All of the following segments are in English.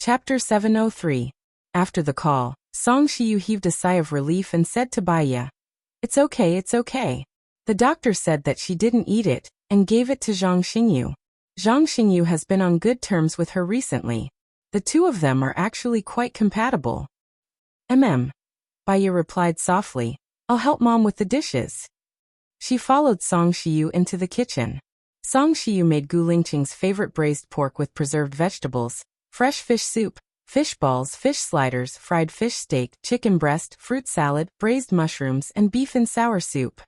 Chapter 703. After the call, Song Shiyu heaved a sigh of relief and said to Baiya, "It's okay, it's okay. The doctor said that she didn't eat it, and gave it to Zhang Xingyu. Zhang Xingyu has been on good terms with her recently. The two of them are actually quite compatible." Baiya replied softly, "I'll help Mom with the dishes." She followed Song Shiyu into the kitchen. Song Shiyu made Gu Lingqing's favorite braised pork with preserved vegetables, fresh fish soup, fish balls, fish sliders, fried fish steak, chicken breast, fruit salad, braised mushrooms, and beef and sour soup.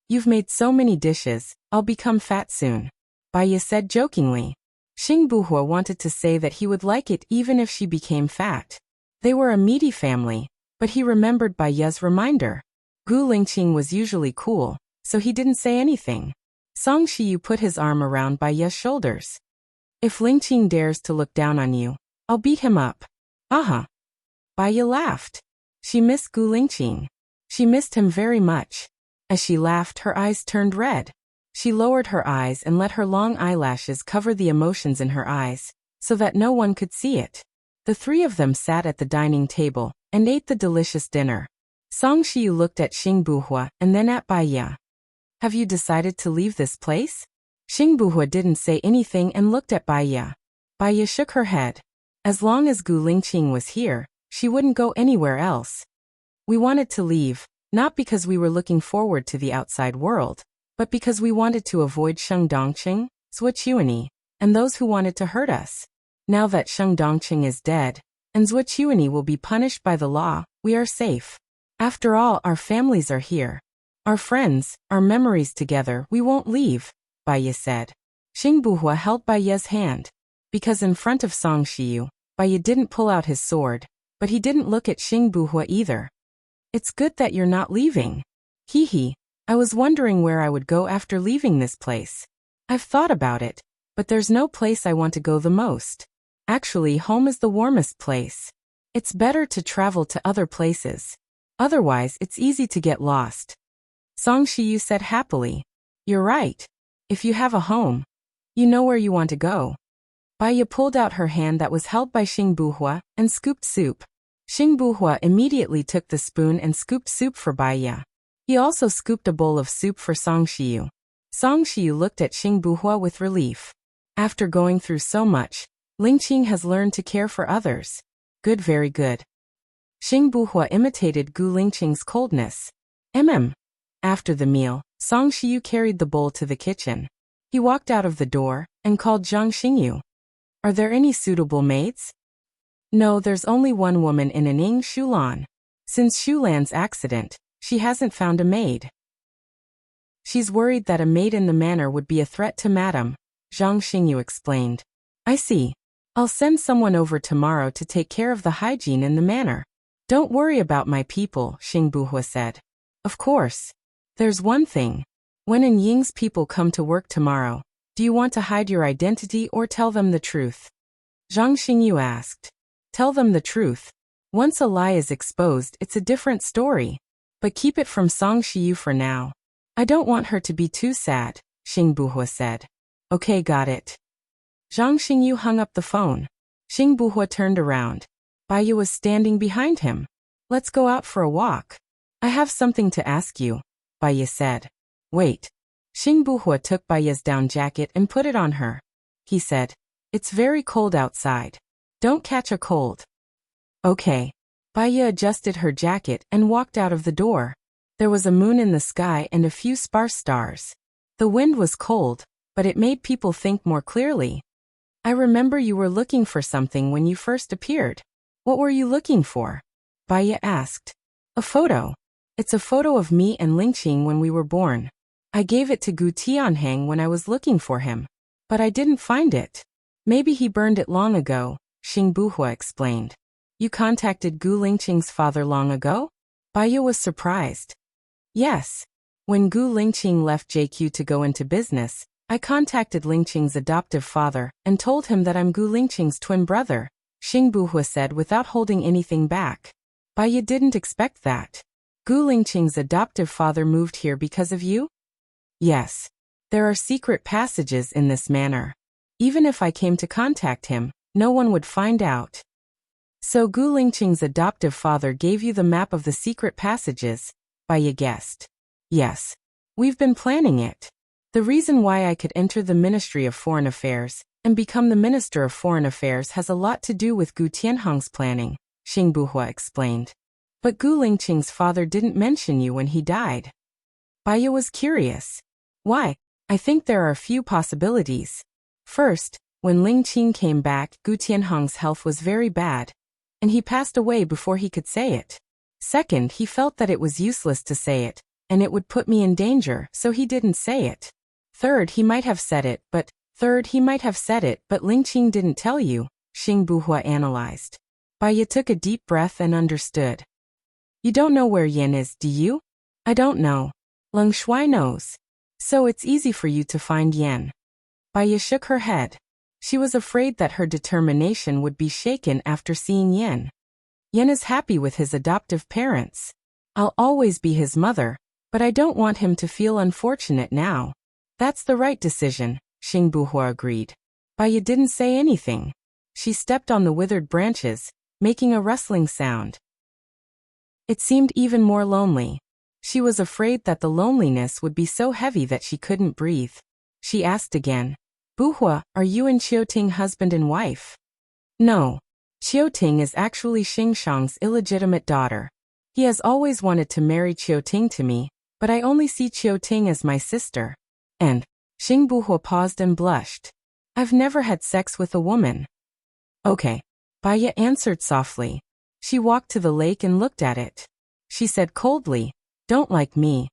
"You've made so many dishes, I'll become fat soon," Baiya said jokingly. Xing Buhua wanted to say that he would like it even if she became fat. They were a meaty family, but he remembered Baiya's reminder. Gu Lingqing was usually cool, so he didn't say anything. Song Shiyu put his arm around Baiya's shoulders. "If Lingqing dares to look down on you, I'll beat him up." Baiya laughed. She missed Gu Lingqing. She missed him very much. As she laughed, her eyes turned red. She lowered her eyes and let her long eyelashes cover the emotions in her eyes, so that no one could see it. The three of them sat at the dining table and ate the delicious dinner. Song Shiyu looked at Xing Buhua and then at Baiya. "Have you decided to leave this place?" Xing Buhua didn't say anything and looked at Baiya. Baiya shook her head. As long as Gu Lingqing was here, she wouldn't go anywhere else. "We wanted to leave, not because we were looking forward to the outside world, but because we wanted to avoid Sheng Dongqing, Zhuo Chuanyi, and those who wanted to hurt us. Now that Sheng Dongqing is dead, and Zhuo Chuanyi will be punished by the law, we are safe. After all, our families are here. Our friends, our memories together, we won't leave," Baiya said. Xing Buhua held Baiya's hand. Because in front of Song Shiyu, Baiya didn't pull out his sword, but he didn't look at Xing Buhua either. "It's good that you're not leaving. Hee. I was wondering where I would go after leaving this place. I've thought about it, but there's no place I want to go the most. Actually, home is the warmest place. It's better to travel to other places. Otherwise, it's easy to get lost." Song Shiyu said happily. "You're right. If you have a home, you know where you want to go." Baiya pulled out her hand that was held by Xing Buhua and scooped soup. Xing Buhua immediately took the spoon and scooped soup for Baiya. He also scooped a bowl of soup for Song Shiyu. Song Shiyu looked at Xing Buhua with relief. After going through so much, Lingqing has learned to care for others. Good, very good. Xing Buhua imitated Gu Lingqing's coldness. After the meal, Song Shiyu carried the bowl to the kitchen. He walked out of the door and called Zhang Xingyu. "Are there any suitable maids?" "No, there's only one woman in Aning Shulan. Since Shulan's accident, she hasn't found a maid. She's worried that a maid in the manor would be a threat to Madam," Zhang Xingyu explained. "I see. I'll send someone over tomorrow to take care of the hygiene in the manor." "Don't worry about my people," Xing Buhua said. "Of course. There's one thing. When An Ying's people come to work tomorrow, do you want to hide your identity or tell them the truth?" Zhang Xingyu asked. "Tell them the truth. Once a lie is exposed, it's a different story. But keep it from Song Shiyu for now. I don't want her to be too sad," Xing Buhua said. "Okay, got it." Zhang Xingyu hung up the phone. Xing Buhua turned around. Baiya was standing behind him. "Let's go out for a walk. I have something to ask you," Baiya said. "Wait." Xing Buhua took Baiya's down jacket and put it on her. He said, "It's very cold outside. Don't catch a cold." "Okay." Baiya adjusted her jacket and walked out of the door. There was a moon in the sky and a few sparse stars. The wind was cold, but it made people think more clearly. "I remember you were looking for something when you first appeared. What were you looking for?" Baiya asked. "A photo. It's a photo of me and Lingqing when we were born. I gave it to Gu Tianhang when I was looking for him, but I didn't find it. Maybe he burned it long ago," Xing Buhua explained. "You contacted Gu Lingqing's father long ago?" Baiya was surprised. "Yes. When Gu Lingqing left JQ to go into business, I contacted Lingqing's adoptive father and told him that I'm Gu Lingqing's twin brother," Xing Buhua said without holding anything back. Baiya didn't expect that. "Gu Lingqing's adoptive father moved here because of you?" "Yes. There are secret passages in this manor. Even if I came to contact him, no one would find out. So Gu Lingqing's adoptive father gave you the map of the secret passages, Baiya guessed. Yes. We've been planning it. The reason why I could enter the Ministry of Foreign Affairs and become the Minister of Foreign Affairs has a lot to do with Gu Tianhong's planning, Xing Buhua explained. But Gu Lingqing's father didn't mention you when he died. Baiya was curious. Why? I think there are a few possibilities. First, when Lingqing came back, Gu Tianhong's health was very bad, and he passed away before he could say it. Second, he felt that it was useless to say it, and it would put me in danger, so he didn't say it. Third, he might have said it, but Lingqing didn't tell you, Xing Buhua analyzed. Baiya took a deep breath and understood. You don't know where Yan is, do you? I don't know. Leng Shuai knows. So it's easy for you to find Yan. Baiya shook her head. She was afraid that her determination would be shaken after seeing Yan. Yan is happy with his adoptive parents. I'll always be his mother, but I don't want him to feel unfortunate now. That's the right decision, Xing Buhua agreed. Baiya didn't say anything. She stepped on the withered branches, making a rustling sound. It seemed even more lonely. She was afraid that the loneliness would be so heavy that she couldn't breathe. She asked again, Buhua, are you and Qiuting husband and wife? No. Qiuting is actually Xing Shang's illegitimate daughter. He has always wanted to marry Qiuting to me, but I only see Qiuting as my sister. And, Xing Buhua paused and blushed. I've never had sex with a woman. Okay. Baiya answered softly. She walked to the lake and looked at it. She said coldly, don't like me.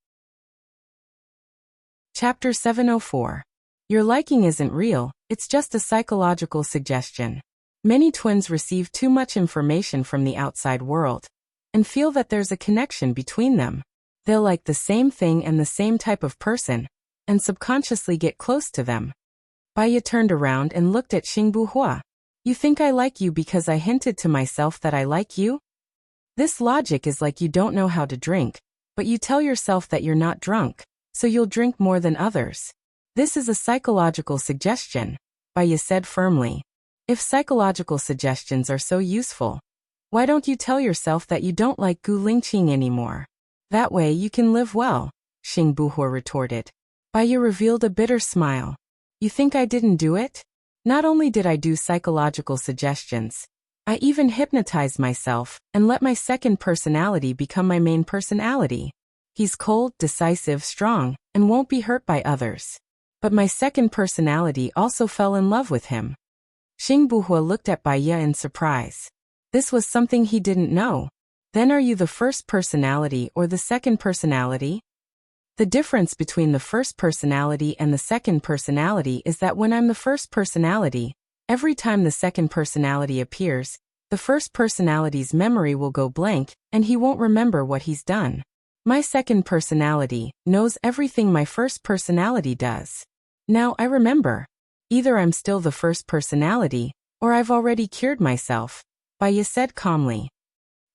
Chapter 704. Your liking isn't real, it's just a psychological suggestion. Many twins receive too much information from the outside world and feel that there's a connection between them. They'll like the same thing and the same type of person and subconsciously get close to them. Baiya turned around and looked at Xing Buhua. You think I like you because I hinted to myself that I like you? This logic is like you don't know how to drink, but you tell yourself that you're not drunk, so you'll drink more than others. This is a psychological suggestion, Baiya said firmly. If psychological suggestions are so useful, why don't you tell yourself that you don't like Gu Lingqing anymore? That way you can live well, Xing Buhua retorted. Baiya revealed a bitter smile. You think I didn't do it? Not only did I do psychological suggestions, I even hypnotized myself and let my second personality become my main personality. He's cold, decisive, strong, and won't be hurt by others. But my second personality also fell in love with him. Xing Buhua looked at Baiya in surprise. This was something he didn't know. Then are you the first personality or the second personality? The difference between the first personality and the second personality is that when I'm the first personality, every time the second personality appears, the first personality's memory will go blank and he won't remember what he's done. My second personality knows everything my first personality does. Now I remember. Either I'm still the first personality, or I've already cured myself, Baiya said calmly.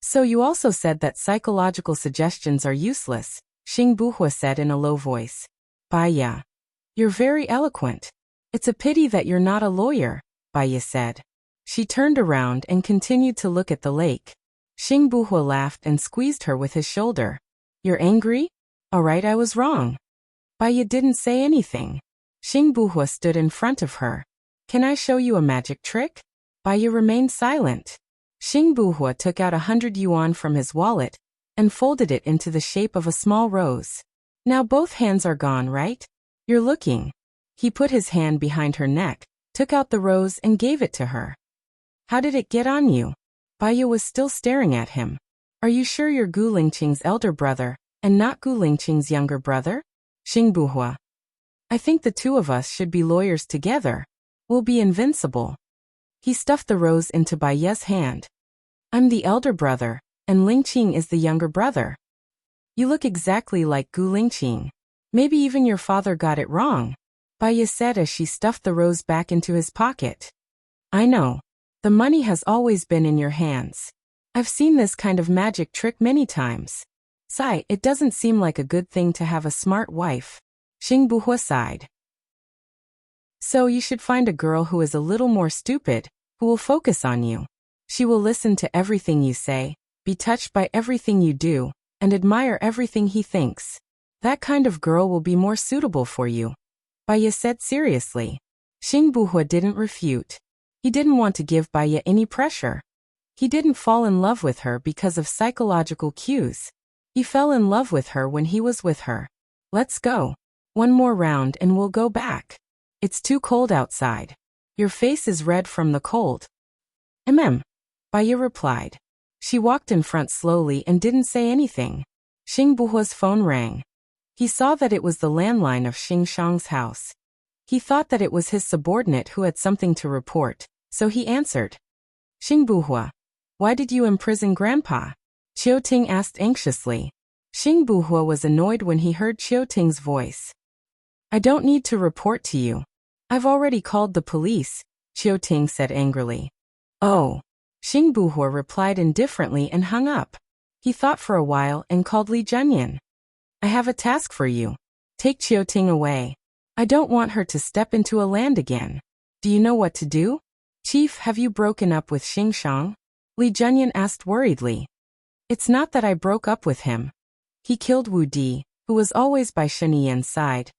So you also said that psychological suggestions are useless, Xing Buhua said in a low voice. Baiya. You're very eloquent. It's a pity that you're not a lawyer, Baiya said. She turned around and continued to look at the lake. Xing Buhua laughed and squeezed her with his shoulder. You're angry? All right, I was wrong. Baiya didn't say anything. Xing Buhua stood in front of her. Can I show you a magic trick? Baiya remained silent. Xing Buhua took out 100 yuan from his wallet and folded it into the shape of a small rose. Now both hands are gone, right? You're looking. He put his hand behind her neck, took out the rose and gave it to her. How did it get on you? Baiya was still staring at him. Are you sure you're Gu Lingqing's elder brother and not Gu Lingqing's younger brother? Xing Buhua. I think the two of us should be lawyers together. We'll be invincible. He stuffed the rose into Baiya's hand. I'm the elder brother, and Lingqing is the younger brother. You look exactly like Gu Lingqing. Maybe even your father got it wrong, Baiya said as she stuffed the rose back into his pocket. I know. The money has always been in your hands. I've seen this kind of magic trick many times. Sigh, it doesn't seem like a good thing to have a smart wife. Xing Buhua sighed. So you should find a girl who is a little more stupid, who will focus on you. She will listen to everything you say, be touched by everything you do, and admire everything he thinks. That kind of girl will be more suitable for you. Baya said seriously. Xing Buhua didn't refute. He didn't want to give Baya any pressure. He didn't fall in love with her because of psychological cues. He fell in love with her when he was with her. Let's go. One more round and we'll go back. It's too cold outside. Your face is red from the cold. Baya replied. She walked in front slowly and didn't say anything. Xing Buhua's phone rang. He saw that it was the landline of Xing Shang's house. He thought that it was his subordinate who had something to report, so he answered. Xing Buhua, why did you imprison Grandpa? Qiu Ting asked anxiously. Xing Buhua was annoyed when he heard Qiu Ting's voice. I don't need to report to you. I've already called the police, Qiu Ting said angrily. Oh. Xing Buhua replied indifferently and hung up. He thought for a while and called Li Junyan. I have a task for you. Take Qiu Ting away. I don't want her to step into a land again. Do you know what to do? Chief, have you broken up with Xing Shang? Li Junyan asked worriedly. It's not that I broke up with him. He killed Wu Di, who was always by Shen Yan's side,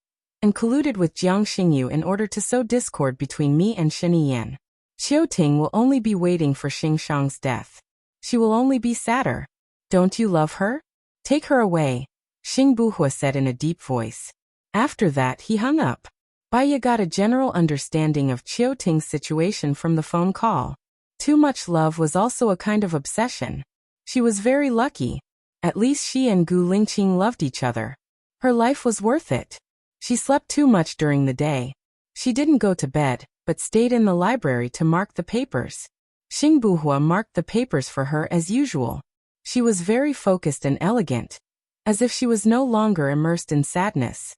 and colluded with Jiang Xingyu in order to sow discord between me and Shen Yan. Qiu Ting will only be waiting for Xing Shang's death. She will only be sadder. Don't you love her? Take her away, Xing Buhua said in a deep voice. After that he hung up. Baya got a general understanding of Qiu Ting's situation from the phone call. Too much love was also a kind of obsession. She was very lucky. At least she and Gu Lingqing loved each other. Her life was worth it. She slept too much during the day. She didn't go to bed, but stayed in the library to mark the papers. Xing Buhua marked the papers for her as usual. She was very focused and elegant, as if she was no longer immersed in sadness.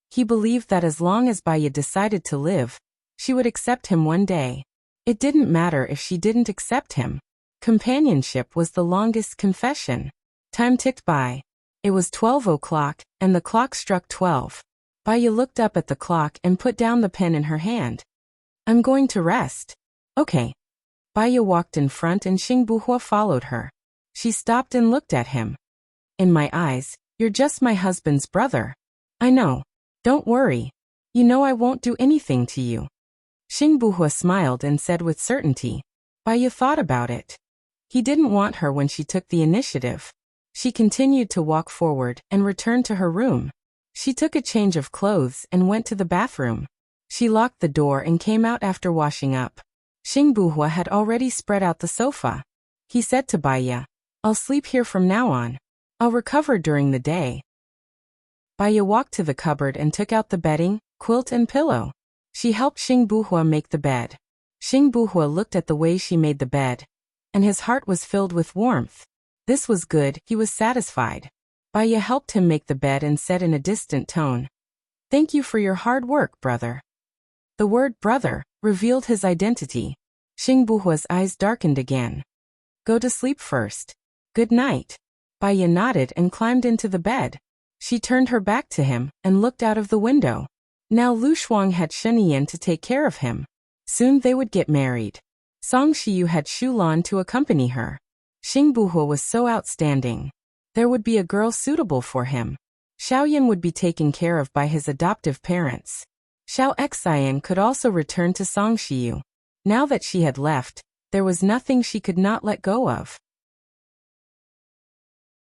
He believed that as long as Baya decided to live, she would accept him one day. It didn't matter if she didn't accept him. Companionship was the longest confession. Time ticked by. It was 12 o'clock, and the clock struck 12. Baya looked up at the clock and put down the pen in her hand. I'm going to rest. Okay. Baya walked in front and Xing Buhua followed her. She stopped and looked at him. In my eyes, you're just my husband's brother. I know. Don't worry. You know I won't do anything to you. Xing Buhua smiled and said with certainty. Baya thought about it. He didn't want her when she took the initiative. She continued to walk forward and returned to her room. She took a change of clothes and went to the bathroom. She locked the door and came out after washing up. Xing Buhua had already spread out the sofa. He said to Baya, I'll sleep here from now on. I'll recover during the day. Baya walked to the cupboard and took out the bedding, quilt and pillow. She helped Xing Buhua make the bed. Xing Buhua looked at the way she made the bed, and his heart was filled with warmth. This was good, he was satisfied. Baya helped him make the bed and said in a distant tone, Thank you for your hard work, brother. The word brother revealed his identity. Xing Buhua's eyes darkened again. Go to sleep first. Good night. Baya nodded and climbed into the bed. She turned her back to him and looked out of the window. Now Lu Shuang had Shen Yan to take care of him. Soon they would get married. Song Shiyu had Shu Lan to accompany her. Xing Buhua was so outstanding. There would be a girl suitable for him. Xiaoyan would be taken care of by his adoptive parents. Xiao Xian could also return to Song Shiyu. Now that she had left, there was nothing she could not let go of.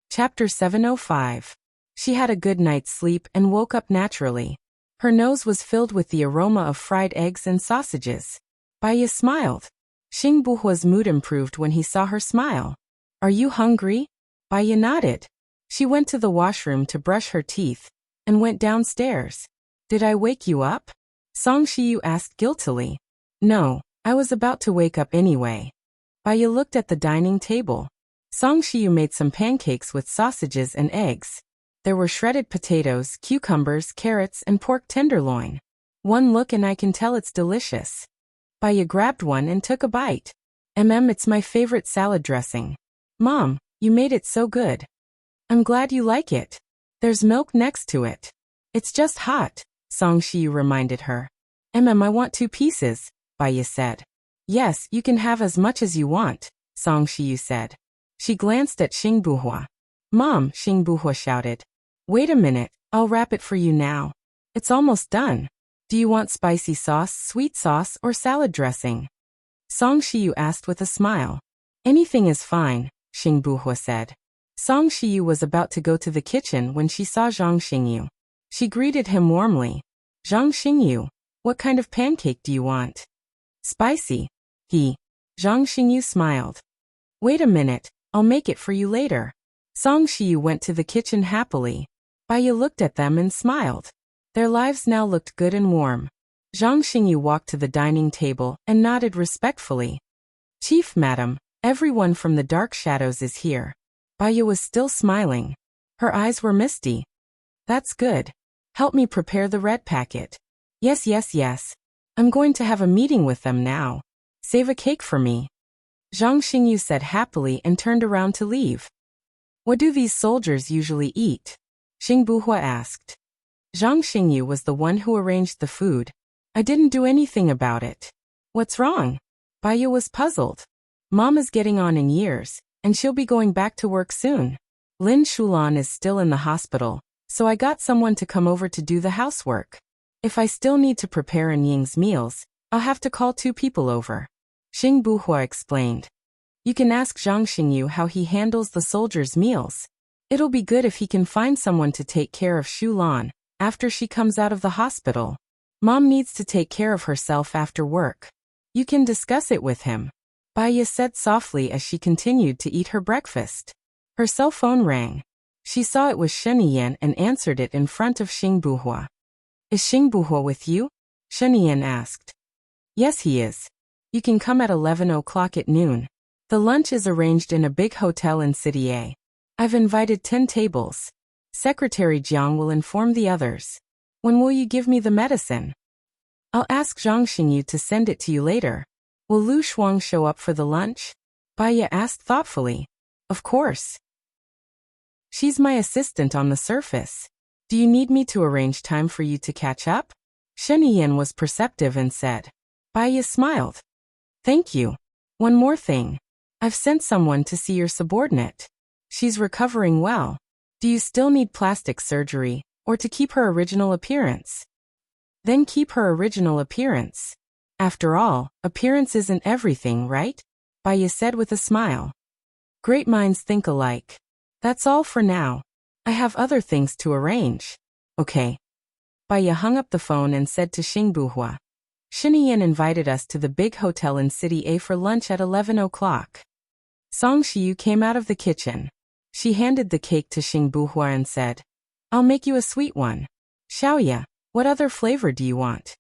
Chapter 705. She had a good night's sleep and woke up naturally. Her nose was filled with the aroma of fried eggs and sausages. Baya smiled. Xing Buhua's mood improved when he saw her smile. Are you hungry? Baya nodded. She went to the washroom to brush her teeth, and went downstairs. Did I wake you up? Song Shiyu asked guiltily. No, I was about to wake up anyway. Baya looked at the dining table. Song Shiyu made some pancakes with sausages and eggs. There were shredded potatoes, cucumbers, carrots, and pork tenderloin. One look and I can tell it's delicious. Baya grabbed one and took a bite. It's my favorite salad dressing. Mom, you made it so good. I'm glad you like it. There's milk next to it. It's just hot, Song Shiyu reminded her. I want 2 pieces, Baya said. Yes, you can have as much as you want, Song Shiyu said. She glanced at Xing Buhua. Mom, Xing Buhua shouted. Wait a minute, I'll wrap it for you now. It's almost done. Do you want spicy sauce, sweet sauce, or salad dressing? Song Shiyu asked with a smile. Anything is fine, Xing Buhua said. Song Shiyu was about to go to the kitchen when she saw Zhang Xingyu. She greeted him warmly. Zhang Xingyu, what kind of pancake do you want? Spicy. Zhang Xingyu smiled. Wait a minute, I'll make it for you later. Song Shiyu went to the kitchen happily. Baiya looked at them and smiled. Their lives now looked good and warm. Zhang Xingyu walked to the dining table and nodded respectfully. Chief Madam, everyone from the dark shadows is here. Baiya was still smiling. Her eyes were misty. That's good. Help me prepare the red packet. Yes. I'm going to have a meeting with them now. Save a cake for me. Zhang Xingyu said happily and turned around to leave. What do these soldiers usually eat? Xing Buhua asked. Zhang Xingyu was the one who arranged the food. I didn't do anything about it. What's wrong? Baiya was puzzled. Mom is getting on in years, and she'll be going back to work soon. Lin Shulan is still in the hospital, so I got someone to come over to do the housework. If I still need to prepare Ying's meals, I'll have to call 2 people over. Xing Buhua explained. You can ask Zhang Xingyu how he handles the soldiers' meals. It'll be good if he can find someone to take care of Shulan after she comes out of the hospital. Mom needs to take care of herself after work. You can discuss it with him. Baiya said softly as she continued to eat her breakfast. Her cell phone rang. She saw it was Sheniyan and answered it in front of Xing Buhua. Is Xing Buhua with you? Sheniyan asked. Yes, he is. You can come at 11 o'clock at noon. The lunch is arranged in a big hotel in City A. I've invited 10 tables. Secretary Jiang will inform the others. When will you give me the medicine? I'll ask Zhang Xingyu to send it to you later. Will Lu Shuang show up for the lunch? Baiya asked thoughtfully. Of course. She's my assistant on the surface. Do you need me to arrange time for you to catch up? Sheniyan was perceptive and said. Baiya smiled. Thank you. One more thing. I've sent someone to see your subordinate. She's recovering well. Do you still need plastic surgery, or to keep her original appearance? Then keep her original appearance. After all, appearance isn't everything, right? Baiya said with a smile. Great minds think alike. That's all for now. I have other things to arrange. Okay. Baiya hung up the phone and said to Xing Buhua. Sheniyan invited us to the big hotel in City A for lunch at 11 o'clock. Song Shiyu came out of the kitchen. She handed the cake to Xing Buhua and said, I'll make you a sweet one. Xiaoya, what other flavor do you want?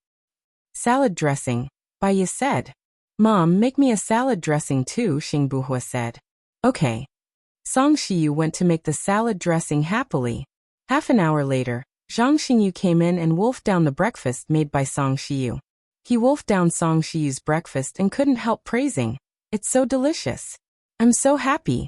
Salad dressing, Baiya said. Mom, make me a salad dressing too, Xing Buhua said. Okay. Song Shiyu went to make the salad dressing happily. Half an hour later, Zhang Xingyu came in and wolfed down the breakfast made by Song Shiyu. He wolfed down Song Shiyu's breakfast and couldn't help praising. It's so delicious. I'm so happy.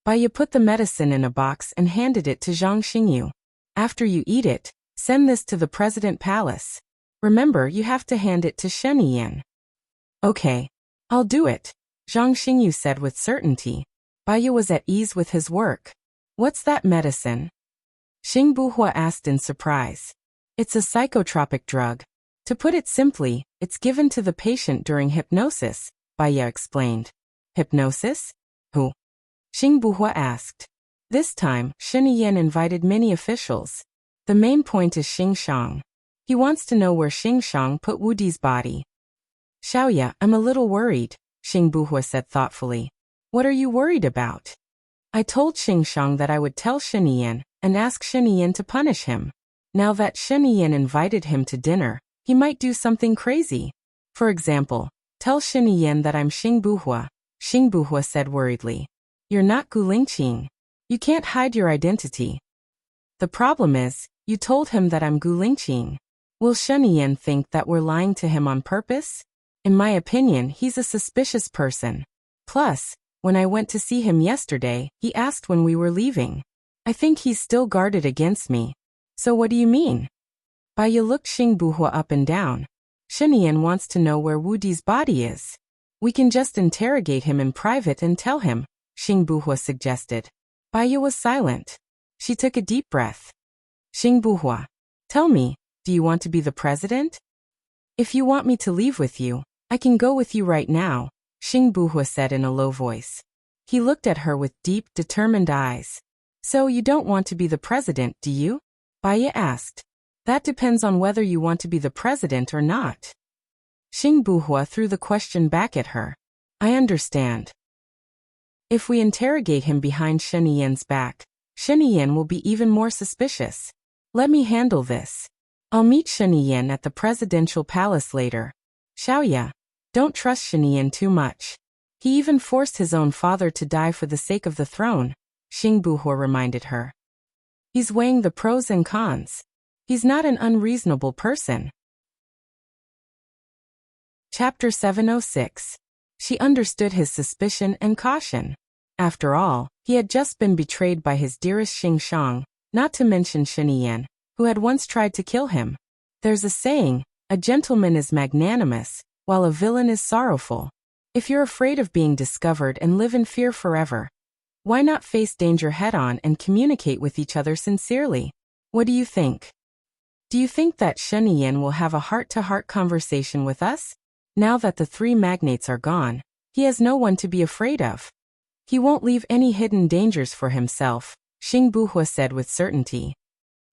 Baiya put the medicine in a box and handed it to Zhang Xingyu. After you eat it, send this to the President Palace. Remember, you have to hand it to Sheniyan. Okay. I'll do it, Zhang Xingyu said with certainty. Baiya was at ease with his work. What's that medicine? Xing Buhua asked in surprise. It's a psychotropic drug. To put it simply, it's given to the patient during hypnosis, Baiya explained. Hypnosis? Who? Xing Buhua asked. This time, Sheniyan invited many officials. The main point is Xing Shang. He wants to know where Xing Shang put Wudi's body. Xiaoya, I'm a little worried, Xing Buhua said thoughtfully. What are you worried about? I told Xing Shang that I would tell Sheniyan and ask Sheniyan to punish him. Now that Sheniyan invited him to dinner, he might do something crazy. For example, tell Sheniyan that I'm Xing Buhua, Xing Buhua said worriedly. You're not Gu Lingqing. You can't hide your identity. The problem is, you told him that I'm Gu Lingqing. Will Sheniyan think that we're lying to him on purpose? In my opinion, he's a suspicious person. Plus, when I went to see him yesterday, he asked when we were leaving. I think he's still guarded against me. So what do you mean? Baiya looked Xing Buhua up and down. Sheniyan wants to know where Wudi's body is. We can just interrogate him in private and tell him, Xing Buhua suggested. Baiya was silent. She took a deep breath. Xing Buhua, tell me, do you want to be the president? If you want me to leave with you, I can go with you right now, Xing Buhua said in a low voice. He looked at her with deep, determined eyes. So you don't want to be the president, do you? Baiya asked. That depends on whether you want to be the president or not. Xing Buhua threw the question back at her. I understand. If we interrogate him behind Shen Yi's back, Shen Yi will be even more suspicious. Let me handle this. I'll meet Shen Yi at the presidential palace later. Xiaoya, don't trust Shen Yi too much. He even forced his own father to die for the sake of the throne, Xing Buhua reminded her. He's weighing the pros and cons. He's not an unreasonable person. Chapter 706. She understood his suspicion and caution. After all, he had just been betrayed by his dearest Xing Shang, not to mention Shen Yi, who had once tried to kill him. There's a saying, a gentleman is magnanimous, while a villain is sorrowful. If you're afraid of being discovered and live in fear forever, why not face danger head-on and communicate with each other sincerely? What do you think? Do you think that Shen Yi will have a heart-to-heart conversation with us? Now that the three magnates are gone, he has no one to be afraid of. He won't leave any hidden dangers for himself, Xing Buhua said with certainty.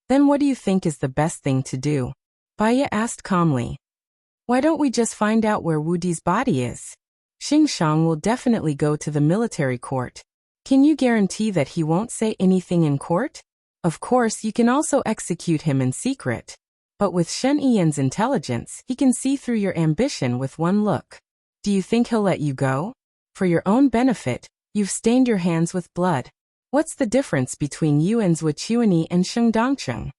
Then what do you think is the best thing to do? Baiya asked calmly. Why don't we just find out where Wu Di's body is? Xing Shang will definitely go to the military court. Can you guarantee that he won't say anything in court? Of course, you can also execute him in secret. But with Shen Yi's intelligence, he can see through your ambition with one look. Do you think he'll let you go? For your own benefit, you've stained your hands with blood. What's the difference between Yuan's Wuqiuani and Sheng Dongcheng?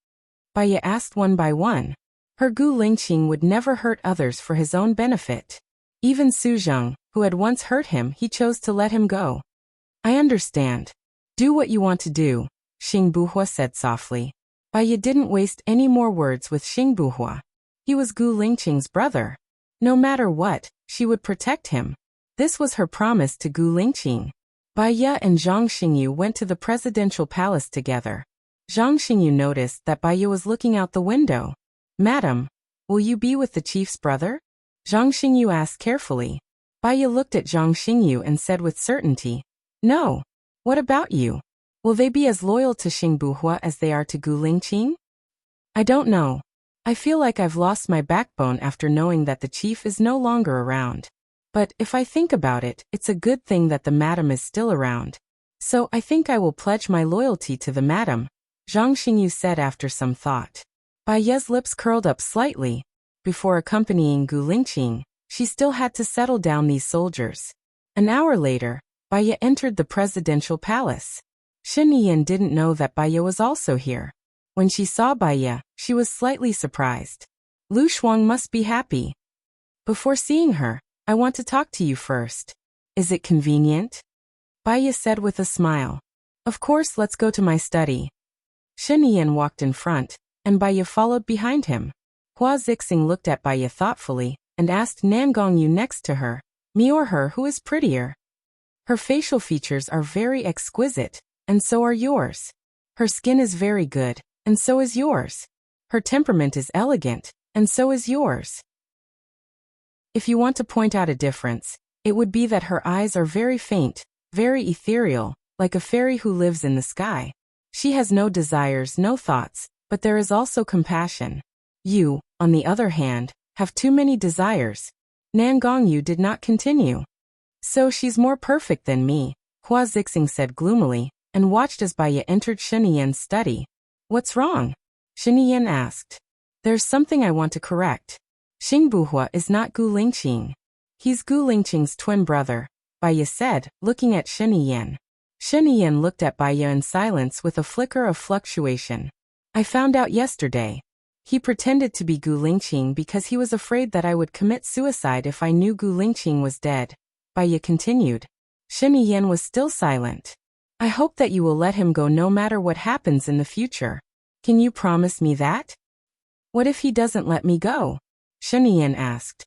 Baiya asked one by one. Her Gu Lingqing would never hurt others for his own benefit. Even Su Zheng, who had once hurt him, he chose to let him go. I understand. Do what you want to do, Xing Buhua said softly. Baiya didn't waste any more words with Xing Buhua. He was Gu Lingqing's brother. No matter what, she would protect him. This was her promise to Gu Lingqing. Baiya and Zhang Xingyu went to the presidential palace together. Zhang Xingyu noticed that Baiya was looking out the window. Madam, will you be with the chief's brother? Zhang Xingyu asked carefully. Baiya looked at Zhang Xingyu and said with certainty, No. What about you? Will they be as loyal to Xing Buhua as they are to Gu Lingqing? I don't know. I feel like I've lost my backbone after knowing that the chief is no longer around. But if I think about it, it's a good thing that the madam is still around. So I think I will pledge my loyalty to the madam, Zhang Xingyu said after some thought. Baiya's lips curled up slightly. Before accompanying Gu Lingqing, she still had to settle down these soldiers. An hour later, Baiya entered the presidential palace. Shen Yi didn't know that Baiya was also here. When she saw Baiya, she was slightly surprised. Lu Shuang must be happy. Before seeing her, I want to talk to you first. Is it convenient? Baiya said with a smile. Of course, let's go to my study. Shen Yi walked in front, and Baiya followed behind him. Hua Zixing looked at Baiya thoughtfully, and asked Nan Gongyu next to her, me or her, who is prettier? Her facial features are very exquisite, and so are yours. Her skin is very good, and so is yours. Her temperament is elegant, and so is yours. If you want to point out a difference, it would be that her eyes are very faint, very ethereal, like a fairy who lives in the sky. She has no desires, no thoughts, but there is also compassion. You, on the other hand, have too many desires. Nan Gongyu did not continue. So she's more perfect than me, Hua Zixing said gloomily, and watched as Baiya entered Shen Yi's study. What's wrong? Shen Yi asked. There's something I want to correct. Xing Buhua is not Gu Lingqing. He's Gu Lingqing's twin brother, Baiya said, looking at Shen Yi. Shen Yi looked at Baiya in silence with a flicker of fluctuation. I found out yesterday. He pretended to be Gu Lingqing because he was afraid that I would commit suicide if I knew Gu Lingqing was dead. Baiya continued. Shen Yi was still silent. I hope that you will let him go no matter what happens in the future. Can you promise me that? What if he doesn't let me go? Shen Yi asked.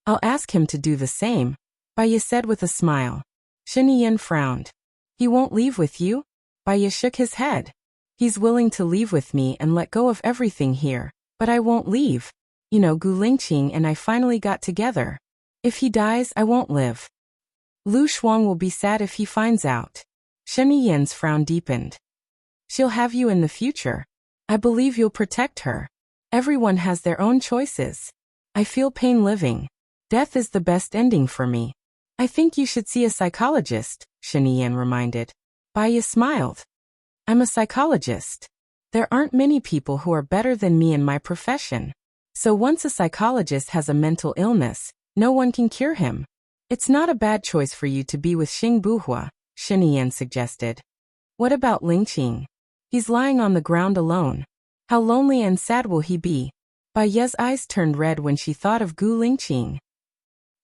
I'll ask him to do the same. Baya said with a smile. Shen Yan frowned. He won't leave with you? Baya shook his head. He's willing to leave with me and let go of everything here, but I won't leave. You know, Gu Lingqing and I finally got together. If he dies, I won't live. Lu Shuang will be sad if he finds out. Shen Yan's frown deepened. She'll have you in the future. I believe you'll protect her. Everyone has their own choices. I feel pain living. Death is the best ending for me. I think you should see a psychologist, Shen Yan reminded. Baya smiled. I'm a psychologist. There aren't many people who are better than me in my profession. So once a psychologist has a mental illness, no one can cure him. It's not a bad choice for you to be with Xing Buhua, Shen Yan suggested. What about Lingqing? He's lying on the ground alone. How lonely and sad will he be? Baya's eyes turned red when she thought of Gu Lingqing.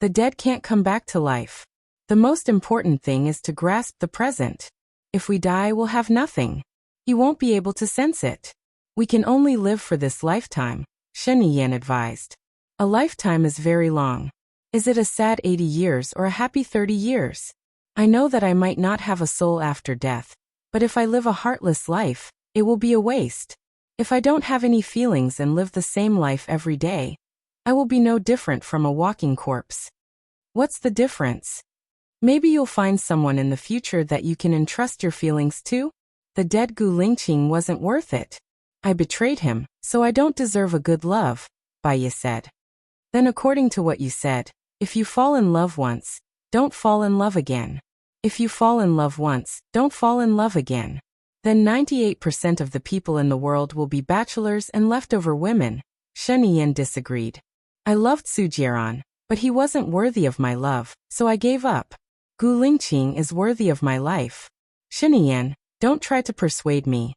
The dead can't come back to life. The most important thing is to grasp the present. If we die, we'll have nothing. He won't be able to sense it. We can only live for this lifetime, Shen Yan advised. A lifetime is very long. Is it a sad 80 years or a happy 30 years? I know that I might not have a soul after death, but if I live a heartless life, it will be a waste. If I don't have any feelings and live the same life every day, I will be no different from a walking corpse. What's the difference? Maybe you'll find someone in the future that you can entrust your feelings to? The dead Gu Lingqing wasn't worth it. I betrayed him, so I don't deserve a good love, Baya said. Then according to what you said, if you fall in love once, don't fall in love again. If you fall in love once, don't fall in love again. Then 98% of the people in the world will be bachelors and leftover women, Shen Yan disagreed. I loved Su Jieran, but he wasn't worthy of my love, so I gave up. Gu Lingqing is worthy of my life. Shen Yan, don't try to persuade me.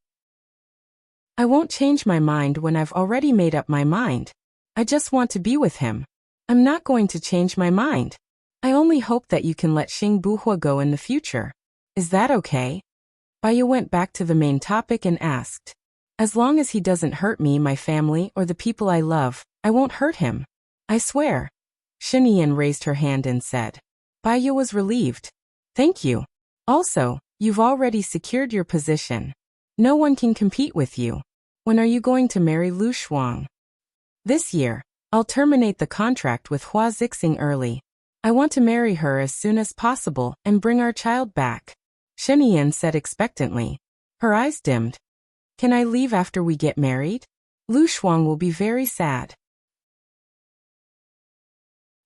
I won't change my mind when I've already made up my mind. I just want to be with him. I'm not going to change my mind. I only hope that you can let Xing Buhua go in the future. Is that okay? Baya went back to the main topic and asked. As long as he doesn't hurt me, my family, or the people I love, I won't hurt him. I swear. Shen Yan raised her hand and said. Baya was relieved. Thank you. Also, you've already secured your position. No one can compete with you. When are you going to marry Lu Shuang? This year. I'll terminate the contract with Hua Zixing early. I want to marry her as soon as possible and bring our child back. Shen Yan said expectantly. Her eyes dimmed. Can I leave after we get married? Lu Shuang will be very sad.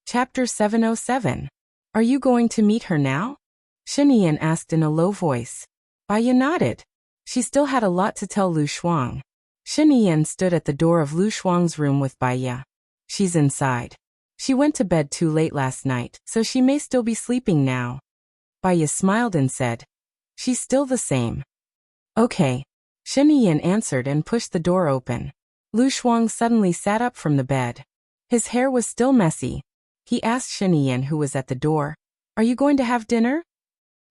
Chapter 707. Are you going to meet her now? Shen Yan asked in a low voice. Baya nodded. She still had a lot to tell Lu Shuang. Shen Yan stood at the door of Lu Shuang's room with Baya. She's inside. She went to bed too late last night, so she may still be sleeping now. Baya smiled and said. She's still the same. Okay. Shen Yan answered and pushed the door open. Lu Shuang suddenly sat up from the bed. His hair was still messy. He asked Shen Yan, who was at the door, Are you going to have dinner?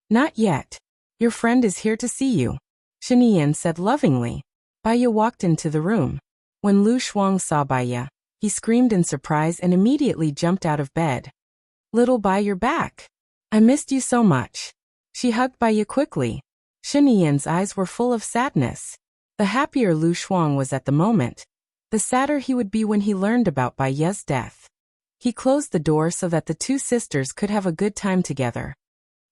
Not yet. Your friend is here to see you. Shen Yan said lovingly. Baya walked into the room. When Lu Shuang saw Baya, he screamed in surprise and immediately jumped out of bed. Little Baya, you're back. I missed you so much. She hugged Baya quickly. Shen Yan's eyes were full of sadness. The happier Lu Shuang was at the moment, the sadder he would be when he learned about Baya's death. He closed the door so that the two sisters could have a good time together.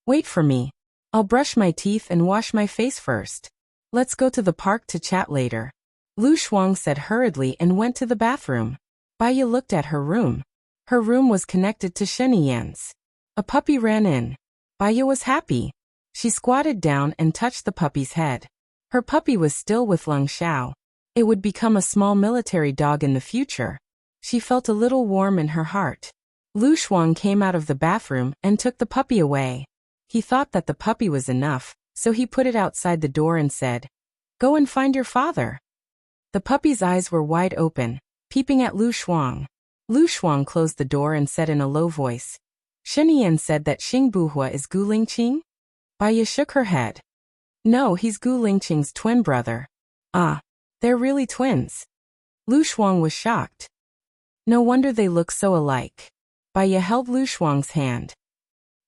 Wait for me. I'll brush my teeth and wash my face first. Let's go to the park to chat later. Lu Shuang said hurriedly and went to the bathroom. Baya looked at her room. Her room was connected to Shen Yan's. A puppy ran in. Baya was happy. She squatted down and touched the puppy's head. Her puppy was still with Leng Xiao. It would become a small military dog in the future. She felt a little warm in her heart. Lu Shuang came out of the bathroom and took the puppy away. He thought that the puppy was enough, so he put it outside the door and said, Go and find your father. The puppy's eyes were wide open, peeping at Lu Shuang. Lu Shuang closed the door and said in a low voice, Shen Yan said that Xing Buhua is Gu Lingqing? Baya shook her head. No, he's Gu Lingqing's twin brother. Ah, they're really twins. Lu Shuang was shocked. No wonder they look so alike. Baya held Lu Shuang's hand.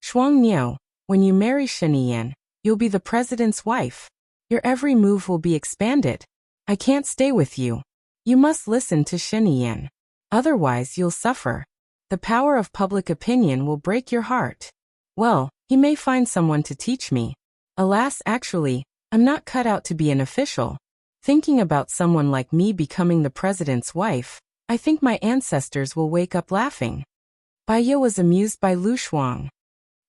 Shuang Niu, when you marry Shiniyan, you'll be the president's wife. Your every move will be expanded. I can't stay with you. You must listen to Shiniyan. Otherwise you'll suffer. The power of public opinion will break your heart. Well, he may find someone to teach me. Alas, actually, I'm not cut out to be an official. Thinking about someone like me becoming the president's wife, I think my ancestors will wake up laughing. Baiye was amused by Lu Shuang.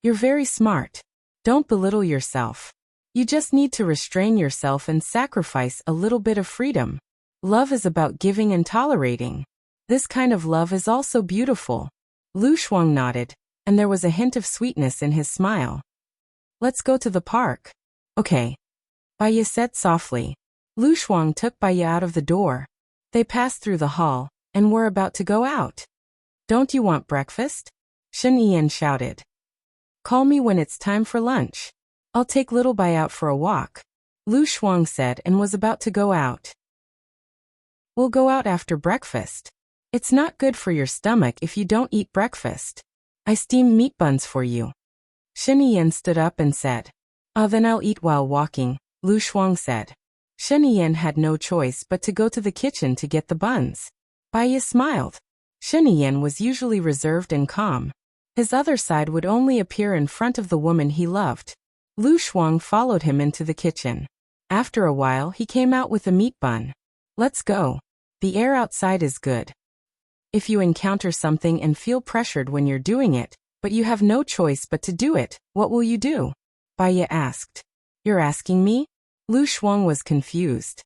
You're very smart. Don't belittle yourself. You just need to restrain yourself and sacrifice a little bit of freedom. Love is about giving and tolerating. This kind of love is also beautiful. Lu Shuang nodded, and there was a hint of sweetness in his smile. Let's go to the park. Okay. Baiye said softly. Lu Shuang took Baiye out of the door. They passed through the hall, and were about to go out. Don't you want breakfast? Shen Yiyan shouted. Call me when it's time for lunch. I'll take little Bai out for a walk. Lu Shuang said and was about to go out. We'll go out after breakfast. It's not good for your stomach if you don't eat breakfast. I steamed meat buns for you. Shen Yiyan stood up and said. Then I'll eat while walking, Lu Shuang said. Shen Yiyan had no choice but to go to the kitchen to get the buns. Baiye smiled. Shen Yiyan was usually reserved and calm. His other side would only appear in front of the woman he loved. Lu Shuang followed him into the kitchen. After a while he came out with a meat bun. Let's go. The air outside is good. If you encounter something and feel pressured when you're doing it, but you have no choice but to do it, what will you do? Baiye asked. You're asking me? Lu Shuang was confused.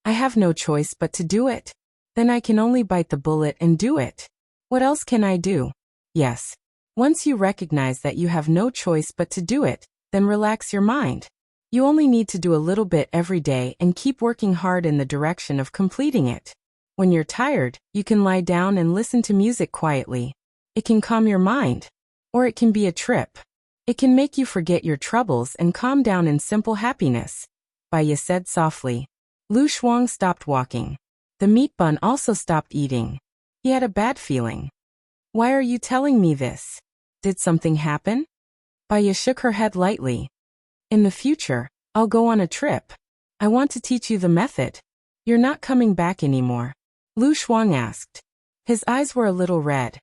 I have no choice but to do it. Then I can only bite the bullet and do it. What else can I do? Yes. Once you recognize that you have no choice but to do it, then relax your mind. You only need to do a little bit every day and keep working hard in the direction of completing it. When you're tired, you can lie down and listen to music quietly. It can calm your mind. Or it can be a trip. It can make you forget your troubles and calm down in simple happiness. Baiye said softly. Lu Shuang stopped walking. The meat bun also stopped eating. He had a bad feeling. Why are you telling me this? Did something happen? Baiye shook her head lightly. In the future, I'll go on a trip. I want to teach you the method. You're not coming back anymore. Lu Shuang asked. His eyes were a little red.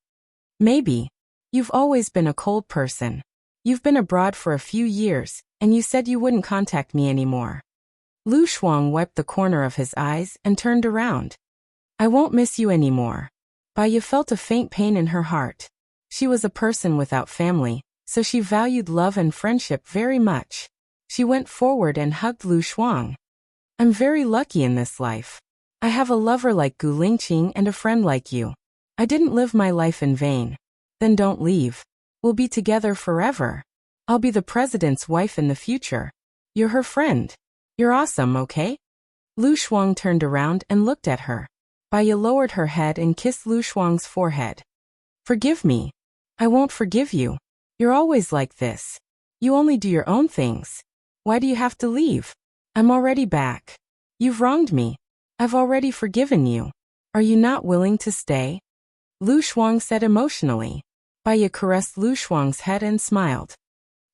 Maybe. You've always been a cold person. You've been abroad for a few years, and you said you wouldn't contact me anymore. Lu Shuang wiped the corner of his eyes and turned around. I won't miss you anymore. Baiye felt a faint pain in her heart. She was a person without family, so she valued love and friendship very much. She went forward and hugged Lu Shuang. I'm very lucky in this life. I have a lover like Gu Lingqing and a friend like you. I didn't live my life in vain. Then don't leave. We'll be together forever. I'll be the president's wife in the future. You're her friend. You're awesome, okay? Lu Shuang turned around and looked at her. Baiye lowered her head and kissed Lu Shuang's forehead. Forgive me. I won't forgive you. You're always like this. You only do your own things. Why do you have to leave? I'm already back. You've wronged me. I've already forgiven you. Are you not willing to stay? Lu Shuang said emotionally. Baiye caressed Lu Shuang's head and smiled.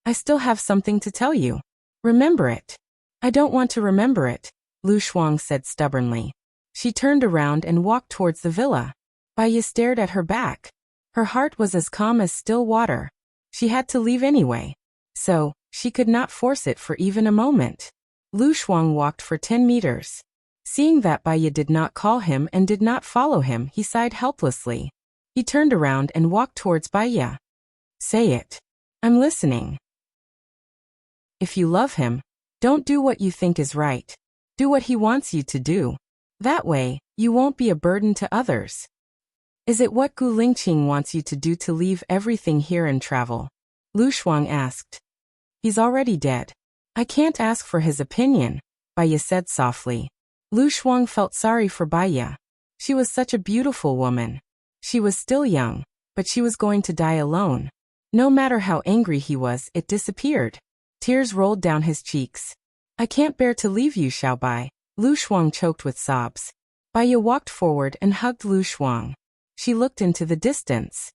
I still have something to tell you. Remember it. I don't want to remember it, Lu Shuang said stubbornly. She turned around and walked towards the villa. Baiye stared at her back. Her heart was as calm as still water. She had to leave anyway. So, she could not force it for even a moment. Lu Shuang walked for 10 meters. Seeing that Baiye did not call him and did not follow him, he sighed helplessly. He turned around and walked towards Baiye. Say it. I'm listening. If you love him, don't do what you think is right. Do what he wants you to do. That way, you won't be a burden to others. Is it what Gu Lingqing wants you to do to leave everything here and travel? Lu Shuang asked. He's already dead. I can't ask for his opinion, Baiye said softly. Lu Shuang felt sorry for Baiye. She was such a beautiful woman. She was still young, but she was going to die alone. No matter how angry he was, it disappeared. Tears rolled down his cheeks. I can't bear to leave you, Xiaobai. Lu Shuang choked with sobs. Baiye walked forward and hugged Lu Shuang. She looked into the distance.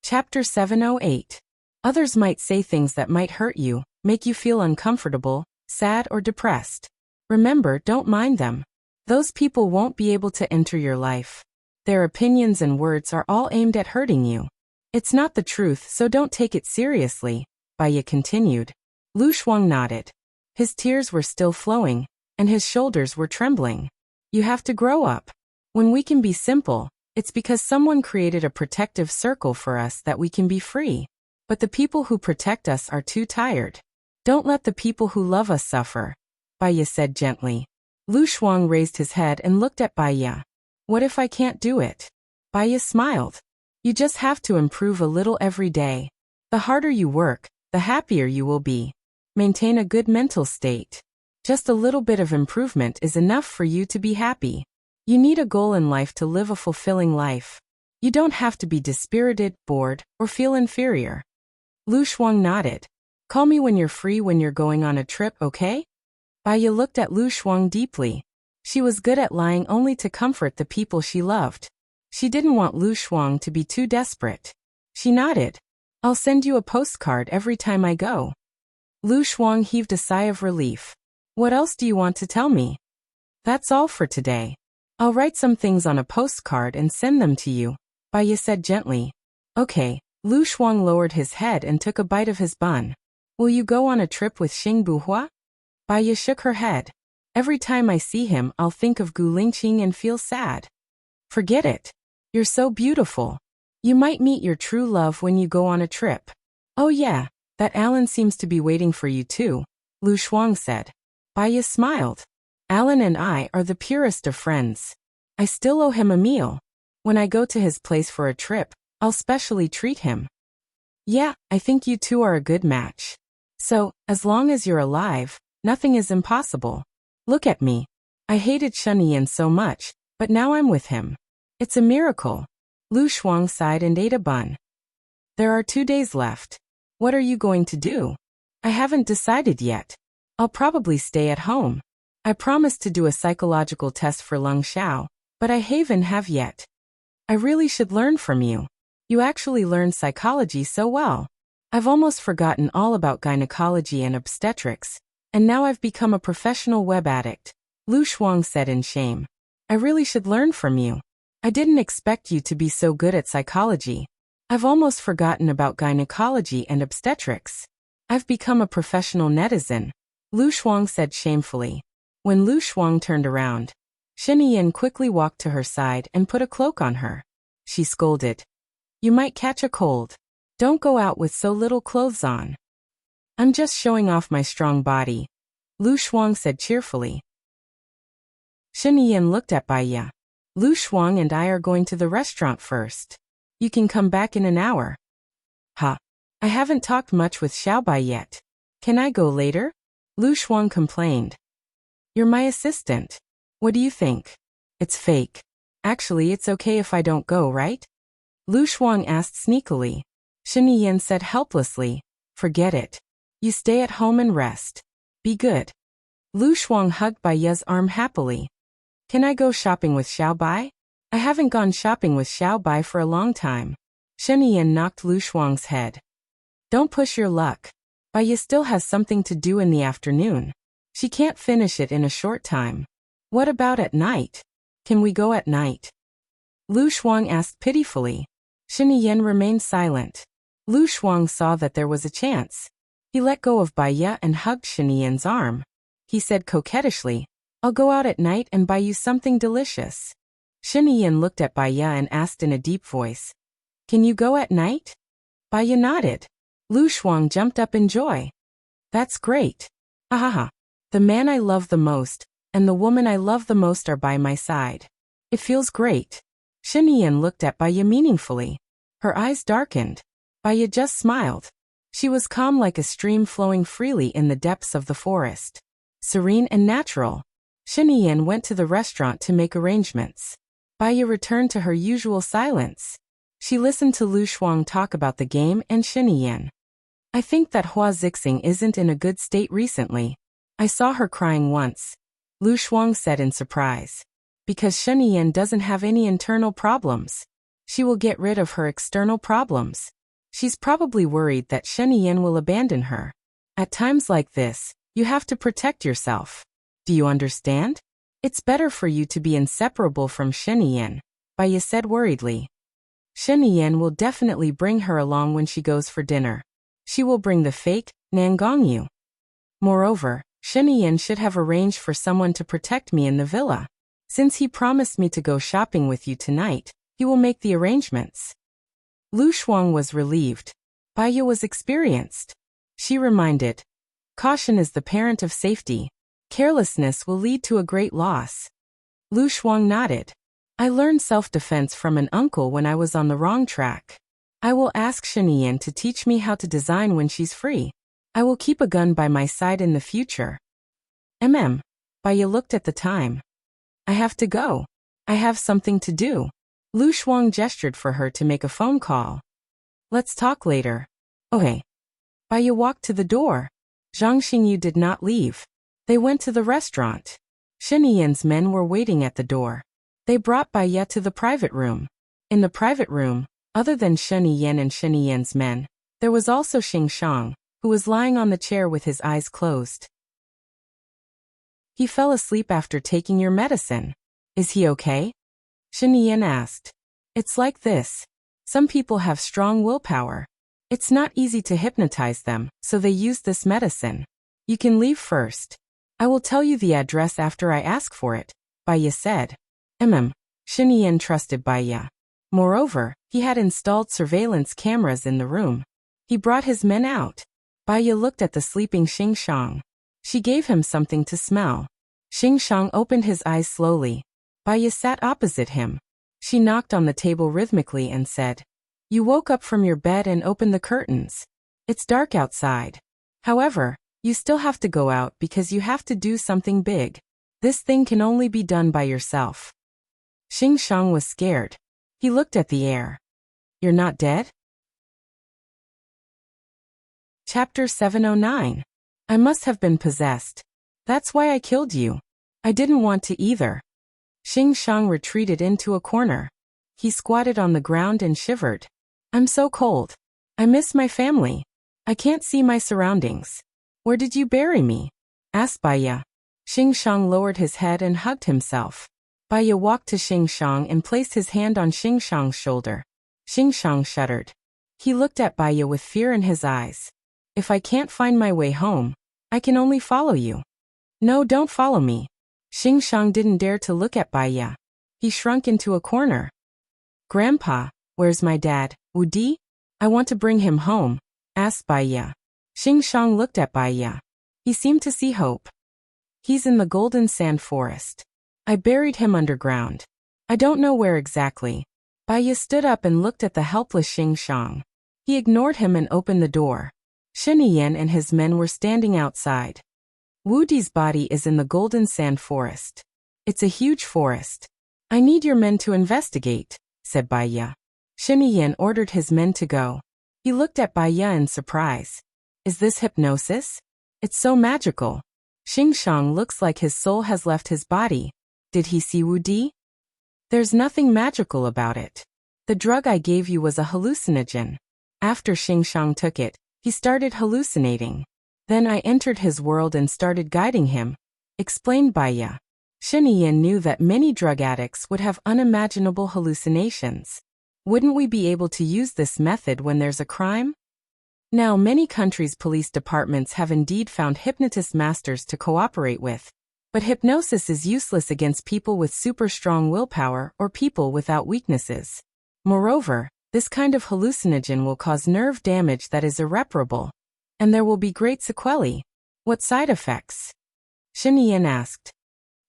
Chapter 708. Others might say things that might hurt you, make you feel uncomfortable, sad or depressed. Remember, don't mind them. Those people won't be able to enter your life. Their opinions and words are all aimed at hurting you. It's not the truth, so don't take it seriously, Baya continued. Lu Shuang nodded. His tears were still flowing, and his shoulders were trembling. You have to grow up. When we can be simple, it's because someone created a protective circle for us that we can be free. But the people who protect us are too tired. Don't let the people who love us suffer, Baya said gently. Lu Shuang raised his head and looked at Baya. What if I can't do it? Baya smiled. You just have to improve a little every day. The harder you work, the happier you will be. Maintain a good mental state. Just a little bit of improvement is enough for you to be happy. You need a goal in life to live a fulfilling life. You don't have to be dispirited, bored, or feel inferior. Lu Shuang nodded. Call me when you're free when you're going on a trip, okay? Baya looked at Lu Shuang deeply. She was good at lying only to comfort the people she loved. She didn't want Lu Shuang to be too desperate. She nodded. I'll send you a postcard every time I go. Lu Shuang heaved a sigh of relief. What else do you want to tell me? That's all for today. I'll write some things on a postcard and send them to you, Baya said gently. Okay. Lu Shuang lowered his head and took a bite of his bun. Will you go on a trip with Xing Buhua? Baya shook her head. Every time I see him, I'll think of Gu Lingqing and feel sad. Forget it. You're so beautiful. You might meet your true love when you go on a trip. Oh yeah, that Alan seems to be waiting for you too, Lu Shuang said. Baya smiled. Alan and I are the purest of friends. I still owe him a meal. When I go to his place for a trip, I'll specially treat him. Yeah, I think you two are a good match. So, as long as you're alive, nothing is impossible. Look at me. I hated Sheniyan so much, but now I'm with him. It's a miracle. Lu Shuang sighed and ate a bun. There are 2 days left. What are you going to do? I haven't decided yet. I'll probably stay at home. I promised to do a psychological test for Lung Xiao, but I haven't have yet. I really should learn from you. You actually learn psychology so well. I've almost forgotten all about gynecology and obstetrics, and now I've become a professional web addict, Lu Shuang said in shame. I really should learn from you. I didn't expect you to be so good at psychology. I've almost forgotten about gynecology and obstetrics. I've become a professional netizen, Lu Shuang said shamefully. When Lu Shuang turned around, Sheniyan quickly walked to her side and put a cloak on her. She scolded. You might catch a cold. Don't go out with so little clothes on. I'm just showing off my strong body, Lu Shuang said cheerfully. Sheniyan looked at Baya. Lu Shuang and I are going to the restaurant first. You can come back in an hour. Ha. I haven't talked much with Xiaobai yet. Can I go later? Lu Shuang complained. You're my assistant. What do you think? It's fake. Actually, it's okay if I don't go, right? Lu Shuang asked sneakily. Sheniyan said helplessly. Forget it. You stay at home and rest. Be good. Lu Shuang hugged Baya's arm happily. Can I go shopping with Xiaobai? I haven't gone shopping with Xiaobai for a long time. Sheniyan knocked Lu Shuang's head. Don't push your luck. Baya still has something to do in the afternoon. She can't finish it in a short time. What about at night? Can we go at night? Lu Shuang asked pitifully. Sheniyan remained silent. Lu Shuang saw that there was a chance. He let go of Baya and hugged Sheniyan's arm. He said coquettishly, I'll go out at night and buy you something delicious. Sheniyan looked at Baya and asked in a deep voice, Can you go at night? Baya nodded. Lu Shuang jumped up in joy. That's great. Ahaha. The man I love the most, and the woman I love the most are by my side. It feels great. Sheniyan looked at Baya meaningfully. Her eyes darkened. Baya just smiled. She was calm like a stream flowing freely in the depths of the forest. Serene and natural. Sheniyan went to the restaurant to make arrangements. Baya returned to her usual silence. She listened to Lu Shuang talk about the game and Sheniyan. I think that Hua Zixing isn't in a good state recently. I saw her crying once. Lu Shuang said in surprise. Because Sheniyan doesn't have any internal problems. She will get rid of her external problems. She's probably worried that Shen Yin will abandon her. At times like this, you have to protect yourself. Do you understand? It's better for you to be inseparable from Shen Yin, Baiya said worriedly. Shen Yin will definitely bring her along when she goes for dinner. She will bring the fake Nangongyu. Moreover, Shen Yin should have arranged for someone to protect me in the villa. Since he promised me to go shopping with you tonight, he will make the arrangements. Lu Shuang was relieved. Baiya was experienced. She reminded, caution is the parent of safety. Carelessness will lead to a great loss. Lu Shuang nodded. I learned self-defense from an uncle when I was on the wrong track. I will ask Shen Yin to teach me how to design when she's free. I will keep a gun by my side in the future. Baiya looked at the time. I have to go. I have something to do. Lu Shuang gestured for her to make a phone call. Let's talk later. Okay. Baiya walked to the door. Zhang Xingyu did not leave. They went to the restaurant. Shen Yin's men were waiting at the door. They brought Baiya to the private room. In the private room, other than Shen Yin and Shen Yin's men, there was also Xing Shang, who was lying on the chair with his eyes closed. He fell asleep after taking your medicine. Is he okay? Shen Yin asked. It's like this. Some people have strong willpower. It's not easy to hypnotize them, so they use this medicine. You can leave first. I will tell you the address after I ask for it, Baiya said. Shen Yin trusted Baiya. Moreover, he had installed surveillance cameras in the room. He brought his men out. Baiya looked at the sleeping Xing Shang. She gave him something to smell. Xing Shang opened his eyes slowly. Baiya sat opposite him. She knocked on the table rhythmically and said, You woke up from your bed and opened the curtains. It's dark outside. However, you still have to go out because you have to do something big. This thing can only be done by yourself. Xing Shang was scared. He looked at the air. You're not dead? Chapter 709. I must have been possessed. That's why I killed you. I didn't want to either. Xing Shang retreated into a corner. He squatted on the ground and shivered. I'm so cold. I miss my family. I can't see my surroundings. Where did you bury me? Asked Baiya. Xing Shang lowered his head and hugged himself. Baiya walked to Xing Shang and placed his hand on Xing Shang's shoulder. Xing Shang shuddered. He looked at Baiya with fear in his eyes. If I can't find my way home, I can only follow you. No, don't follow me. Xing Shang didn't dare to look at Baiya. He shrunk into a corner. Grandpa, where's my dad, Wu Di? I want to bring him home, asked Baiya. Xing Shang looked at Baiya. He seemed to see hope. He's in the golden sand forest. I buried him underground. I don't know where exactly. Baiya stood up and looked at the helpless Xing Shang. He ignored him and opened the door. Shen Yin and his men were standing outside. Wu Di's body is in the golden sand forest. It's a huge forest. I need your men to investigate, said Baiya. Shen Yin ordered his men to go. He looked at Baiya in surprise. Is this hypnosis? It's so magical. Xing Shang looks like his soul has left his body. Did he see Wu Di? There's nothing magical about it. The drug I gave you was a hallucinogen. After Xing Shang took it, he started hallucinating. Then I entered his world and started guiding him, explained Baiya. Shen Yin knew that many drug addicts would have unimaginable hallucinations. Wouldn't we be able to use this method when there's a crime? Now, many countries' police departments have indeed found hypnotist masters to cooperate with. But hypnosis is useless against people with super strong willpower or people without weaknesses. Moreover, this kind of hallucinogen will cause nerve damage that is irreparable. And there will be great sequelae. What side effects? Shen Yin asked.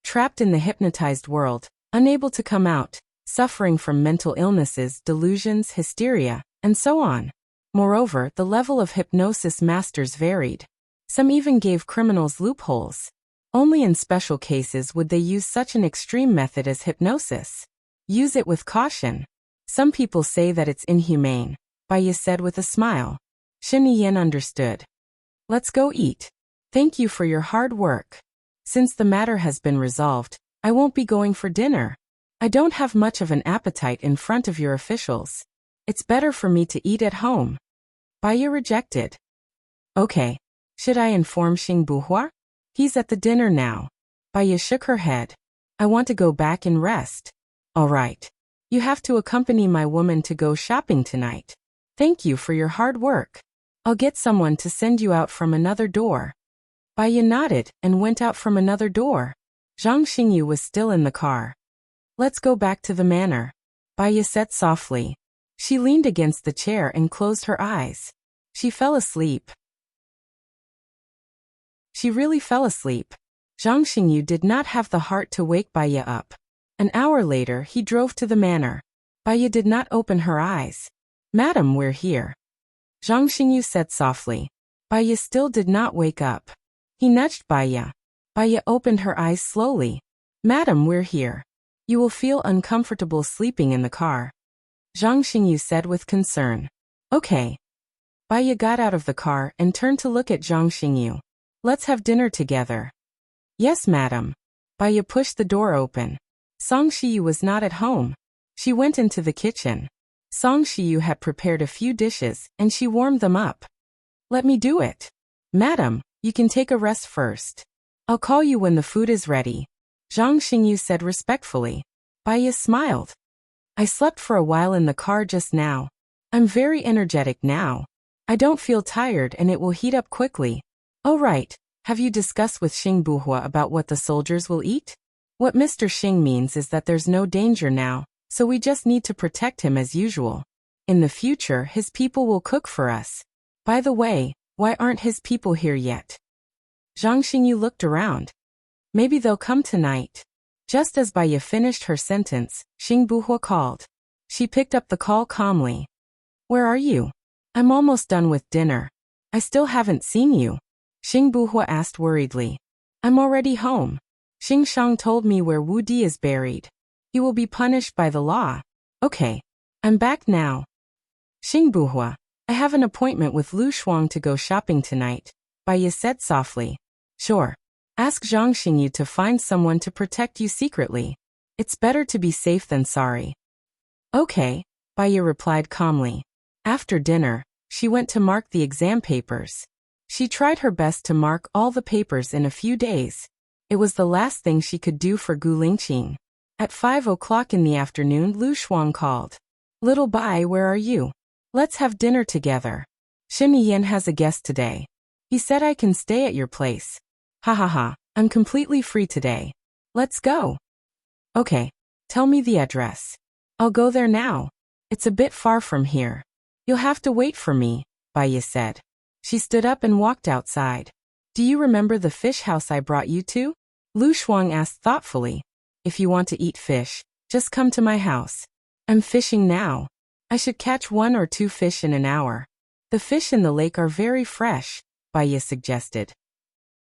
Trapped in the hypnotized world, unable to come out, suffering from mental illnesses, delusions, hysteria, and so on. Moreover, the level of hypnosis masters varied. Some even gave criminals loopholes. Only in special cases would they use such an extreme method as hypnosis. Use it with caution. Some people say that it's inhumane, Baiya said with a smile. Shen Yin understood. Let's go eat. Thank you for your hard work. Since the matter has been resolved, I won't be going for dinner. I don't have much of an appetite in front of your officials. It's better for me to eat at home. Baya rejected. Okay. Should I inform Xing Buhua? He's at the dinner now. Baya shook her head. I want to go back and rest. All right. You have to accompany my woman to go shopping tonight. Thank you for your hard work. I'll get someone to send you out from another door. Baya nodded and went out from another door. Zhang Xingyu was still in the car. Let's go back to the manor, Baya said softly. She leaned against the chair and closed her eyes. She fell asleep. She really fell asleep. Zhang Xingyu did not have the heart to wake Baya up. An hour later he drove to the manor. Baya did not open her eyes. Madam, we're here, Zhang Xingyu said softly. Baya still did not wake up. He nudged Baya. Baya opened her eyes slowly. Madam, we're here. You will feel uncomfortable sleeping in the car, Zhang Xingyu said with concern. Okay. Baya got out of the car and turned to look at Zhang Xingyu. Let's have dinner together. Yes, madam. Baya pushed the door open. Song Shiyu was not at home. She went into the kitchen. Song Shiyu had prepared a few dishes and she warmed them up. Let me do it. Madam, you can take a rest first. I'll call you when the food is ready, Zhang Xingyu said respectfully. Baya smiled. I slept for a while in the car just now. I'm very energetic now. I don't feel tired and it will heat up quickly. Oh right, have you discussed with Xing Buhua about what the soldiers will eat? What Mr. Xing means is that there's no danger now, so we just need to protect him as usual. In the future his people will cook for us. By the way, why aren't his people here yet? Zhang Xingyu looked around. Maybe they'll come tonight. Just as Baya finished her sentence, Xing Buhua called. She picked up the call calmly. Where are you? I'm almost done with dinner. I still haven't seen you, Xing Buhua asked worriedly. I'm already home. Xing Shang told me where Wu Di is buried. He will be punished by the law. Okay. I'm back now. Xing Buhua, I have an appointment with Lu Shuang to go shopping tonight, Baya said softly. Sure. Ask Zhang Xingyu to find someone to protect you secretly. It's better to be safe than sorry. Okay, Baya replied calmly. After dinner, she went to mark the exam papers. She tried her best to mark all the papers in a few days. It was the last thing she could do for Gu Lingqing. At 5 o'clock in the afternoon, Lu Shuang called. Little Bai, where are you? Let's have dinner together. Shen Yan has a guest today. He said I can stay at your place. Ha ha ha, I'm completely free today. Let's go. Okay. Tell me the address. I'll go there now. It's a bit far from here. You'll have to wait for me, Baya said. She stood up and walked outside. Do you remember the fish house I brought you to? Lu Shuang asked thoughtfully. If you want to eat fish, just come to my house. I'm fishing now. I should catch 1 or 2 fish in an hour. The fish in the lake are very fresh, Baya suggested.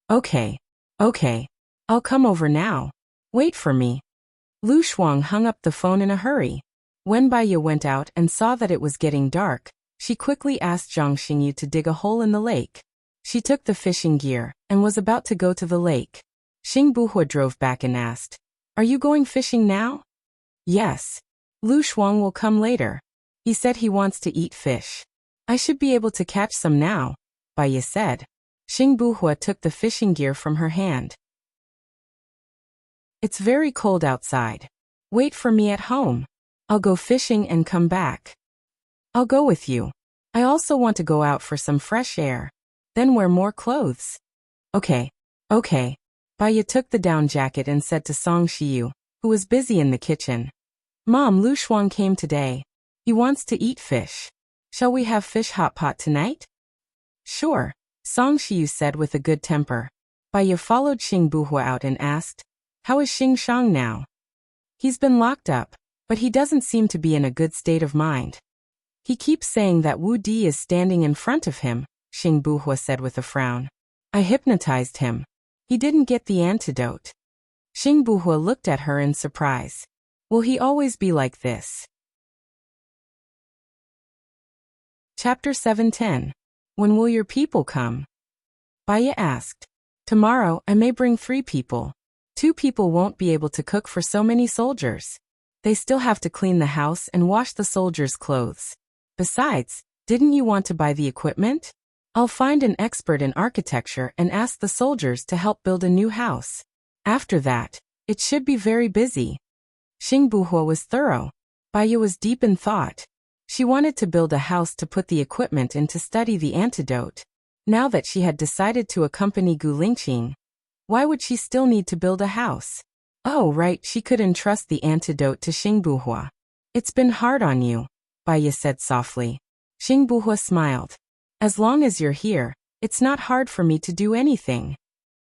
Okay. I'll come over now. Wait for me. Lu Shuang hung up the phone in a hurry. When Baya went out and saw that it was getting dark, she quickly asked Zhang Xingyu to dig a hole in the lake. She took the fishing gear and was about to go to the lake. Xing Buhua drove back and asked, Are you going fishing now? Yes. Lu Shuang will come later. He said he wants to eat fish. I should be able to catch some now, Baya said. Xing Buhua took the fishing gear from her hand. It's very cold outside. Wait for me at home. I'll go fishing and come back. I'll go with you. I also want to go out for some fresh air. Then wear more clothes. Okay. Baya took the down jacket and said to Song Shiyu, who was busy in the kitchen. Mom, Lu Shuang came today. He wants to eat fish. Shall we have fish hot pot tonight? Sure, Song Shiyu said with a good temper. Baya followed Xing Buhua out and asked, How is Xing Shang now? He's been locked up, but he doesn't seem to be in a good state of mind. He keeps saying that Wu Di is standing in front of him, Xing Buhua said with a frown. I hypnotized him. He didn't get the antidote. Xing Buhua looked at her in surprise. Will he always be like this? Chapter 710. When will your people come? Baya asked. Tomorrow I may bring 3 people. 2 people won't be able to cook for so many soldiers. They still have to clean the house and wash the soldiers' clothes. Besides, Didn't you want to buy the equipment? I'll find an expert in architecture and ask the soldiers to help build a new house. After that, it should be very busy. Xing Buhua was thorough. Baiya was deep in thought. She wanted to build a house to put the equipment in to study the antidote. Now that she had decided to accompany Gu Lingqing, why would she still need to build a house? Oh right, she could entrust the antidote to Xing Buhua. It's been hard on you, Baiya said softly. Xing Buhua smiled. As long as you're here, it's not hard for me to do anything.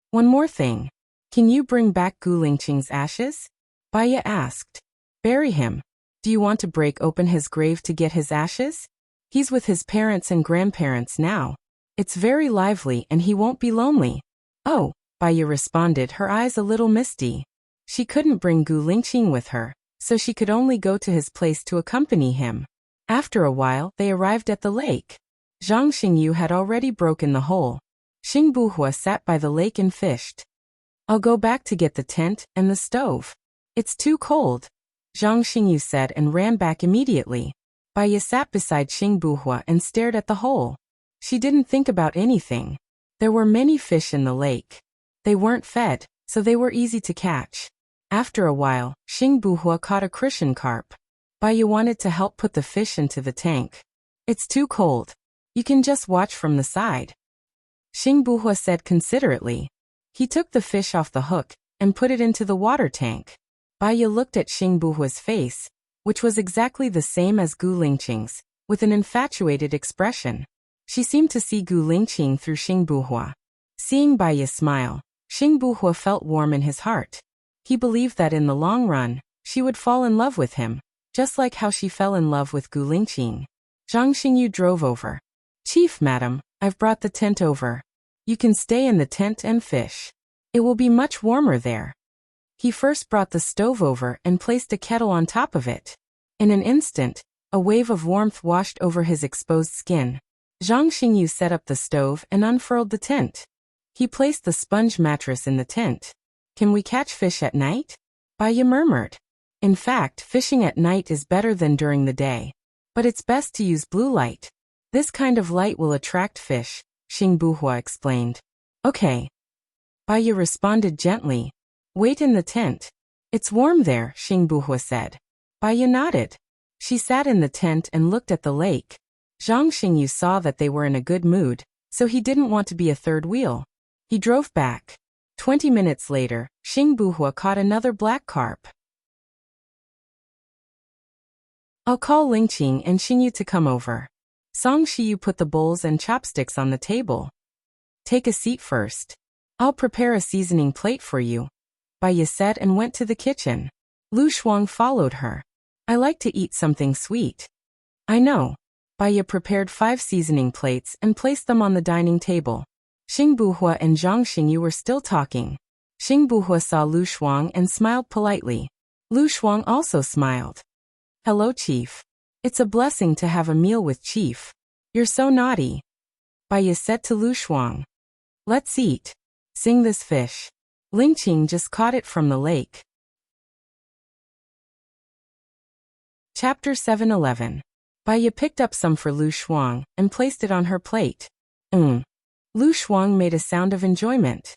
One more thing. Can you bring back Gu Lingqing's ashes? Baiya asked. Bury him. Do you want to break open his grave to get his ashes? He's with his parents and grandparents now. It's very lively and he won't be lonely. Oh, Baiya responded, her eyes a little misty. She couldn't bring Gu Lingqing with her, so she could only go to his place to accompany him. After a while, they arrived at the lake. Zhang Xingyu had already broken the hole. Xing Buhua sat by the lake and fished. I'll go back to get the tent and the stove. It's too cold, Zhang Xingyu said and ran back immediately. Baiya sat beside Xing Buhua and stared at the hole. She didn't think about anything. There were many fish in the lake. They weren't fed, so they were easy to catch. After a while, Xing Buhua caught a crucian carp. Baiya wanted to help put the fish into the tank. It's too cold. You can just watch from the side, Xing Buhua said considerately. He took the fish off the hook and put it into the water tank. Baiya looked at Xing Buhua's face, which was exactly the same as Gu Lingqing's, with an infatuated expression. She seemed to see Gu Lingqing through Xing Buhua. Seeing Baiya smile, Xing Buhua felt warm in his heart. He believed that in the long run, she would fall in love with him, just like how she fell in love with Gu Lingqing. Zhang Xingyu drove over. Chief, madam, I've brought the tent over. You can stay in the tent and fish. It will be much warmer there. He first brought the stove over and placed a kettle on top of it. In an instant, a wave of warmth washed over his exposed skin. Zhang Xingyu set up the stove and unfurled the tent. He placed the sponge mattress in the tent. Can we catch fish at night? Baiya murmured. In fact, fishing at night is better than during the day. But it's best to use blue light. This kind of light will attract fish, Xing Buhua explained. Okay. Baiya responded gently. Wait in the tent. It's warm there, Xing Buhua said. Baiya nodded. She sat in the tent and looked at the lake. Zhang Xingyu saw that they were in a good mood, so he didn't want to be a third wheel. He drove back. 20 minutes later, Xing Buhua caught another black carp. I'll call Lingqing and Xingyu to come over. Song Shiyu put the bowls and chopsticks on the table. Take a seat first. I'll prepare a seasoning plate for you, Baiya said and went to the kitchen. Lu Shuang followed her. I like to eat something sweet. I know. Baiya prepared 5 seasoning plates and placed them on the dining table. Xing Buhua and Zhang Xingyu were still talking. Xing Buhua saw Lu Shuang and smiled politely. Lu Shuang also smiled. Hello, Chief. It's a blessing to have a meal with Chief. You're so naughty, Baiya said to Lu Shuang. Let's eat. Sing this fish. Lingqing just caught it from the lake. Chapter 7:11. Baiya picked up some for Lu Shuang and placed it on her plate. Lu Shuang made a sound of enjoyment.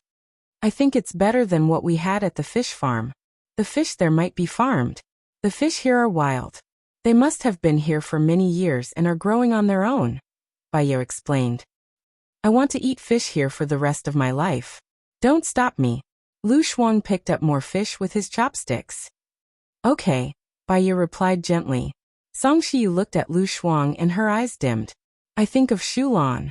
I think it's better than what we had at the fish farm. The fish there might be farmed. The fish here are wild. They must have been here for many years and are growing on their own, Baiya explained. I want to eat fish here for the rest of my life. Don't stop me. Lu Shuang picked up more fish with his chopsticks. Okay, Baiya replied gently. Song Shiyu looked at Lu Shuang and her eyes dimmed. I think of Shulan.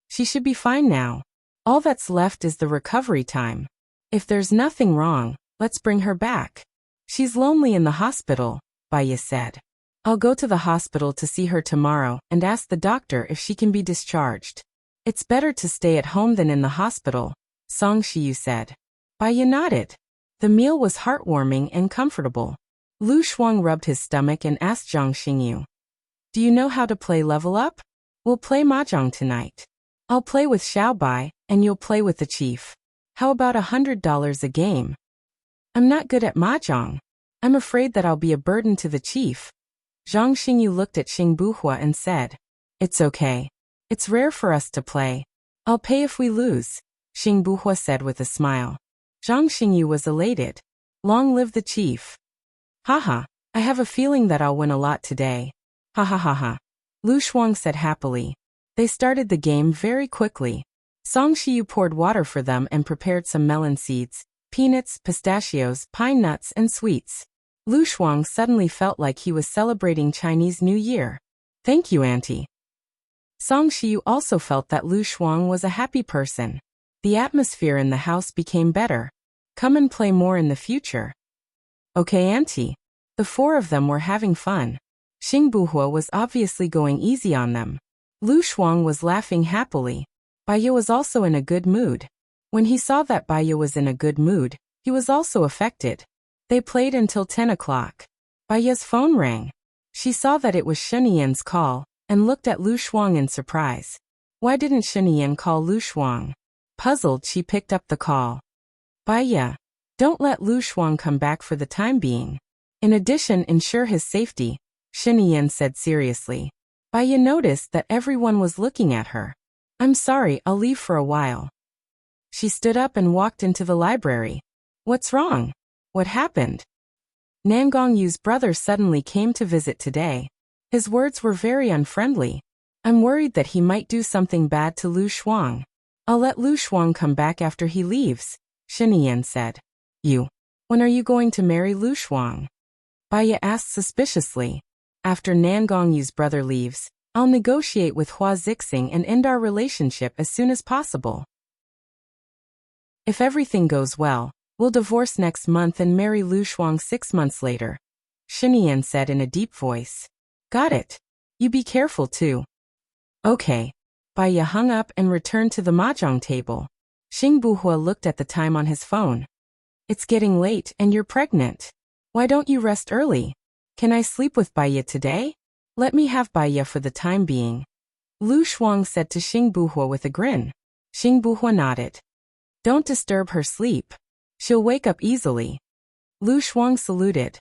She should be fine now. All that's left is the recovery time. If there's nothing wrong, let's bring her back. She's lonely in the hospital, Baiya said. I'll go to the hospital to see her tomorrow and ask the doctor if she can be discharged. It's better to stay at home than in the hospital, Song Shiyu said. Baiya nodded. The meal was heartwarming and comfortable. Lu Shuang rubbed his stomach and asked Zhang Xingyu. Do you know how to play level up? We'll play mahjong tonight. I'll play with Xiao Bai, and you'll play with the chief. How about $100 a game? I'm not good at mahjong. I'm afraid that I'll be a burden to the chief. Zhang Xingyu looked at Xing Buhua and said. It's okay. It's rare for us to play. I'll pay if we lose, Xing Buhua said with a smile. Zhang Xingyu was elated. Long live the chief. Haha, I have a feeling that I'll win a lot today. Ha ha ha ha. Lu Shuang said happily. They started the game very quickly. Song Shiyu poured water for them and prepared some melon seeds, peanuts, pistachios, pine nuts, and sweets. Lu Shuang suddenly felt like he was celebrating Chinese New Year. Thank you, Auntie. Song Shiyu also felt that Lu Shuang was a happy person. The atmosphere in the house became better. Come and play more in the future. Okay, Auntie. The four of them were having fun. Xing Buhua was obviously going easy on them. Lu Shuang was laughing happily. Baiya was also in a good mood. When he saw that Baiya was in a good mood, he was also affected. They played until 10 o'clock. Baiya's phone rang. She saw that it was Sheniyen's call, and looked at Lu Shuang in surprise. Why didn't Sheniyen call Lu Shuang? Puzzled, she picked up the call. Baiya, don't let Lu Shuang come back for the time being. In addition, ensure his safety, Sheniyen said seriously. Baiya noticed that everyone was looking at her. I'm sorry, I'll leave for a while. She stood up and walked into the library. What's wrong? What happened? Nangongyu's brother suddenly came to visit today. His words were very unfriendly. I'm worried that he might do something bad to Lu Shuang. I'll let Lu Shuang come back after he leaves, Sheniyen said. When are you going to marry Lu Shuang? Baiya asked suspiciously. After Nangongyu's brother leaves, I'll negotiate with Hua Zixing and end our relationship as soon as possible. If everything goes well, we'll divorce next month and marry Lu Shuang 6 months later, Sheniyen said in a deep voice. Got it. You be careful too. Okay. Baiya hung up and returned to the mahjong table. Xing Buhua looked at the time on his phone. It's getting late and you're pregnant. Why don't you rest early? Can I sleep with Baiya today? Let me have Baiya for the time being. Lu Shuang said to Xing Buhua with a grin. Xing Buhua nodded. Don't disturb her sleep. She'll wake up easily. Lu Shuang saluted.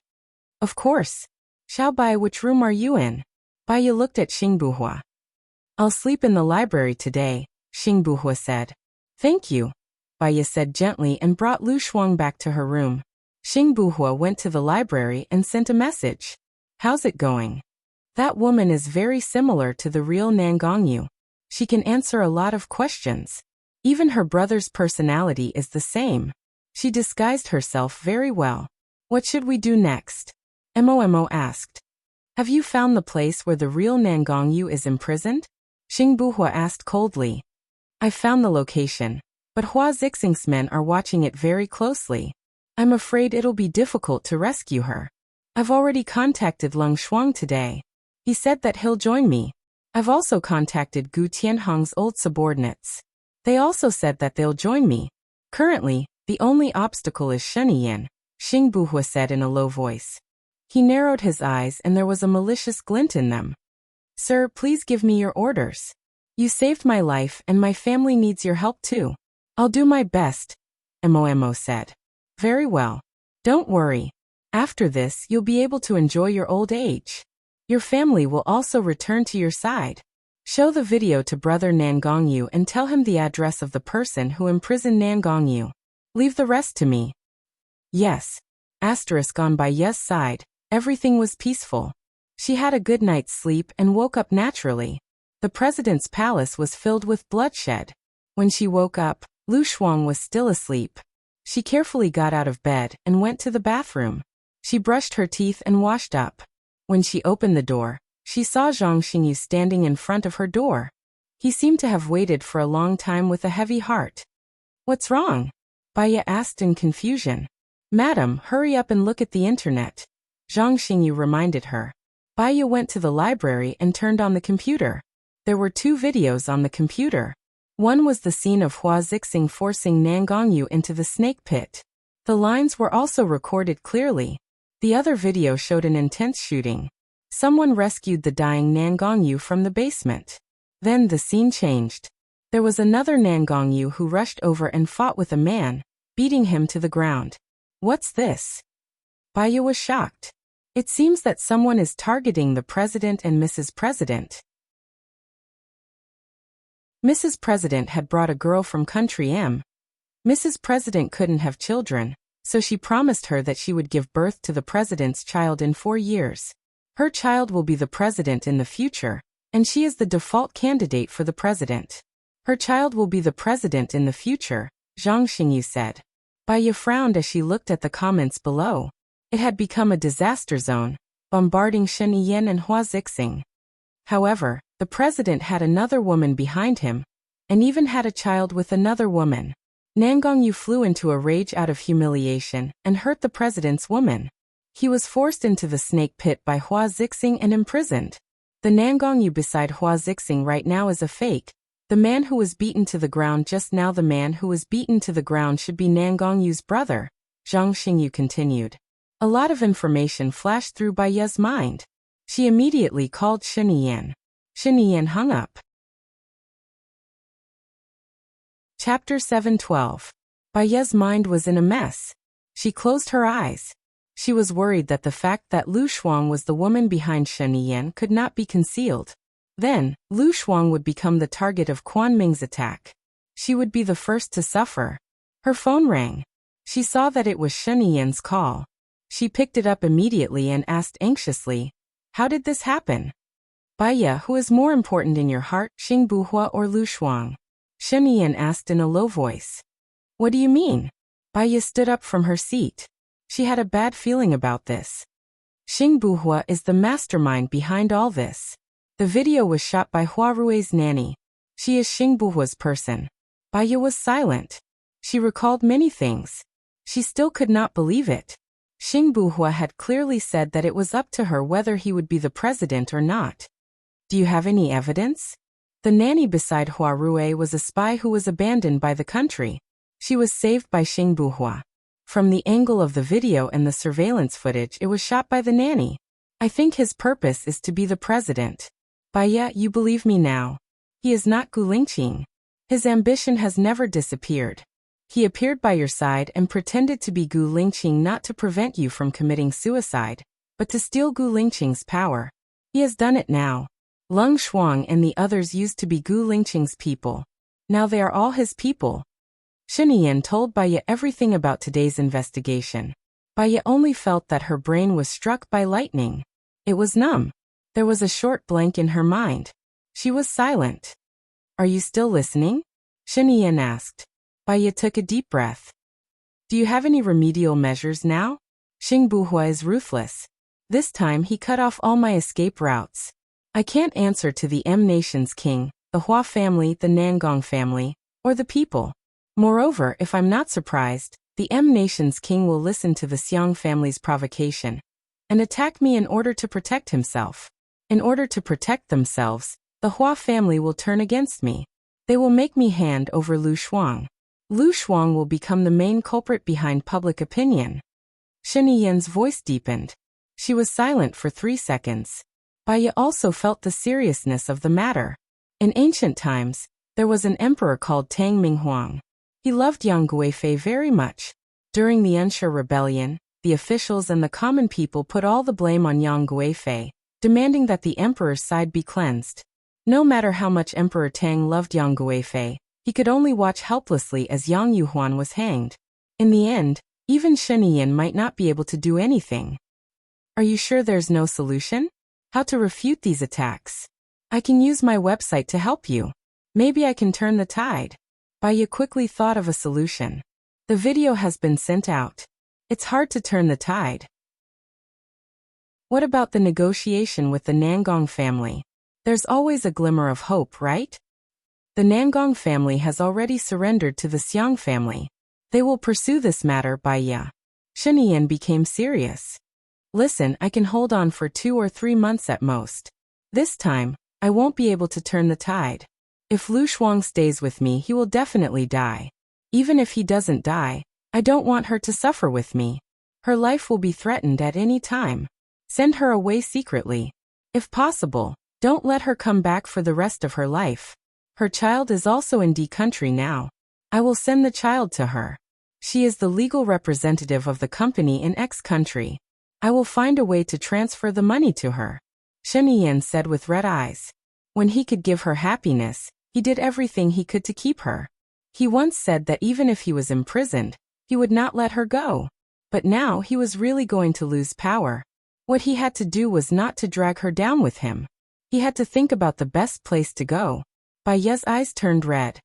Of course. Xiaobai, which room are you in? Baiya looked at Xing Buhua. I'll sleep in the library today, Xing Buhua said. Thank you, Baiya said gently and brought Lu Shuang back to her room. Xing Buhua went to the library and sent a message. How's it going? That woman is very similar to the real Nangongyu. She can answer a lot of questions. Even her brother's personality is the same. She disguised herself very well. What should we do next? Momo asked. Have you found the place where the real Nangongyu is imprisoned? Xing Buhua asked coldly. I found the location, but Hua Zixing's men are watching it very closely. I'm afraid it'll be difficult to rescue her. I've already contacted Leng Shuang today. He said that he'll join me. I've also contacted Gu Tianhong's old subordinates. They also said that they'll join me. Currently, the only obstacle is Sheniyen, Xing Buhua said in a low voice. He narrowed his eyes and there was a malicious glint in them. Sir, please give me your orders. You saved my life and my family needs your help too. I'll do my best, Momo said. Very well. Don't worry. After this, you'll be able to enjoy your old age. Your family will also return to your side. Show the video to Brother Nangongyu and tell him the address of the person who imprisoned Nangongyu. Leave the rest to me. Yes. Asterisk on Baiya's side, everything was peaceful. She had a good night's sleep and woke up naturally. The president's palace was filled with bloodshed. When she woke up, Lu Shuang was still asleep. She carefully got out of bed and went to the bathroom. She brushed her teeth and washed up. When she opened the door, she saw Zhang Xingyu standing in front of her door. He seemed to have waited for a long time with a heavy heart. What's wrong? Baiya asked in confusion. Madam, hurry up and look at the internet. Zhang Xingyu reminded her. Baiya went to the library and turned on the computer. There were 2 videos on the computer. One was the scene of Hua Zixing forcing Nangongyu into the snake pit. The lines were also recorded clearly. The other video showed an intense shooting. Someone rescued the dying Nangongyu from the basement. Then the scene changed. There was another Nangongyu who rushed over and fought with a man, beating him to the ground. What's this? Baiya was shocked. It seems that someone is targeting the president and Mrs. President. Mrs. President had brought a girl from country M. Mrs. President couldn't have children, so she promised her that she would give birth to the president's child in 4 years. Her child will be the president in the future, and she is the default candidate for the president. Her child will be the president in the future, Zhang Xingyu said. Baiya frowned as she looked at the comments below. It had become a disaster zone, bombarding Shen Yiyan and Hua Zixing. However, the president had another woman behind him, and even had a child with another woman. Nangongyu flew into a rage out of humiliation and hurt the president's woman. He was forced into the snake pit by Hua Zixing and imprisoned. The Nangongyu beside Hua Zixing right now is a fake. The man who was beaten to the ground just now, the man who was beaten to the ground should be Nangongyu's brother, Zhang Xingyu continued. A lot of information flashed through Baiya's mind. She immediately called Shen Yiyan. Shen Yiyan hung up. Chapter 7:12. Baiya's mind was in a mess. She closed her eyes. She was worried that the fact that Lu Shuang was the woman behind Shen Yiyan could not be concealed. Then, Lu Shuang would become the target of Quan Ming's attack. She would be the first to suffer. Her phone rang. She saw that it was Shen Yiyan's call. She picked it up immediately and asked anxiously, "How did this happen?" "Baiya, who is more important in your heart, Xing Buhua or Lu Shuang?" Shen Yiyan asked in a low voice. "What do you mean?" Baiya stood up from her seat. She had a bad feeling about this. Xing Buhua is the mastermind behind all this. The video was shot by Hua Rui's nanny. She is Xing Buhua's person. Baiya was silent. She recalled many things. She still could not believe it. Xing Buhua had clearly said that it was up to her whether he would be the president or not. "Do you have any evidence?" The nanny beside Hua Rui was a spy who was abandoned by the country. She was saved by Xing Buhua. From the angle of the video and the surveillance footage, it was shot by the nanny. "I think his purpose is to be the president." "Baiya, you believe me now. He is not Gu Lingqing. His ambition has never disappeared. He appeared by your side and pretended to be Gu Lingqing not to prevent you from committing suicide, but to steal Gu Lingqing's power. He has done it now. Leng Shuang and the others used to be Gu Lingqing's people. Now they are all his people." Shen Yiyan told Baiya everything about today's investigation. Baiya only felt that her brain was struck by lightning. It was numb. There was a short blank in her mind. She was silent. "Are you still listening?" Shen Yiyan asked. Baiya took a deep breath. "Do you have any remedial measures now?" Xing Buhua is ruthless. This time he cut off all my escape routes. I can't answer to the M Nation's king, the Hua family, the Nangong family, or the people. Moreover, if I'm not surprised, the M Nation's king will listen to the Xiang family's provocation and attack me in order to protect himself. In order to protect themselves, the Hua family will turn against me. They will make me hand over Lu Shuang. Lu Shuang will become the main culprit behind public opinion. Shen Yiyan's voice deepened. She was silent for 3 seconds. Baiya also felt the seriousness of the matter. In ancient times, there was an emperor called Tang Minghuang. He loved Yang Guifei very much. During the Unsha rebellion, the officials and the common people put all the blame on Yang Guifei, demanding that the emperor's side be cleansed. No matter how much Emperor Tang loved Yang Guifei, he could only watch helplessly as Yang Yuhuan was hanged. In the end, even Shen Yiyan might not be able to do anything. "Are you sure there's no solution? How to refute these attacks? I can use my website to help you. Maybe I can turn the tide." Baiya quickly thought of a solution. The video has been sent out. It's hard to turn the tide. What about the negotiation with the Nangong family? There's always a glimmer of hope, right? The Nangong family has already surrendered to the Xiang family. They will pursue this matter, Baiya. Shen Yiyan became serious. "Listen, I can hold on for 2 or 3 months at most. This time, I won't be able to turn the tide. If Lu Shuang stays with me, he will definitely die. Even if he doesn't die, I don't want her to suffer with me. Her life will be threatened at any time. Send her away secretly. If possible, don't let her come back for the rest of her life. Her child is also in D country now. I will send the child to her. She is the legal representative of the company in X country. I will find a way to transfer the money to her," Shen Yiyan said with red eyes. When he could give her happiness, He did everything he could to keep her. He once said that even if he was imprisoned, he would not let her go. But now he was really going to lose power. What he had to do was not to drag her down with him. He had to think about the best place to go. Baiya's eyes turned red.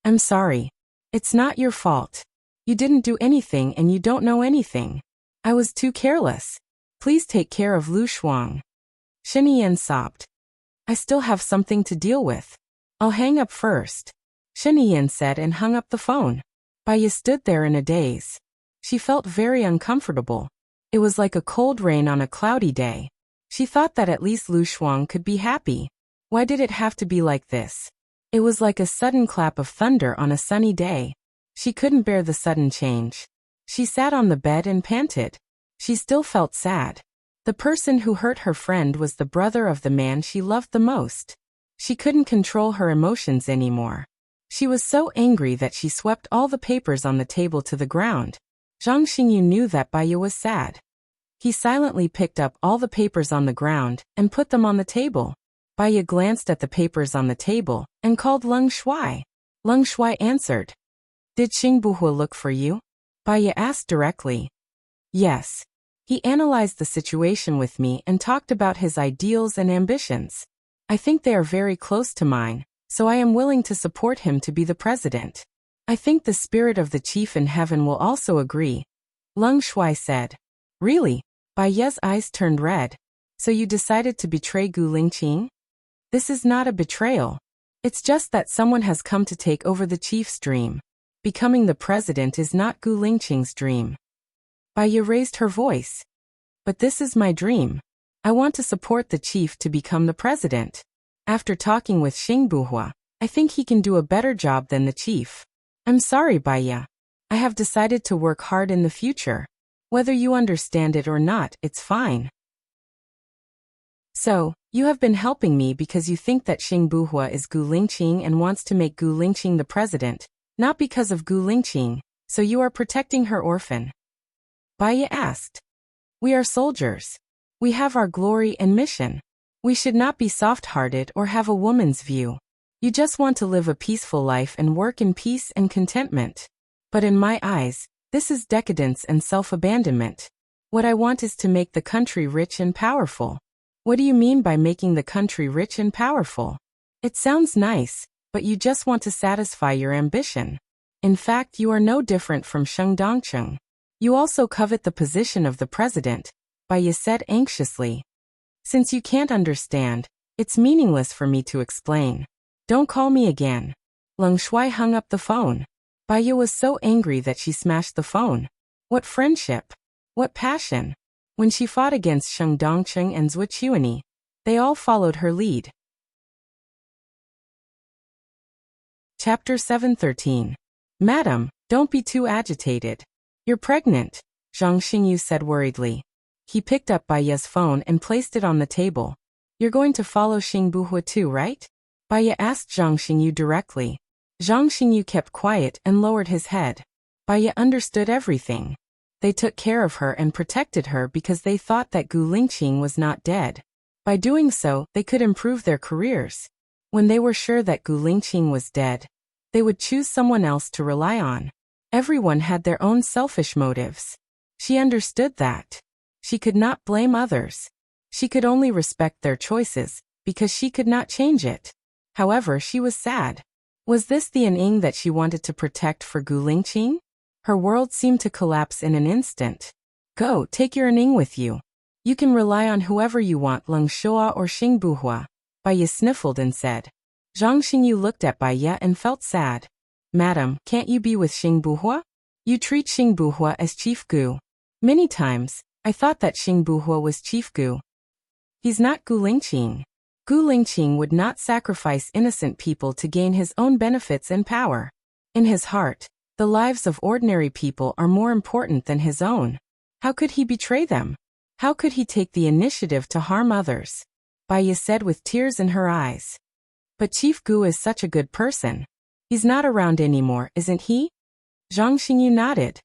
I'm sorry. It's not your fault. You didn't do anything and you don't know anything. I was too careless. Please take care of Lu Shuang. Shen sobbed. I still have something to deal with. I'll hang up first. Shen said and hung up the phone. Baiya stood there in a daze. She felt very uncomfortable. It was like a cold rain on a cloudy day. She thought that at least Lu Shuang could be happy. Why did it have to be like this? It was like a sudden clap of thunder on a sunny day. She couldn't bear the sudden change. She sat on the bed and panted. She still felt sad. The person who hurt her friend was the brother of the man she loved the most. She couldn't control her emotions anymore. She was so angry that she swept all the papers on the table to the ground. Zhang Xingyu knew that Baiya was sad. He silently picked up all the papers on the ground and put them on the table. Baiya glanced at the papers on the table and called Leng Shuai. Leng Shuai answered. Did Xingbuhua look for you? Baiya asked directly. Yes. He analyzed the situation with me and talked about his ideals and ambitions. I think they are very close to mine, so I am willing to support him to be the president. I think the spirit of the chief in heaven will also agree. Leng Shuai said. Really? Baiya's eyes turned red. So you decided to betray Gu Lingqing? This is not a betrayal. It's just that someone has come to take over the chief's dream. Becoming the president is not Gu Lingqing's dream. Baiya raised her voice. But this is my dream. I want to support the chief to become the president. After talking with Xingbuhua, I think he can do a better job than the chief. I'm sorry, Baiya. I have decided to work hard in the future. Whether you understand it or not, it's fine. So, you have been helping me because you think that Xingbuhua is Gu Lingqing and wants to make Gu Lingqing the president, not because of Gu Lingqing, so you are protecting her orphan. Baiya asked. We are soldiers. We have our glory and mission. We should not be soft-hearted or have a woman's view. You just want to live a peaceful life and work in peace and contentment. But in my eyes, this is decadence and self-abandonment. What I want is to make the country rich and powerful. What do you mean by making the country rich and powerful? It sounds nice, but you just want to satisfy your ambition. In fact, you are no different from Sheng Dongcheng. You also covet the position of the president, Baiya said anxiously. Since you can't understand, it's meaningless for me to explain. Don't call me again. Leng Shuai hung up the phone. Baiya was so angry that she smashed the phone. What friendship? What passion? When she fought against Sheng Dongcheng and Zhu Qiuani, they all followed her lead. Chapter 713. Madam, don't be too agitated. You're pregnant, Zhang Xingyu said worriedly. He picked up Baiya's phone and placed it on the table. You're going to follow Xingbuhua too, right? Baiya asked Zhang Xingyu directly. Zhang Xingyu kept quiet and lowered his head. Baiya understood everything. They took care of her and protected her because they thought that Gu Lingqing was not dead. By doing so, they could improve their careers. When they were sure that Gu Lingqing was dead, they would choose someone else to rely on. Everyone had their own selfish motives. She understood that. She could not blame others. She could only respect their choices, because she could not change it. However, she was sad. Was this the Ning that she wanted to protect for Gu Lingqing? Her world seemed to collapse in an instant. Go, take your Ning with you. You can rely on whoever you want, Leng Shuai or Xingbuhua. Baiya sniffled and said. Zhang Xingyu looked at Baiya and felt sad. Madam, can't you be with Xingbuhua? You treat Xingbuhua as Chief Gu. Many times, I thought that Xingbuhua was Chief Gu. He's not Gu Lingqing. Gu Lingqing would not sacrifice innocent people to gain his own benefits and power. In his heart, the lives of ordinary people are more important than his own. How could he betray them? How could he take the initiative to harm others? Baiya said with tears in her eyes. But Chief Gu is such a good person. He's not around anymore, isn't he? Zhang Xingyu nodded.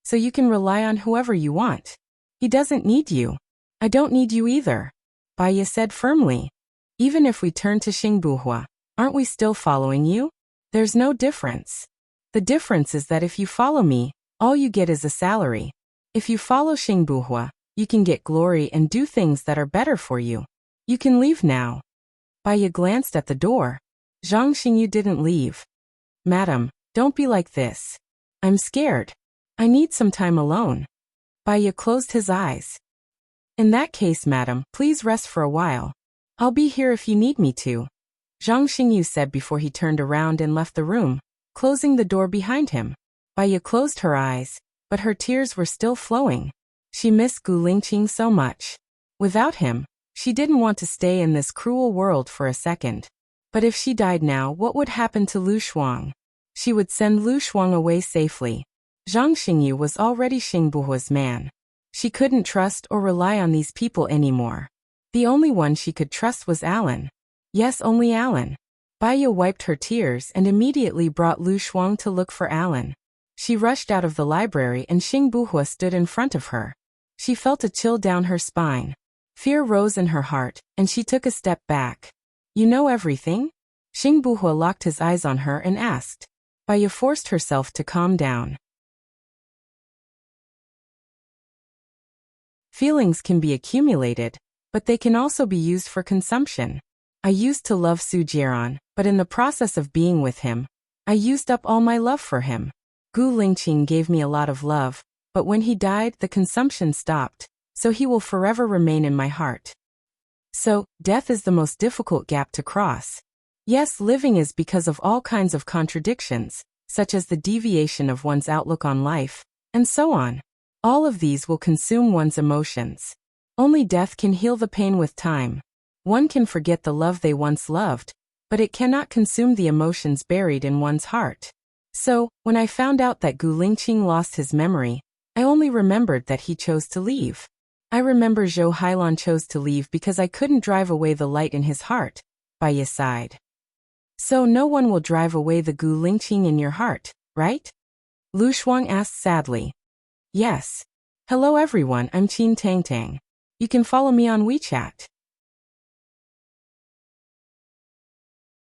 So you can rely on whoever you want. He doesn't need you. I don't need you either. Baiya said firmly. Even if we turn to Xingbuhua, Aren't we still following you? There's no difference. The difference is that if you follow me, all you get is a salary. If you follow Xingbuhua, you can get glory and do things that are better for you. You can leave now. Baiya glanced at the door. Zhang Xingyu didn't leave. Madam, don't be like this. I'm scared. I need some time alone. Baiya closed his eyes. In that case, madam, please rest for a while. I'll be here if you need me to, Zhang Xingyu said before he turned around and left the room, closing the door behind him. Baiya closed her eyes, but her tears were still flowing. She missed Gu Lingqing so much. Without him, she didn't want to stay in this cruel world for a second. But if she died now, what would happen to Lu Shuang? She would send Lu Shuang away safely. Zhang Xingyu was already Xingbuhua's man. She couldn't trust or rely on these people anymore. The only one she could trust was Alan. Yes, only Alan. Baiya wiped her tears and immediately brought Lu Shuang to look for Alan. She rushed out of the library and Xingbuhua stood in front of her. She felt a chill down her spine. Fear rose in her heart, and she took a step back. You know everything? Xingbuhua locked his eyes on her and asked. Baiya forced herself to calm down. Feelings can be accumulated, but they can also be used for consumption. I used to love Su Jiran, but in the process of being with him, I used up all my love for him. Gu Lingqing gave me a lot of love, but when he died, the consumption stopped, so he will forever remain in my heart. So, death is the most difficult gap to cross. Yes, living is because of all kinds of contradictions, such as the deviation of one's outlook on life, and so on. All of these will consume one's emotions. Only death can heal the pain with time. One can forget the love they once loved, but it cannot consume the emotions buried in one's heart. So, when I found out that Gu Lingqing lost his memory, I only remembered that he chose to leave. I remember Zhou Hailan chose to leave because I couldn't drive away the light in his heart, Baiya sighed. So no one will drive away the Gu Lingqing in your heart, right? Lu Shuang asked sadly. Yes. Hello everyone, I'm Qin Tang Tang. You can follow me on WeChat.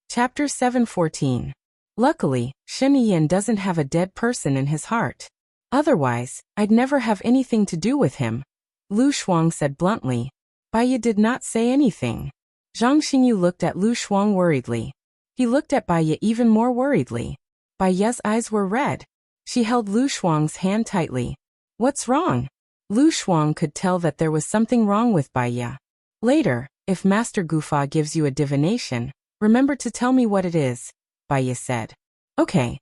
Chapter 714. Luckily, Shen Yan doesn't have a dead person in his heart. Otherwise, I'd never have anything to do with him, Lu Shuang said bluntly. Baiya did not say anything. Zhang Xingyu looked at Lu Shuang worriedly. He looked at Baiya even more worriedly. Baiya's eyes were red. She held Lu Shuang's hand tightly. What's wrong? Lu Shuang could tell that there was something wrong with Baiya. Later, if Master Gufa gives you a divination, remember to tell me what it is, Baiya said. Okay.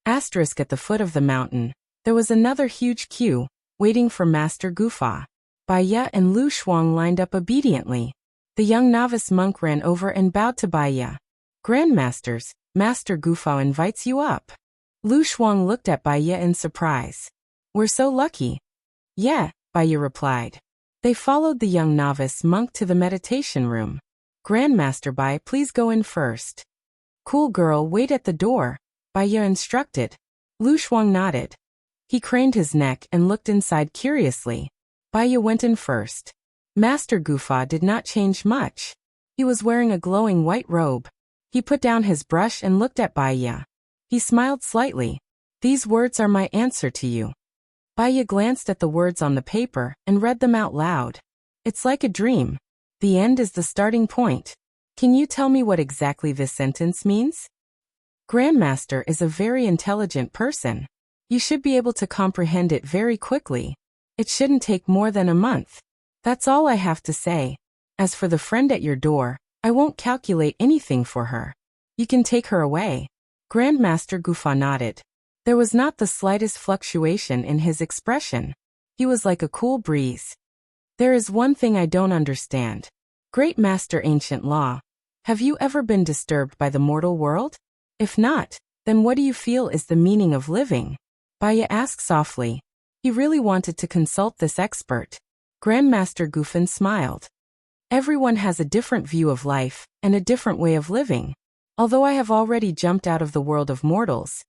Asterisk at the foot of the mountain, there was another huge queue, waiting for Master Gufa. Baiya and Lu Shuang lined up obediently. The young novice monk ran over and bowed to Baiya. Grandmasters, Master Gufa invites you up. Lu Shuang looked at Baiya in surprise. We're so lucky. Yeah, Baiya replied. They followed the young novice monk to the meditation room. Grandmaster Bai, please go in first. Cool girl, wait at the door, Baiya instructed. Lu Shuang nodded. He craned his neck and looked inside curiously. Baiya went in first. Master Gufa did not change much. He was wearing a glowing white robe. He put down his brush and looked at Baiya. He smiled slightly. These words are my answer to you. Baiya glanced at the words on the paper and read them out loud. It's like a dream. The end is the starting point. Can you tell me what exactly this sentence means? Grandmaster is a very intelligent person. You should be able to comprehend it very quickly. It shouldn't take more than a month. That's all I have to say. As for the friend at your door, I won't calculate anything for her. You can take her away. Grandmaster Gufa nodded. There was not the slightest fluctuation in his expression. He was like a cool breeze. There is one thing I don't understand. Great Master Ancient Law, have you ever been disturbed by the mortal world? If not, then what do you feel is the meaning of living? Baiya asked softly. He really wanted to consult this expert. Grandmaster Gufan smiled. Everyone has a different view of life and a different way of living. Although I have already jumped out of the world of mortals,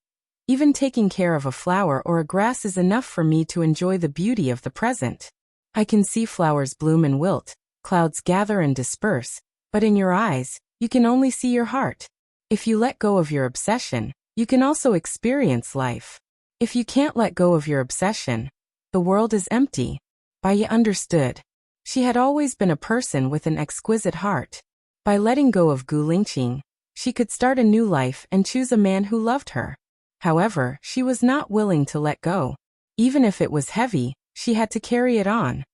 even taking care of a flower or a grass is enough for me to enjoy the beauty of the present. I can see flowers bloom and wilt, clouds gather and disperse, but in your eyes, You can only see your heart. If you let go of your obsession, you can also experience life. If you can't let go of your obsession, the world is empty. Baya understood. She had always been a person with an exquisite heart. By letting go of Gu Lingqing, she could start a new life and choose a man who loved her. However, she was not willing to let go. Even if it was heavy, she had to carry it on.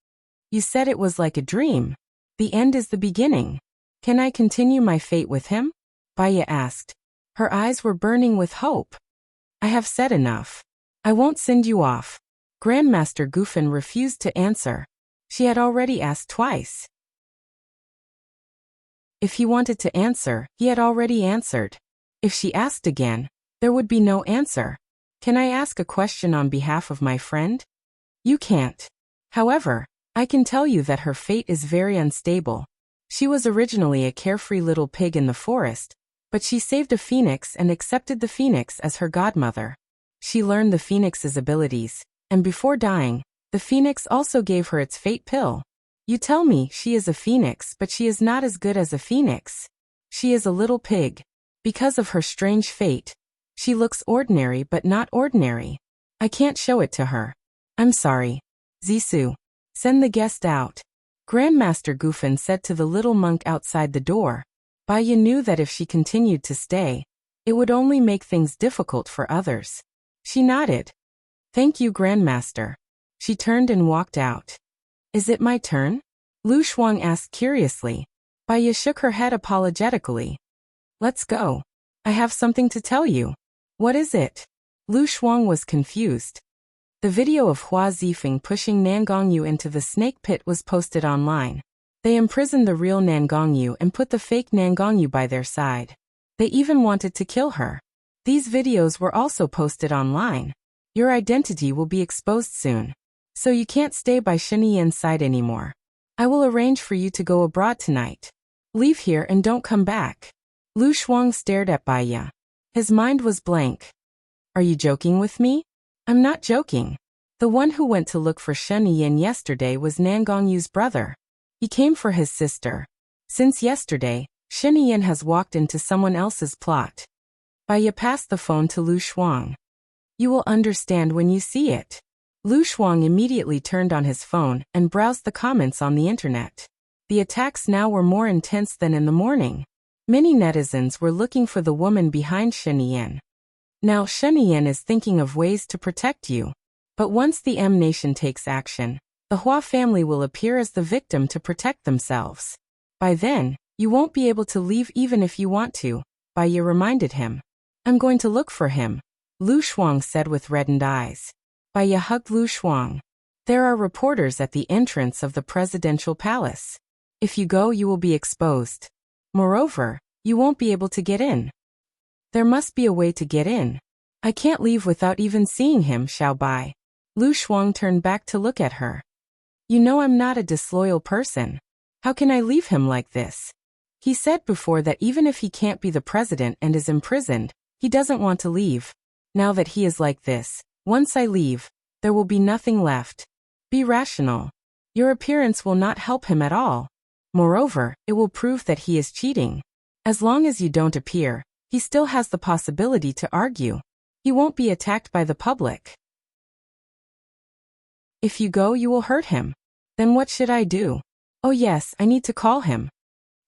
You said it was like a dream. The end is the beginning. Can I continue my fate with him? Baya asked. Her eyes were burning with hope. I have said enough. I won't send you off. Grandmaster Gufan refused to answer. She had already asked twice. If he wanted to answer, he had already answered. If she asked again, there would be no answer. Can I ask a question on behalf of my friend? You can't. However, I can tell you that her fate is very unstable. She was originally a carefree little pig in the forest, but she saved a phoenix and accepted the phoenix as her godmother. She learned the phoenix's abilities, and before dying, the phoenix also gave her its fate pill. You tell me she is a phoenix, but she is not as good as a phoenix. She is a little pig. Because of her strange fate, she looks ordinary but not ordinary. I can't show it to her. I'm sorry. Zisu, send the guest out. Grandmaster Gufan said to the little monk outside the door. Baya knew that if she continued to stay, it would only make things difficult for others. She nodded. Thank you, Grandmaster. She turned and walked out. Is it my turn? Lu Shuang asked curiously. Baya shook her head apologetically. Let's go. I have something to tell you. What is it? Lu Shuang was confused. The video of Hua Zifeng pushing Nangongyu into the snake pit was posted online. They imprisoned the real Nangongyu and put the fake Nangongyu by their side. They even wanted to kill her. These videos were also posted online. Your identity will be exposed soon. So you can't stay by Shiniyan's side anymore. I will arrange for you to go abroad tonight. Leave here and don't come back. Lu Shuang stared at Baya. His mind was blank. Are you joking with me? I'm not joking. The one who went to look for Sheniyan yesterday was Nangongyu's brother. He came for his sister. Since yesterday, Sheniyan has walked into someone else's plot. Baya passed the phone to Lu Shuang. You will understand when you see it. Lu Shuang immediately turned on his phone and browsed the comments on the internet. The attacks now were more intense than in the morning. Many netizens were looking for the woman behind Sheniyan. Now Sheniyan is thinking of ways to protect you. But once the M Nation takes action, the Hua family will appear as the victim to protect themselves. By then, you won't be able to leave even if you want to, Baya reminded him. I'm going to look for him, Lu Shuang said with reddened eyes. Baya hugged Lu Shuang. There are reporters at the entrance of the presidential palace. If you go, you will be exposed. Moreover, you won't be able to get in. There must be a way to get in. I can't leave without even seeing him, Xiao Bai. Lu Shuang turned back to look at her. You know I'm not a disloyal person. How can I leave him like this? He said before that even if he can't be the president and is imprisoned, he doesn't want to leave. Now that he is like this, once I leave, there will be nothing left. Be rational. Your appearance will not help him at all. Moreover, it will prove that he is cheating. As long as you don't appear, he still has the possibility to argue. He won't be attacked by the public. If you go, you will hurt him. Then what should I do? Oh yes, I need to call him.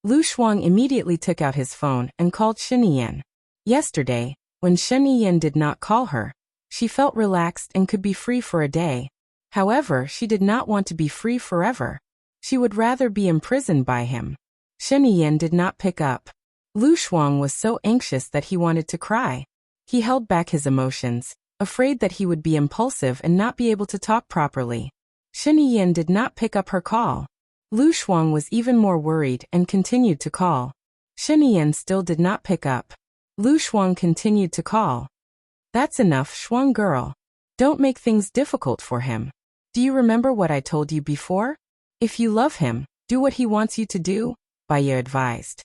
Lu Shuang immediately took out his phone and called Sheniyan. Yesterday, when Sheniyan did not call her, she felt relaxed and could be free for a day. However, she did not want to be free forever. She would rather be imprisoned by him. Sheniyan did not pick up. Lu Shuang was so anxious that he wanted to cry. He held back his emotions, afraid that he would be impulsive and not be able to talk properly. Sheniyan did not pick up her call. Lu Shuang was even more worried and continued to call. Sheniyan still did not pick up. Lu Shuang continued to call. That's enough, Shuang girl. Don't make things difficult for him. Do you remember what I told you before? If you love him, do what he wants you to do, Baya advised.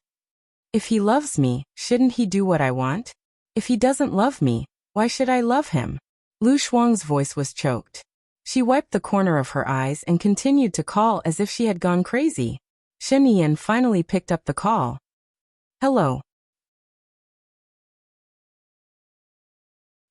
If he loves me, shouldn't he do what I want? If he doesn't love me, why should I love him? Lu Shuang's voice was choked. She wiped the corner of her eyes and continued to call as if she had gone crazy. Sheniyan finally picked up the call. Hello.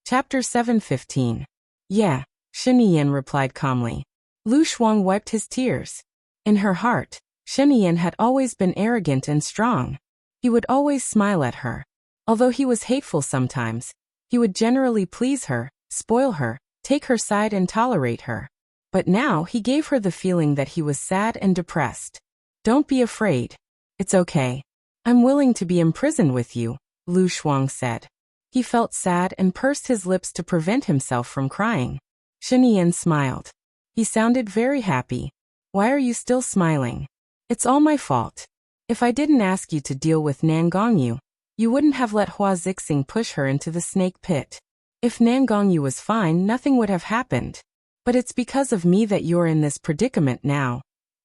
Chapter 7:15. Yeah, Shen Yan replied calmly. Lu Shuang wiped his tears. In her heart, Shen Yan had always been arrogant and strong. He would always smile at her. Although he was hateful sometimes, he would generally please her, spoil her, take her side and tolerate her. But now he gave her the feeling that he was sad and depressed. Don't be afraid. It's okay. I'm willing to be imprisoned with you, Lu Shuang said. He felt sad and pursed his lips to prevent himself from crying. Shen Yan smiled. He sounded very happy. Why are you still smiling? It's all my fault. If I didn't ask you to deal with Nan Gongyu, you wouldn't have let Hua Zixing push her into the snake pit. If Nan Gongyu was fine, nothing would have happened. But it's because of me that you're in this predicament now,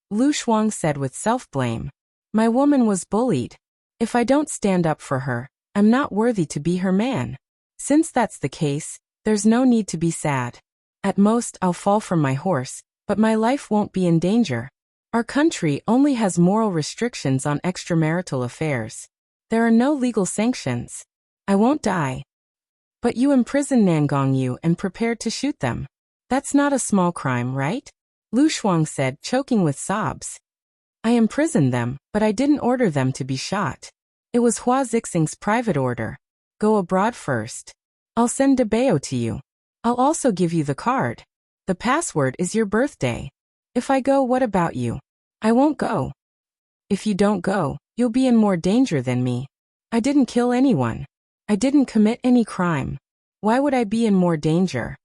Lu Shuang said with self-blame. My woman was bullied. If I don't stand up for her, I'm not worthy to be her man. Since that's the case, there's no need to be sad. At most, I'll fall from my horse, but my life won't be in danger. Our country only has moral restrictions on extramarital affairs. There are no legal sanctions. I won't die. But you imprisoned Nan Gongyu and prepared to shoot them. That's not a small crime, right? Lu Shuang said, choking with sobs. I imprisoned them, but I didn't order them to be shot. It was Hua Zixing's private order. Go abroad first. I'll send Debao to you. I'll also give you the card. The password is your birthday. If I go, what about you? I won't go. If you don't go, you'll be in more danger than me. I didn't kill anyone. I didn't commit any crime. Why would I be in more danger?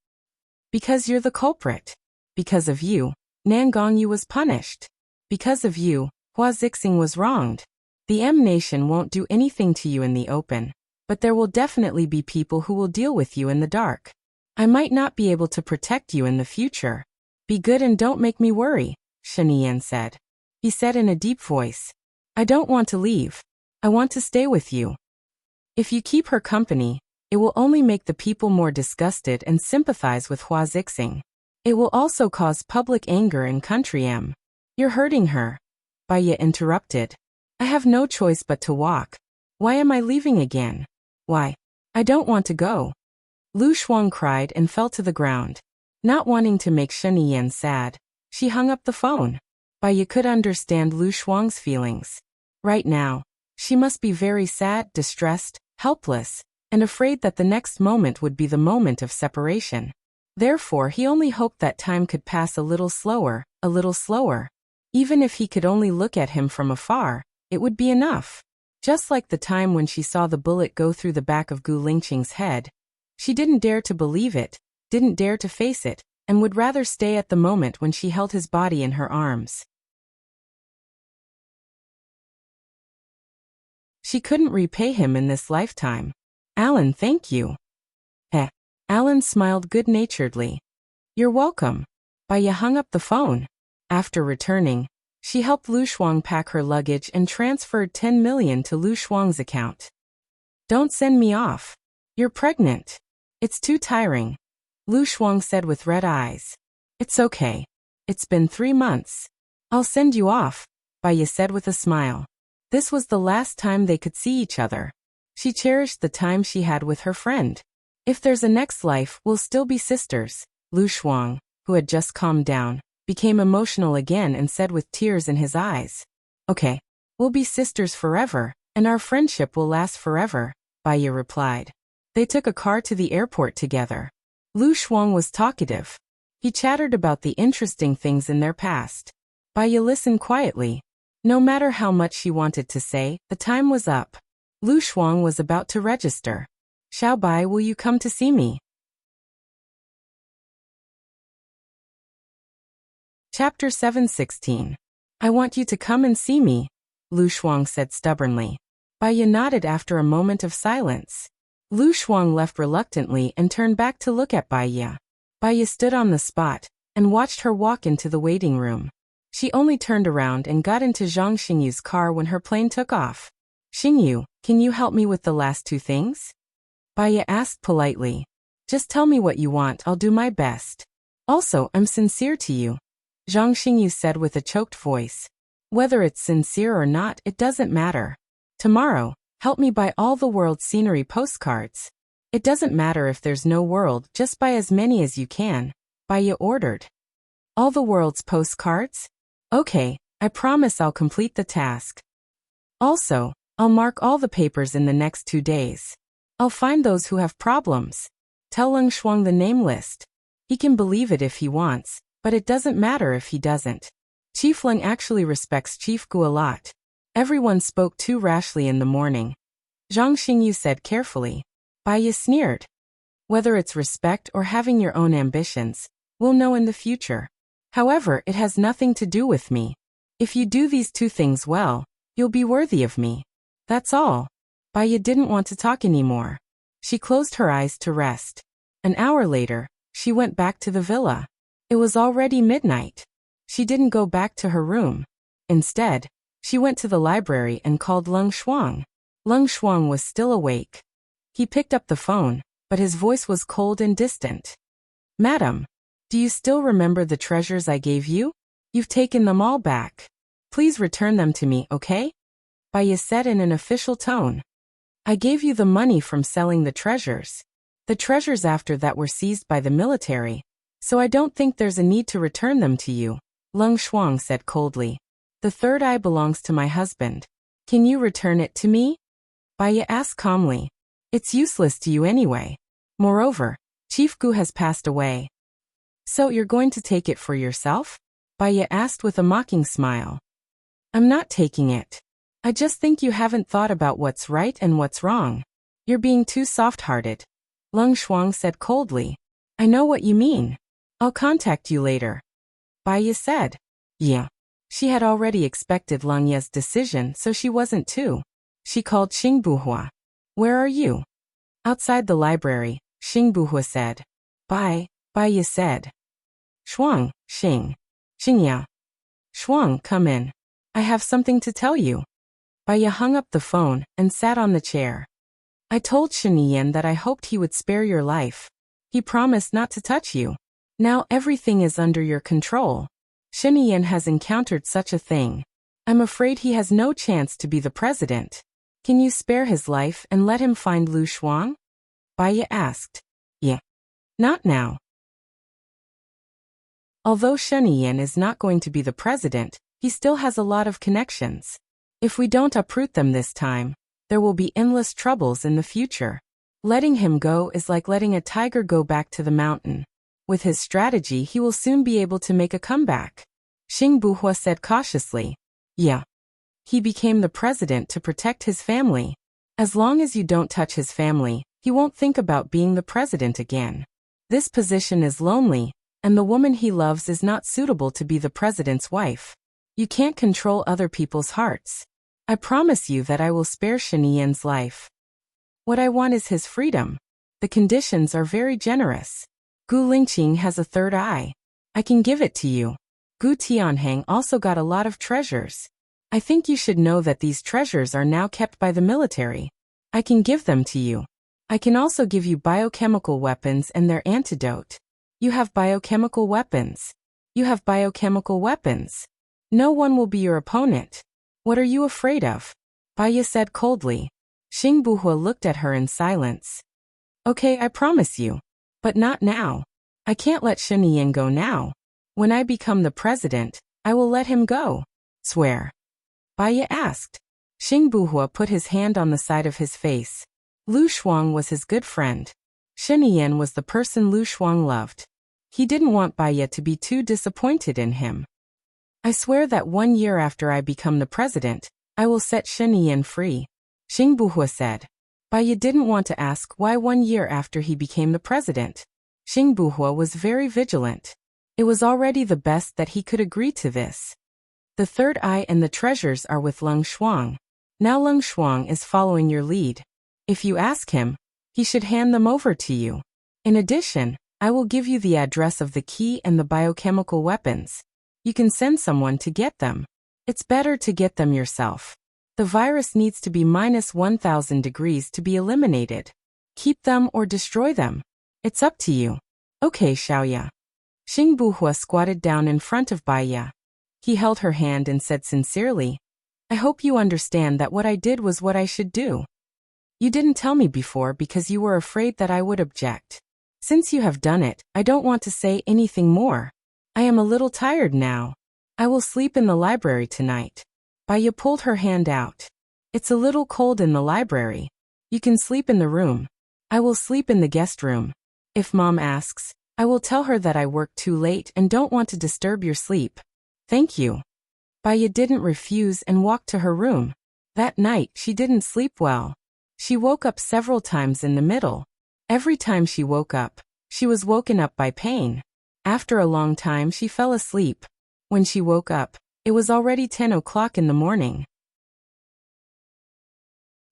Because you're the culprit. Because of you, Nan Gongyu was punished. Because of you, Hua Zixing was wronged. The M Nation won't do anything to you in the open, but there will definitely be people who will deal with you in the dark. I might not be able to protect you in the future. Be good and don't make me worry, Shen Yan said. He said in a deep voice. I don't want to leave. I want to stay with you. If you keep her company, it will only make the people more disgusted and sympathize with Hua Zixing. It will also cause public anger in Country M. You're hurting her. Baya interrupted. I have no choice but to walk. Why am I leaving again? Why? I don't want to go. Lu Shuang cried and fell to the ground. Not wanting to make Shen Yan sad, she hung up the phone. Baya could understand Lu Shuang's feelings. Right now, she must be very sad, distressed, helpless, and afraid that the next moment would be the moment of separation. Therefore, he only hoped that time could pass a little slower, a little slower. Even if he could only look at him from afar, it would be enough. Just like the time when she saw the bullet go through the back of Gu Lingqing's head. She didn't dare to believe it, didn't dare to face it, and would rather stay at the moment when she held his body in her arms. She couldn't repay him in this lifetime. Alan, thank you. Alan smiled good-naturedly. You're welcome. Baya hung up the phone. After returning, she helped Lu Shuang pack her luggage and transferred 10 million to Lu Shuang's account. Don't send me off. You're pregnant. It's too tiring, Lu Shuang said with red eyes. It's okay. It's been 3 months. I'll send you off, Baya said with a smile. This was the last time they could see each other. She cherished the time she had with her friend. If there's a next life, we'll still be sisters. Lu Shuang, who had just calmed down, became emotional again and said with tears in his eyes. Okay, we'll be sisters forever, and our friendship will last forever, Baya replied. They took a car to the airport together. Lu Shuang was talkative. He chattered about the interesting things in their past. Baya listened quietly. No matter how much she wanted to say, the time was up. Lu Shuang was about to register. Xiao Bai, will you come to see me? Chapter 7:16. I want you to come and see me, Lu Shuang said stubbornly. Baya nodded after a moment of silence. Lu Shuang left reluctantly and turned back to look at Baya. Baya stood on the spot and watched her walk into the waiting room. She only turned around and got into Zhang Xingyu's car when her plane took off. Xingyu, can you help me with the last 2 things? Baya asked politely. Just tell me what you want, I'll do my best. Also, I'm sincere to you, Zhang Xingyu said with a choked voice. Whether it's sincere or not, it doesn't matter. Tomorrow, Help me buy all the world's scenery postcards. It doesn't matter if there's no world, just buy as many as you can, Baya ordered. All the world's postcards? Okay, I promise I'll complete the task. Also, I'll mark all the papers in the next 2 days. I'll find those who have problems. Tell Leng Shuang the name list. He can believe it if he wants, but it doesn't matter if he doesn't. Chief Leng actually respects Chief Gu a lot. Everyone spoke too rashly in the morning. Zhang Xingyu said carefully. Baya sneered. Whether it's respect or having your own ambitions, we'll know in the future. However, it has nothing to do with me. If you do these 2 things well, you'll be worthy of me. That's all. Baya didn't want to talk anymore. She closed her eyes to rest. An hour later, she went back to the villa. It was already midnight. She didn't go back to her room. Instead, she went to the library and called Leng Shuang. Leng Shuang was still awake. He picked up the phone, but his voice was cold and distant. Madam, do you still remember the treasures I gave you? You've taken them all back. Please return them to me, okay? Baya said in an official tone. I gave you the money from selling the treasures. The treasures after that were seized by the military, so I don't think there's a need to return them to you, Leng Shuang said coldly. The third eye belongs to my husband. Can you return it to me? Baya asked calmly. It's useless to you anyway. Moreover, Chief Gu has passed away. So you're going to take it for yourself? Baya asked with a mocking smile. I'm not taking it. I just think you haven't thought about what's right and what's wrong. You're being too soft-hearted. Leng Shuang said coldly. I know what you mean. I'll contact you later. Baya said. Yeah. She had already expected Leng Ye's decision, so she wasn't too. She called Xing Buhua. Where are you? Outside the library, Xing Buhua said. Bye, Baya said. Shuang, Xing. Xingya. Shuang, come in. I have something to tell you. Baya hung up the phone and sat on the chair. I told Shiniyan that I hoped he would spare your life. He promised not to touch you. Now everything is under your control. Shiniyan has encountered such a thing. I'm afraid he has no chance to be the president. Can you spare his life and let him find Lu Shuang? Baya asked. Yeah. Not now. Although Sheniyan is not going to be the president, he still has a lot of connections. If we don't uproot them this time, there will be endless troubles in the future. Letting him go is like letting a tiger go back to the mountain. With his strategy, he will soon be able to make a comeback. Xing Buhua said cautiously. Yeah. He became the president to protect his family. As long as you don't touch his family, he won't think about being the president again. This position is lonely, and the woman he loves is not suitable to be the president's wife. You can't control other people's hearts. I promise you that I will spare Shiniyan's life. What I want is his freedom. The conditions are very generous. Gu Lingqing has a third eye. I can give it to you. Gu Tianheng also got a lot of treasures. I think you should know that these treasures are now kept by the military. I can give them to you. I can also give you biochemical weapons and their antidote. You have biochemical weapons. You have biochemical weapons. No one will be your opponent. What are you afraid of? Baya said coldly. Xing Buhua looked at her in silence. Okay, I promise you. But not now. I can't let Shiniyan go now. When I become the president, I will let him go. Swear. Baya asked. Xing Buhua put his hand on the side of his face. Lu Shuang was his good friend. Shiniyan was the person Lu Shuang loved. He didn't want Baya to be too disappointed in him. I swear that 1 year after I become the president, I will set Shiniyan free. Xing Buhua said. Baya didn't want to ask why 1 year after he became the president. Xing Buhua was very vigilant. It was already the best that he could agree to this. The third eye and the treasures are with Leng Shuang. Now Leng Shuang is following your lead. If you ask him, he should hand them over to you. In addition, I will give you the address of the key and the biochemical weapons. You can send someone to get them. It's better to get them yourself. The virus needs to be -1000 degrees to be eliminated. Keep them or destroy them. It's up to you. Okay, Xiaoya. Xing Buhua squatted down in front of Baya. He held her hand and said sincerely, I hope you understand that what I did was what I should do. You didn't tell me before because you were afraid that I would object. Since you have done it, I don't want to say anything more. I am a little tired now. I will sleep in the library tonight. Baya pulled her hand out. It's a little cold in the library. You can sleep in the room. I will sleep in the guest room. If Mom asks, I will tell her that I worked too late and don't want to disturb your sleep. Thank you. Baya didn't refuse and walked to her room. That night, she didn't sleep well. She woke up several times in the middle. Every time she woke up, she was woken up by pain. After a long time, she fell asleep. When she woke up, it was already 10 o'clock in the morning.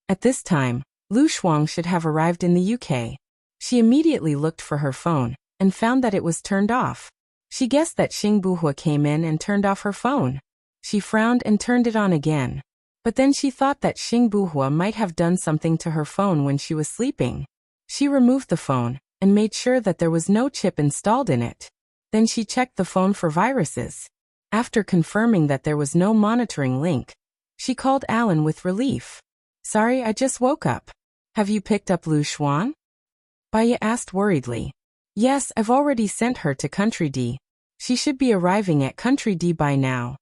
At this time, Lu Shuang should have arrived in the UK. She immediately looked for her phone and found that it was turned off. She guessed that Xing Buhua came in and turned off her phone. She frowned and turned it on again. But then she thought that Xing Buhua might have done something to her phone when she was sleeping. She removed the phone and made sure that there was no chip installed in it. Then she checked the phone for viruses. After confirming that there was no monitoring link, she called Alan with relief. Sorry, I just woke up. Have you picked up Lu Xuan? Baya asked worriedly. Yes, I've already sent her to Country D. She should be arriving at Country D by now.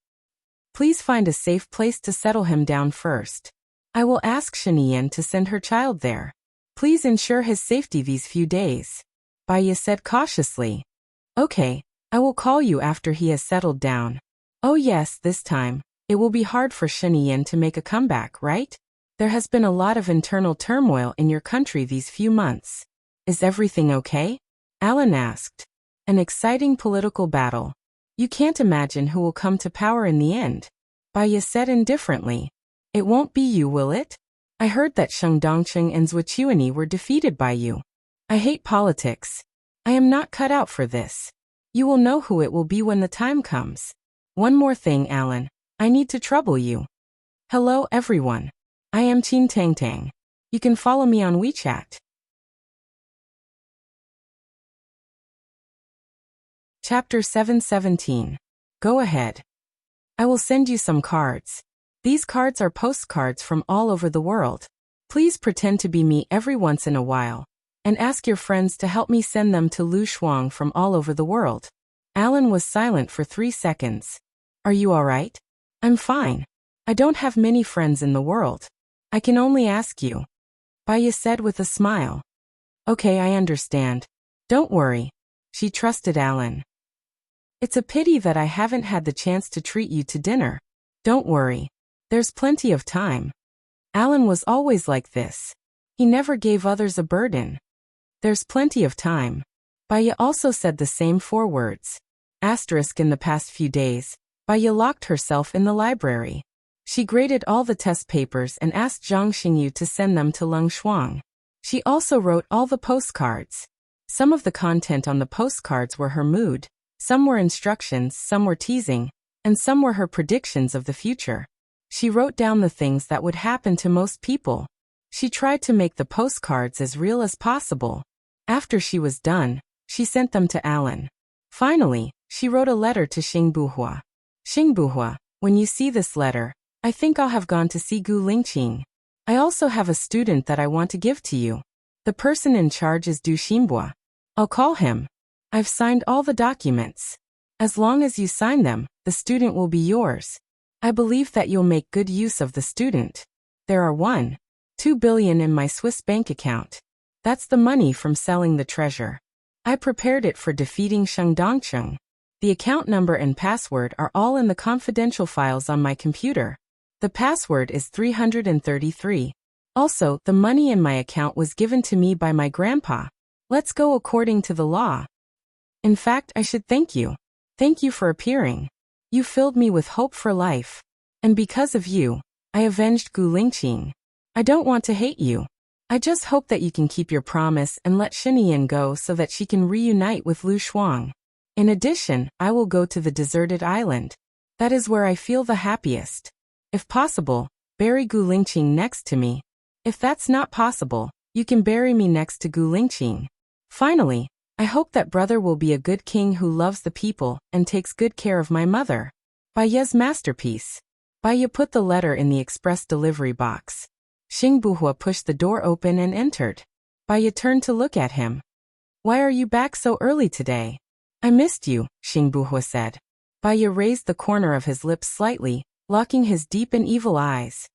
Please find a safe place to settle him down first. I will ask Shinian to send her child there. Please ensure his safety these few days. Baya said cautiously. Okay, I will call you after he has settled down. Oh yes, this time, it will be hard for Shinian to make a comeback, right? There has been a lot of internal turmoil in your country these few months. Is everything okay? Alan asked. An exciting political battle. You can't imagine who will come to power in the end. Baya said indifferently. It won't be you, will it? I heard that Sheng Dongcheng and Zhuqiuani were defeated by you. I hate politics. I am not cut out for this. You will know who it will be when the time comes. One more thing, Alan. I need to trouble you. Hello, everyone. I am Qin Tang Tang. You can follow me on WeChat. Chapter 717. Go ahead. I will send you some cards. These cards are postcards from all over the world. Please pretend to be me every once in a while, and ask your friends to help me send them to Lu Shuang from all over the world. Alan was silent for 3 seconds. Are you all right? I'm fine. I don't have many friends in the world. I can only ask you. Baya said with a smile. Okay, I understand. Don't worry. She trusted Alan. It's a pity that I haven't had the chance to treat you to dinner. Don't worry. There's plenty of time. Alan was always like this. He never gave others a burden. There's plenty of time. Baya also said the same 4 words. Asterisk in the past few days, Baya locked herself in the library. She graded all the test papers and asked Zhang Xingyu to send them to Leng Shuang. She also wrote all the postcards. Some of the content on the postcards were her mood, some were instructions, some were teasing, and some were her predictions of the future. She wrote down the things that would happen to most people. She tried to make the postcards as real as possible. After she was done, she sent them to Alan. Finally, she wrote a letter to Xing Buhua. Xing Buhua, when you see this letter, I think I'll have gone to see Gu Lingqing. I also have a student that I want to give to you. The person in charge is Du Xinbua. I'll call him. I've signed all the documents. As long as you sign them, the student will be yours. I believe that you'll make good use of the student. There are 1.2 billion in my Swiss bank account. That's the money from selling the treasure. I prepared it for defeating Sheng Dongcheng. The account number and password are all in the confidential files on my computer. The password is 333. Also, the money in my account was given to me by my grandpa. Let's go according to the law. In fact, I should thank you. Thank you for appearing. You filled me with hope for life. And because of you, I avenged Gu Lingqing. I don't want to hate you. I just hope that you can keep your promise and let Shinian go so that she can reunite with Lu Shuang. In addition, I will go to the deserted island. That is where I feel the happiest. If possible, bury Gu Lingqing next to me. If that's not possible, you can bury me next to Gu Lingqing. Finally, I hope that brother will be a good king who loves the people and takes good care of my mother. Baya's masterpiece. Baya put the letter in the express delivery box. Xing Buhua pushed the door open and entered. Baya turned to look at him. Why are you back so early today? I missed you, Xing Buhua said. Baya raised the corner of his lips slightly, locking his deep and evil eyes.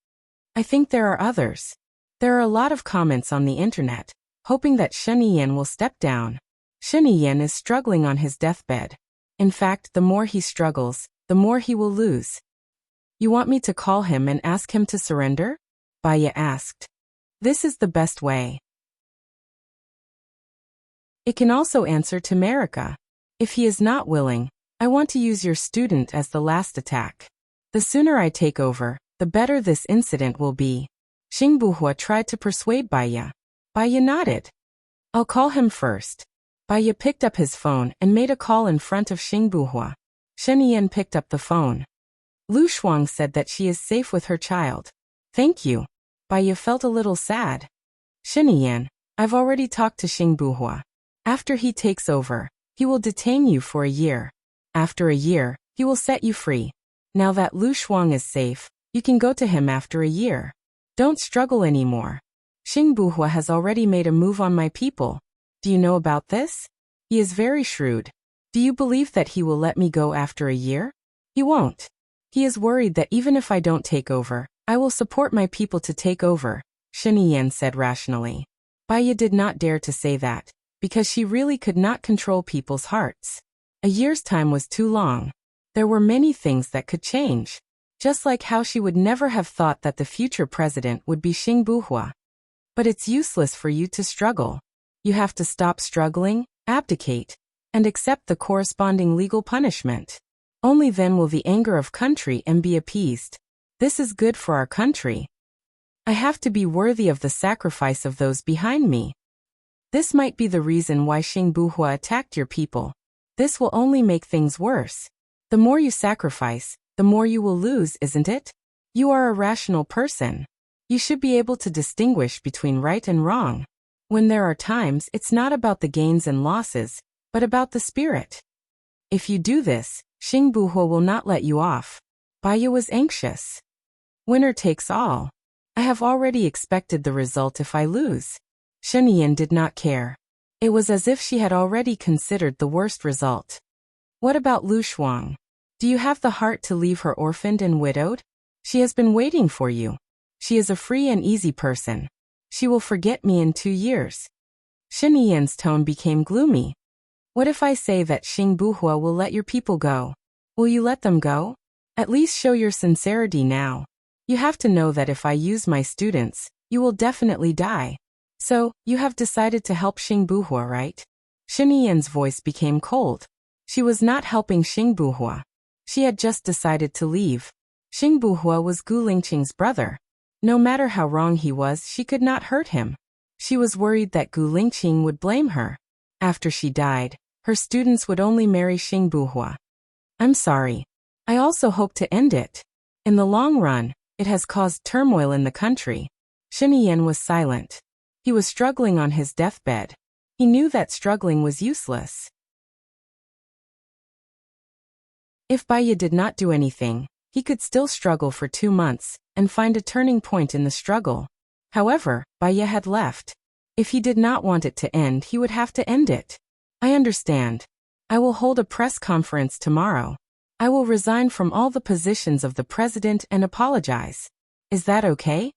I think there are others. There are a lot of comments on the internet, hoping that Shen Yiyan will step down. Shen Yiyan is struggling on his deathbed. In fact, the more he struggles, the more he will lose. You want me to call him and ask him to surrender? Baya asked. This is the best way. It can also answer to Marika. If he is not willing, I want to use your student as the last attack. The sooner I take over, the better this incident will be. Xing Buhua tried to persuade Baya. Baya nodded. I'll call him first. Baya picked up his phone and made a call in front of Xing Buhua. Shen Yiyan picked up the phone. Lu Shuang said that she is safe with her child. Thank you. Baya felt a little sad. Shen Yiyan, I've already talked to Xing Buhua. After he takes over, he will detain you for a year. After a year, he will set you free. Now that Lu Shuang is safe, you can go to him after a year. Don't struggle anymore. Xing Buhua has already made a move on my people. Do you know about this? He is very shrewd. Do you believe that he will let me go after a year? He won't. He is worried that even if I don't take over, I will support my people to take over, Shen Yiyan said rationally. Baya did not dare to say that, because she really could not control people's hearts. A year's time was too long. There were many things that could change. Just like how she would never have thought that the future president would be Xing Buhua. But it's useless for you to struggle. You have to stop struggling, abdicate, and accept the corresponding legal punishment. Only then will the anger of country and be appeased. This is good for our country. I have to be worthy of the sacrifice of those behind me. This might be the reason why Xing Buhua attacked your people. This will only make things worse. The more you sacrifice, the more you will lose, isn't it? You are a rational person. You should be able to distinguish between right and wrong. When there are times, it's not about the gains and losses, but about the spirit. If you do this, Xing Buhua will not let you off. Baya was anxious. Winner takes all. I have already expected the result if I lose. Shen Yiyan did not care. It was as if she had already considered the worst result. What about Lu Shuang? Do you have the heart to leave her orphaned and widowed? She has been waiting for you. She is a free and easy person. She will forget me in 2 years. Shen Yiyan's tone became gloomy. What if I say that Xing Buhua will let your people go? Will you let them go? At least show your sincerity now. You have to know that if I use my students, you will definitely die. So, you have decided to help Xing Buhua, right? Shen Yiyan's voice became cold. She was not helping Xing Buhua. She had just decided to leave. Xing Buhua was Gu Lingqing's brother. No matter how wrong he was, she could not hurt him. She was worried that Gu Lingqing would blame her. After she died, her students would only marry Xing Buhua. I'm sorry. I also hope to end it. In the long run, it has caused turmoil in the country. Shen Yiyan was silent. He was struggling on his deathbed. He knew that struggling was useless. If Baya did not do anything, he could still struggle for 2 months and find a turning point in the struggle. However, Baya had left. If he did not want it to end, he would have to end it. I understand. I will hold a press conference tomorrow. I will resign from all the positions of the president and apologize. Is that okay?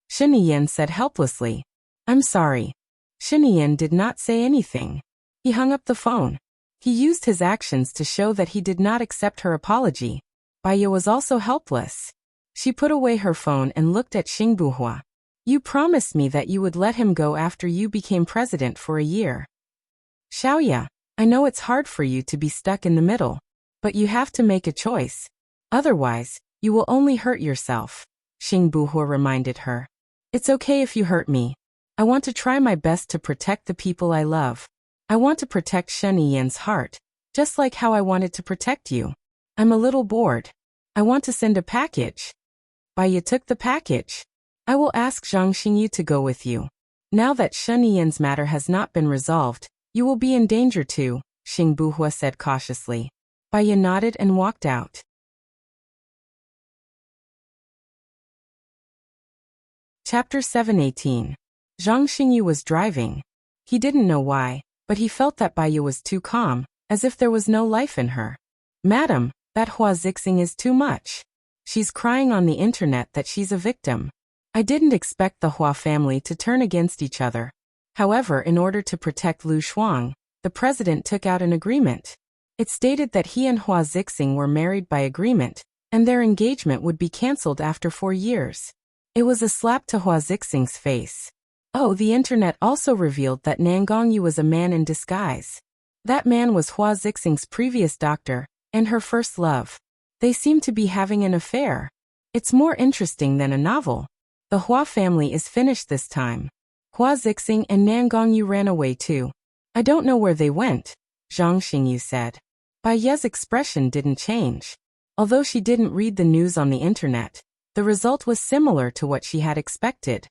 Shen Yiyan said helplessly. I'm sorry. Shen Yiyan did not say anything. He hung up the phone. He used his actions to show that he did not accept her apology. Baya was also helpless. She put away her phone and looked at Xing Buhua. You promised me that you would let him go after you became president for a year. Xiaoya, I know it's hard for you to be stuck in the middle, but you have to make a choice. Otherwise, you will only hurt yourself, Xing Buhua reminded her. It's okay if you hurt me. I want to try my best to protect the people I love. I want to protect Shen Yiyan's heart, just like how I wanted to protect you. I'm a little bored. I want to send a package. Baya took the package. I will ask Zhang Xingyu to go with you. Now that Shen Yiyan's matter has not been resolved, you will be in danger too, Xing Buhua said cautiously. Baya nodded and walked out. Chapter 718. Zhang Xingyu was driving. He didn't know why, but he felt that Baiya was too calm, as if there was no life in her. Madam, that Hua Zixing is too much. She's crying on the internet that she's a victim. I didn't expect the Hua family to turn against each other. However, in order to protect Lu Shuang, the president took out an agreement. It stated that he and Hua Zixing were married by agreement, and their engagement would be cancelled after 4 years. It was a slap to Hua Zixing's face. Oh, the internet also revealed that Nan Gongyu was a man in disguise. That man was Hua Zixing's previous doctor, and her first love. They seem to be having an affair. It's more interesting than a novel. The Hua family is finished this time. Hua Zixing and Nan Gongyu ran away too. I don't know where they went, Zhang Xingyu said. Baiya's expression didn't change. Although she didn't read the news on the internet, the result was similar to what she had expected.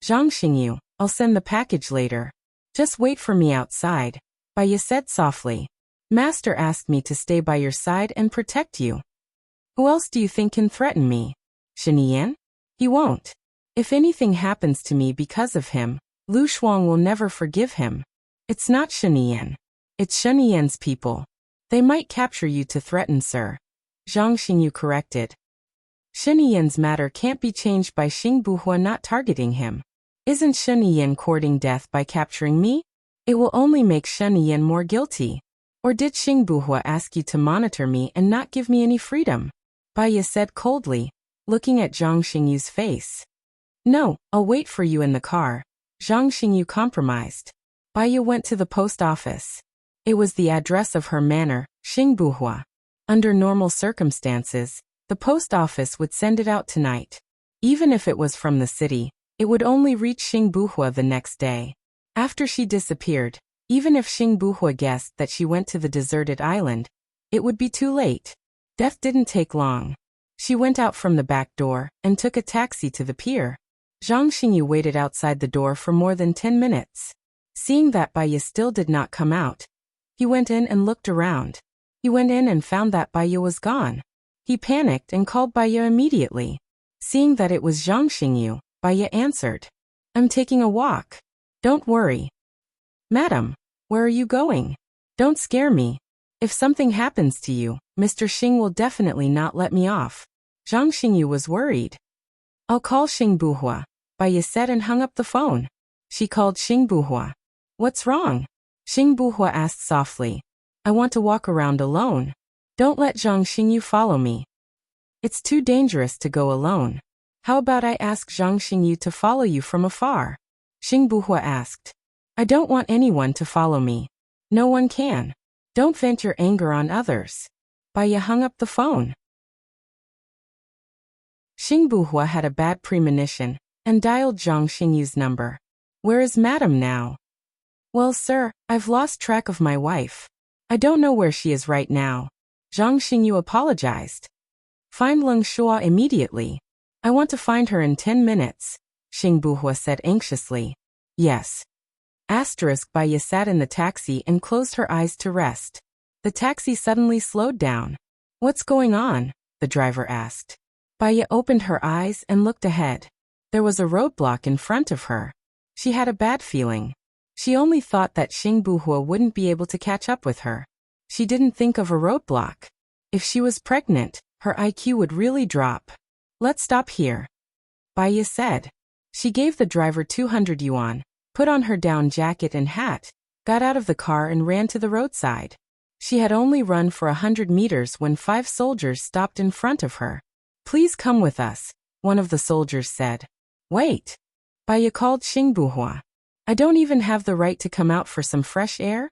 Zhang Xingyu, I'll send the package later. Just wait for me outside, Baiya said softly. Master asked me to stay by your side and protect you. Who else do you think can threaten me? Shiniyan? He won't. If anything happens to me because of him, Lu Shuang will never forgive him. It's not Shiniyan. It's Shiniyan's people. They might capture you to threaten, sir. Zhang Xingyu corrected. Shiniyan's matter can't be changed by Xing Buhua not targeting him. Isn't Shiniyan courting death by capturing me? It will only make Shiniyan more guilty. Or did Xing Buhua ask you to monitor me and not give me any freedom? Baiya said coldly, looking at Zhang Xingyu's face. No, I'll wait for you in the car. Zhang Xingyu compromised. Baiya went to the post office. It was the address of her manor, Xing Buhua. Under normal circumstances, the post office would send it out tonight. Even if it was from the city, it would only reach Xing Buhua the next day. After she disappeared, even if Xing Buhua guessed that she went to the deserted island, it would be too late. Death didn't take long. She went out from the back door and took a taxi to the pier. Zhang Xingyu waited outside the door for more than 10 minutes. Seeing that Baiya still did not come out, he went in and looked around. He went in and found that Baiya was gone. He panicked and called Baiya immediately. Seeing that it was Zhang Xingyu, Baiya answered. I'm taking a walk. Don't worry. Madam, where are you going? Don't scare me. If something happens to you, Mr. Xing will definitely not let me off. Zhang Xingyu was worried. I'll call Xing Buhua, Baiya said and hung up the phone. She called Xing Buhua. What's wrong? Xing Buhua asked softly. I want to walk around alone. Don't let Zhang Xingyu follow me. It's too dangerous to go alone. How about I ask Zhang Xingyu to follow you from afar? Xing Buhua asked. I don't want anyone to follow me. No one can. Don't vent your anger on others. Baiya hung up the phone. Xing Buhua had a bad premonition and dialed Zhang Xingyu's number. Where is Madam now? Well, sir, I've lost track of my wife. I don't know where she is right now. Zhang Xingyu apologized. Find Leng Shua immediately. I want to find her in 10 minutes, Xing Buhua said anxiously. Yes. Baiya sat in the taxi and closed her eyes to rest. The taxi suddenly slowed down. What's going on? The driver asked. Baiya opened her eyes and looked ahead. There was a roadblock in front of her. She had a bad feeling. She only thought that Xing Buhua wouldn't be able to catch up with her. She didn't think of a roadblock. If she was pregnant, her IQ would really drop. Let's stop here, Baiya said. She gave the driver 200 yuan, put on her down jacket and hat, got out of the car and ran to the roadside. She had only run for 100 meters when 5 soldiers stopped in front of her. Please come with us, one of the soldiers said. Wait. Baiya called Xing Buhua. I don't even have the right to come out for some fresh air?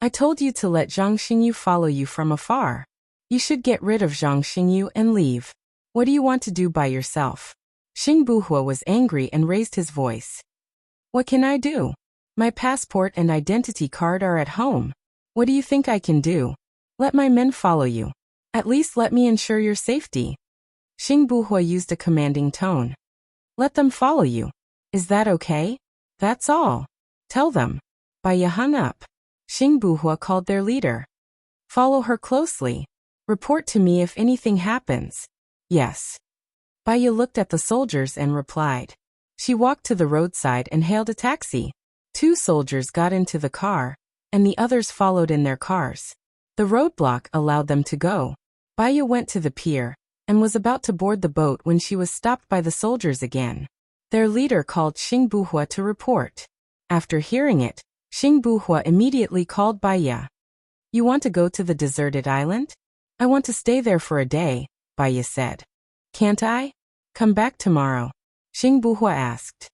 I told you to let Zhang Xingyu follow you from afar. You should get rid of Zhang Xingyu and leave. What do you want to do by yourself? Xing Buhua was angry and raised his voice. What can I do? My passport and identity card are at home. What do you think I can do? Let my men follow you. At least let me ensure your safety. Xing Buhua used a commanding tone. Let them follow you. Is that okay? That's all. Tell them. Baiya hung up. Xing Buhua called their leader. Follow her closely. Report to me if anything happens. Yes. Baiya looked at the soldiers and replied. She walked to the roadside and hailed a taxi. 2 soldiers got into the car, and the others followed in their cars. The roadblock allowed them to go. Baya went to the pier, and was about to board the boat when she was stopped by the soldiers again. Their leader called Xing Buhua to report. After hearing it, Xing Buhua immediately called Baya. You want to go to the deserted island? I want to stay there for a day, Baya said. Can't I? Come back tomorrow, Xing Buhua asked.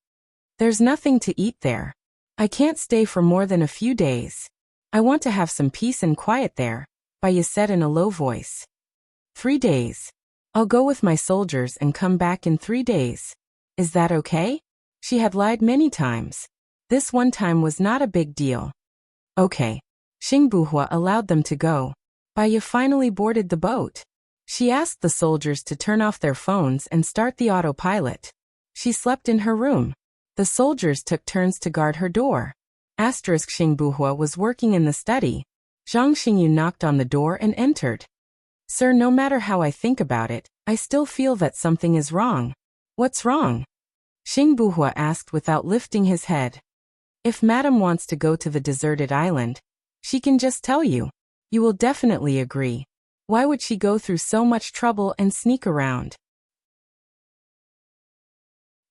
There's nothing to eat there. I can't stay for more than a few days. I want to have some peace and quiet there, Baya said in a low voice. 3 days. I'll go with my soldiers and come back in 3 days. Is that okay? She had lied many times. This one time was not a big deal. Okay. Xing Buhua allowed them to go. Baya finally boarded the boat. She asked the soldiers to turn off their phones and start the autopilot. She slept in her room. The soldiers took turns to guard her door. Xing Buhua was working in the study. Zhang Xingyu knocked on the door and entered. Sir, no matter how I think about it, I still feel that something is wrong. What's wrong? Xing Buhua asked without lifting his head. If Madam wants to go to the deserted island, she can just tell you. You will definitely agree. Why would she go through so much trouble and sneak around?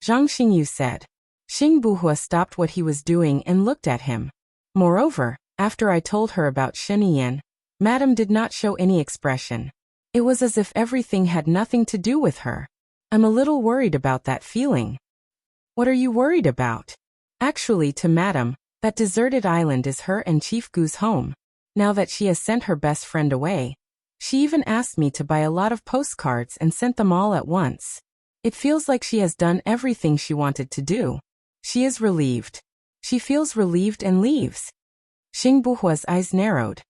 Zhang Xingyu said. Xing Buhua stopped what he was doing and looked at him. Moreover, after I told her about Sheniyan, Madam did not show any expression. It was as if everything had nothing to do with her. I'm a little worried about that feeling. What are you worried about? Actually, to Madam, that deserted island is her and Chief Gu's home. Now that she has sent her best friend away, she even asked me to buy a lot of postcards and sent them all at once. It feels like she has done everything she wanted to do. She is relieved. She feels relieved and leaves. Xing Buhua's eyes narrowed.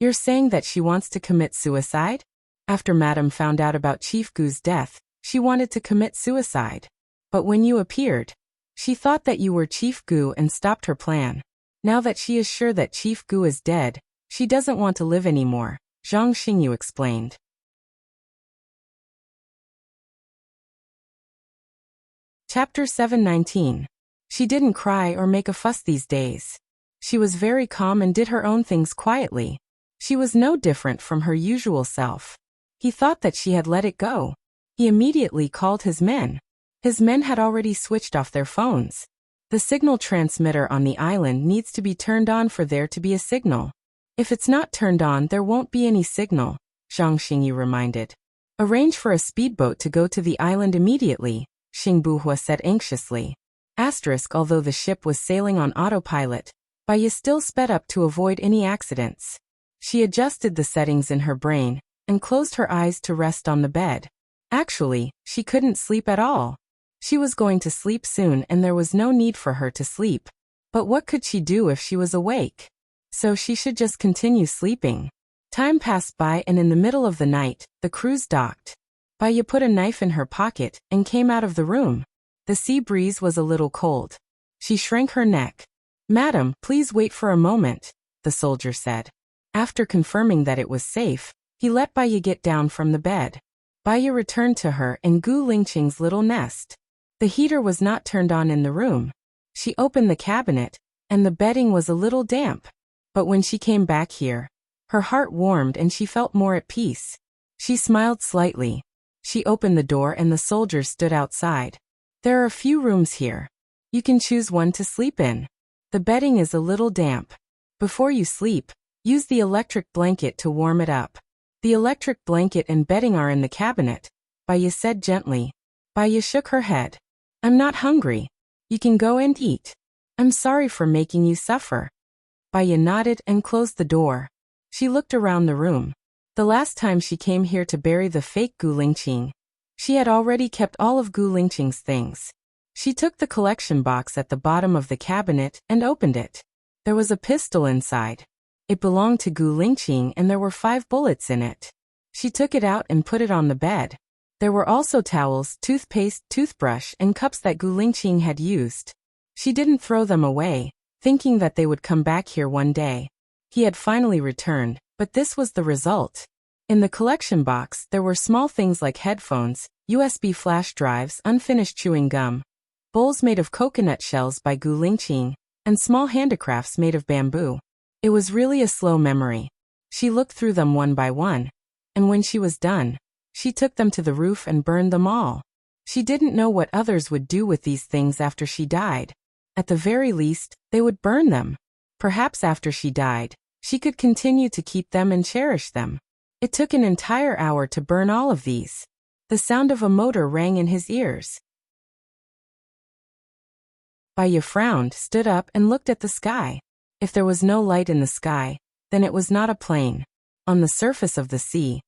You're saying that she wants to commit suicide? After Madam found out about Chief Gu's death, she wanted to commit suicide. But when you appeared, she thought that you were Chief Gu and stopped her plan. Now that she is sure that Chief Gu is dead, she doesn't want to live anymore, Zhang Xingyu explained. Chapter 719. She didn't cry or make a fuss these days. She was very calm and did her own things quietly. She was no different from her usual self. He thought that she had let it go. He immediately called his men. His men had already switched off their phones. The signal transmitter on the island needs to be turned on for there to be a signal. If it's not turned on, there won't be any signal, Zhang Xingyu reminded. Arrange for a speedboat to go to the island immediately, Xing Buhua said anxiously. Although the ship was sailing on autopilot, Baya still sped up to avoid any accidents. She adjusted the settings in her brain and closed her eyes to rest on the bed. Actually, she couldn't sleep at all. She was going to sleep soon and there was no need for her to sleep. But what could she do if she was awake? So she should just continue sleeping. Time passed by and in the middle of the night, the cruise docked. Baya put a knife in her pocket and came out of the room. The sea breeze was a little cold. She shrank her neck. Madam, please wait for a moment, the soldier said. After confirming that it was safe, he let Baya get down from the bed. Baya returned to her and Gu Lingqing's little nest. The heater was not turned on in the room. She opened the cabinet, and the bedding was a little damp. But when she came back here, her heart warmed and she felt more at peace. She smiled slightly. She opened the door and the soldiers stood outside. There are a few rooms here. You can choose one to sleep in. The bedding is a little damp. Before you sleep, use the electric blanket to warm it up. The electric blanket and bedding are in the cabinet, Baya said gently. Baya shook her head. I'm not hungry. You can go and eat. I'm sorry for making you suffer. Baya nodded and closed the door. She looked around the room. The last time she came here to bury the fake Gu Lingqing, she had already kept all of Gu Lingqing's things. She took the collection box at the bottom of the cabinet and opened it. There was a pistol inside. It belonged to Gu Lingqing and there were 5 bullets in it. She took it out and put it on the bed. There were also towels, toothpaste, toothbrush, and cups that Gu Lingqing had used. She didn't throw them away, thinking that they would come back here one day. He had finally returned, but this was the result. In the collection box, there were small things like headphones, USB flash drives, unfinished chewing gum. bowls made of coconut shells by Gu Lingqing, and small handicrafts made of bamboo. It was really a slow memory. She looked through them one by one, and when she was done, she took them to the roof and burned them all. She didn't know what others would do with these things after she died. At the very least, they would burn them. Perhaps after she died, she could continue to keep them and cherish them. It took an entire hour to burn all of these. The sound of a motor rang in his ears. Baya frowned, stood up, and looked at the sky. If there was no light in the sky, then it was not a plane. On the surface of the sea,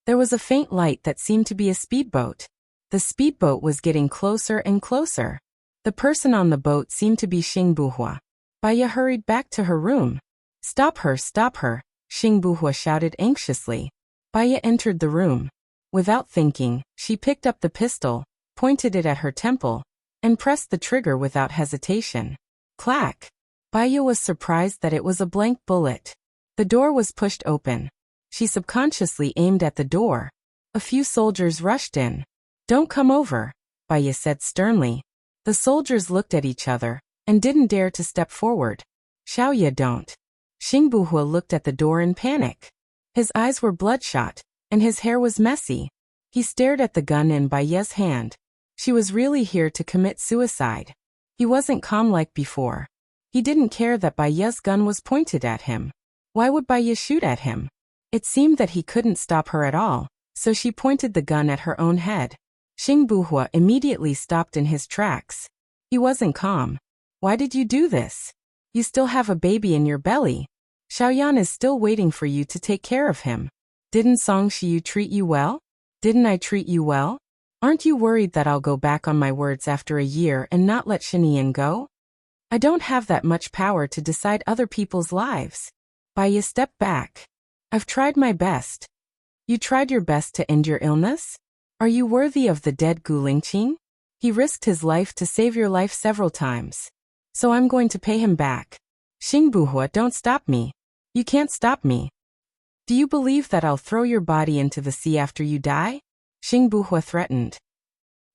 there was a faint light that seemed to be a speedboat. The speedboat was getting closer and closer. The person on the boat seemed to be Xing Buhua. Baya hurried back to her room. Stop her, Xing Buhua shouted anxiously. Baya entered the room. Without thinking, she picked up the pistol, pointed it at her temple, and pressed the trigger without hesitation. Clack! Baya was surprised that it was a blank bullet. The door was pushed open. She subconsciously aimed at the door. A few soldiers rushed in. Don't come over, Baya said sternly. The soldiers looked at each other, and didn't dare to step forward. Xiaoya, don't. Xing Buhua looked at the door in panic. His eyes were bloodshot, and his hair was messy. He stared at the gun in Baya's hand. She was really here to commit suicide. He wasn't calm like before. He didn't care that Baya's gun was pointed at him. Why would Baya shoot at him? It seemed that he couldn't stop her at all, so she pointed the gun at her own head. Xing Buhua immediately stopped in his tracks. He wasn't calm. Why did you do this? You still have a baby in your belly. Xiaoyan is still waiting for you to take care of him. Didn't Song Shiyu treat you well? Didn't I treat you well? Aren't you worried that I'll go back on my words after a year and not let Shinian go? I don't have that much power to decide other people's lives. Baya stepped back. I've tried my best. You tried your best to end your illness? Are you worthy of the dead Gu Lingqing? He risked his life to save your life several times. So I'm going to pay him back. Xing Buhua, don't stop me. You can't stop me. Do you believe that I'll throw your body into the sea after you die? Xing Buhua threatened.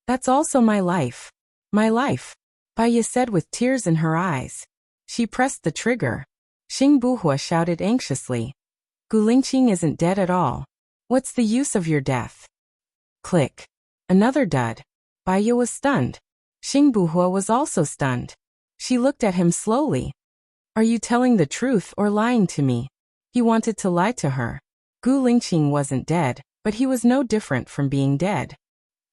That's also my life. My life, Baya said with tears in her eyes. She pressed the trigger. Xing Buhua shouted anxiously. Gu Lingqing isn't dead at all. What's the use of your death? Click. Another dud. Baya was stunned. Xing Buhua was also stunned. She looked at him slowly. Are you telling the truth or lying to me? He wanted to lie to her. Gu Lingqing wasn't dead, but he was no different from being dead.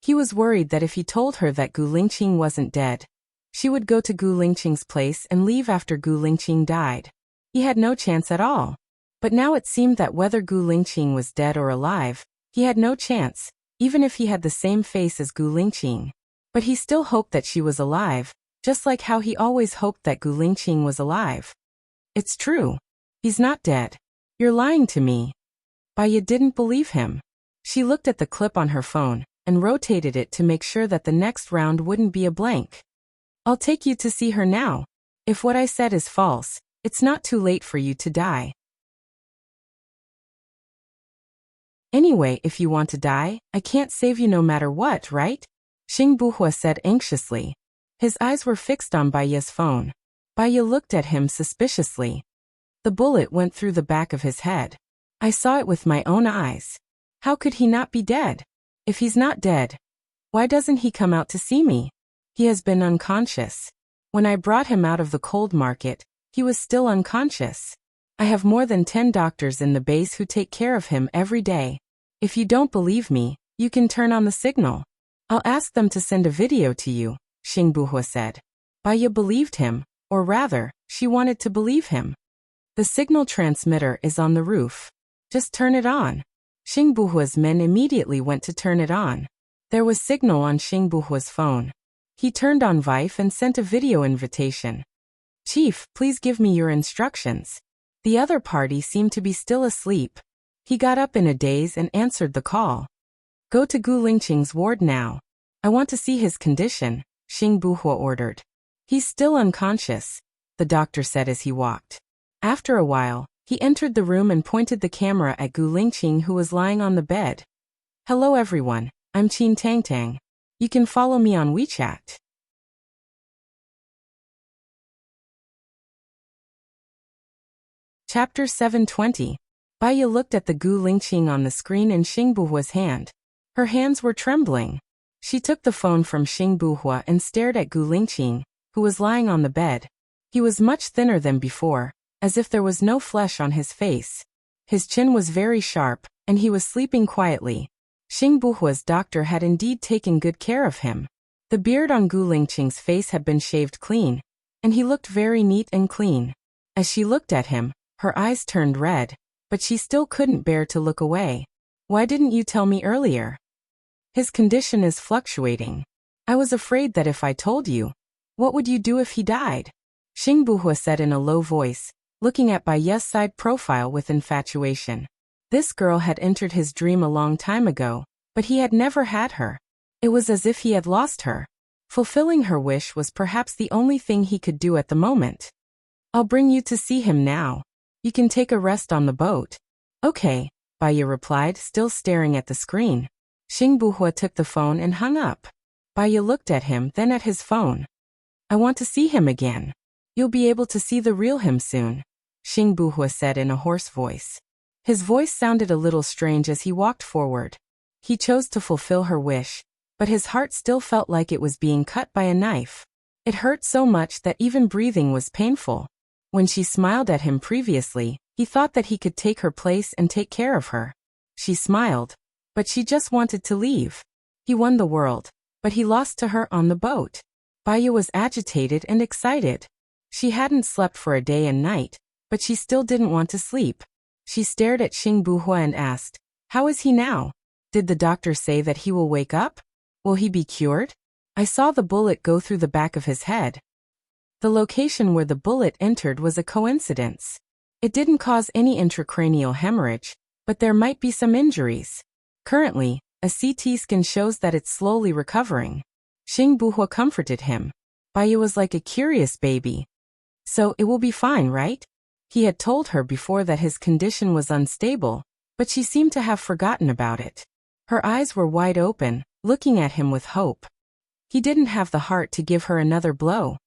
He was worried that if he told her that Gu Lingqing wasn't dead, she would go to Gu Lingqing's place and leave after Gu Lingqing died. He had no chance at all. But now it seemed that whether Gu Lingqing was dead or alive, he had no chance, even if he had the same face as Gu Lingqing. But he still hoped that she was alive, just like how he always hoped that Gu Lingqing was alive. It's true. He's not dead. You're lying to me. Baya didn't believe him. She looked at the clip on her phone, and rotated it to make sure that the next round wouldn't be a blank. I'll take you to see her now. If what I said is false, it's not too late for you to die. Anyway, if you want to die, I can't save you no matter what, right? Xing Buhua said anxiously. His eyes were fixed on Baya's phone. Baya looked at him suspiciously. The bullet went through the back of his head. I saw it with my own eyes. How could he not be dead? If he's not dead, why doesn't he come out to see me? He has been unconscious. When I brought him out of the cold market, he was still unconscious. I have more than 10 doctors in the base who take care of him every day. If you don't believe me, you can turn on the signal. I'll ask them to send a video to you, Xing Buhua said. Baya believed him, or rather, she wanted to believe him. The signal transmitter is on the roof. Just turn it on. Xing Buhua's men immediately went to turn it on. There was signal on Xing Buhua's phone. He turned on Vive and sent a video invitation. Chief, please give me your instructions. The other party seemed to be still asleep. He got up in a daze and answered the call. Go to Gu Lingqing's ward now. I want to see his condition, Xing Buhua ordered. He's still unconscious, the doctor said as he walked. After a while, he entered the room and pointed the camera at Gu Lingqing, who was lying on the bed. Hello everyone, I'm Enchanting. You can follow me on WeChat. Chapter 720. Baya looked at the Gu Lingqing on the screen in Xing Buhua's hand. Her hands were trembling. She took the phone from Xing Buhua and stared at Gu Lingqing, who was lying on the bed. He was much thinner than before, as if there was no flesh on his face. His chin was very sharp, and he was sleeping quietly. Xing Buhua's doctor had indeed taken good care of him. The beard on Gu Lingqing's face had been shaved clean, and he looked very neat and clean. As she looked at him, her eyes turned red, but she still couldn't bear to look away. Why didn't you tell me earlier? His condition is fluctuating. I was afraid that if I told you, what would you do if he died? Xing Buhua said in a low voice, looking at Baya's side profile with infatuation. This girl had entered his dream a long time ago, but he had never had her. It was as if he had lost her. Fulfilling her wish was perhaps the only thing he could do at the moment. I'll bring you to see him now. You can take a rest on the boat. Okay, Baya replied, still staring at the screen. Xing Buhua took the phone and hung up. Baya looked at him, then at his phone. I want to see him again. You'll be able to see the real him soon, Xing Buhua said in a hoarse voice. His voice sounded a little strange as he walked forward. He chose to fulfill her wish, but his heart still felt like it was being cut by a knife. It hurt so much that even breathing was painful. When she smiled at him previously, he thought that he could take her place and take care of her. She smiled, but she just wanted to leave. He won the world, but he lost to her on the boat. Baya was agitated and excited. She hadn't slept for a day and night, but she still didn't want to sleep. She stared at Xing Buhua and asked, how is he now? Did the doctor say that he will wake up? Will he be cured? I saw the bullet go through the back of his head. The location where the bullet entered was a coincidence. It didn't cause any intracranial hemorrhage, but there might be some injuries. Currently, a CT scan shows that it's slowly recovering. Xing Buhua comforted him. Baya was like a curious baby. So it will be fine, right? He had told her before that his condition was unstable, but she seemed to have forgotten about it. Her eyes were wide open, looking at him with hope. He didn't have the heart to give her another blow.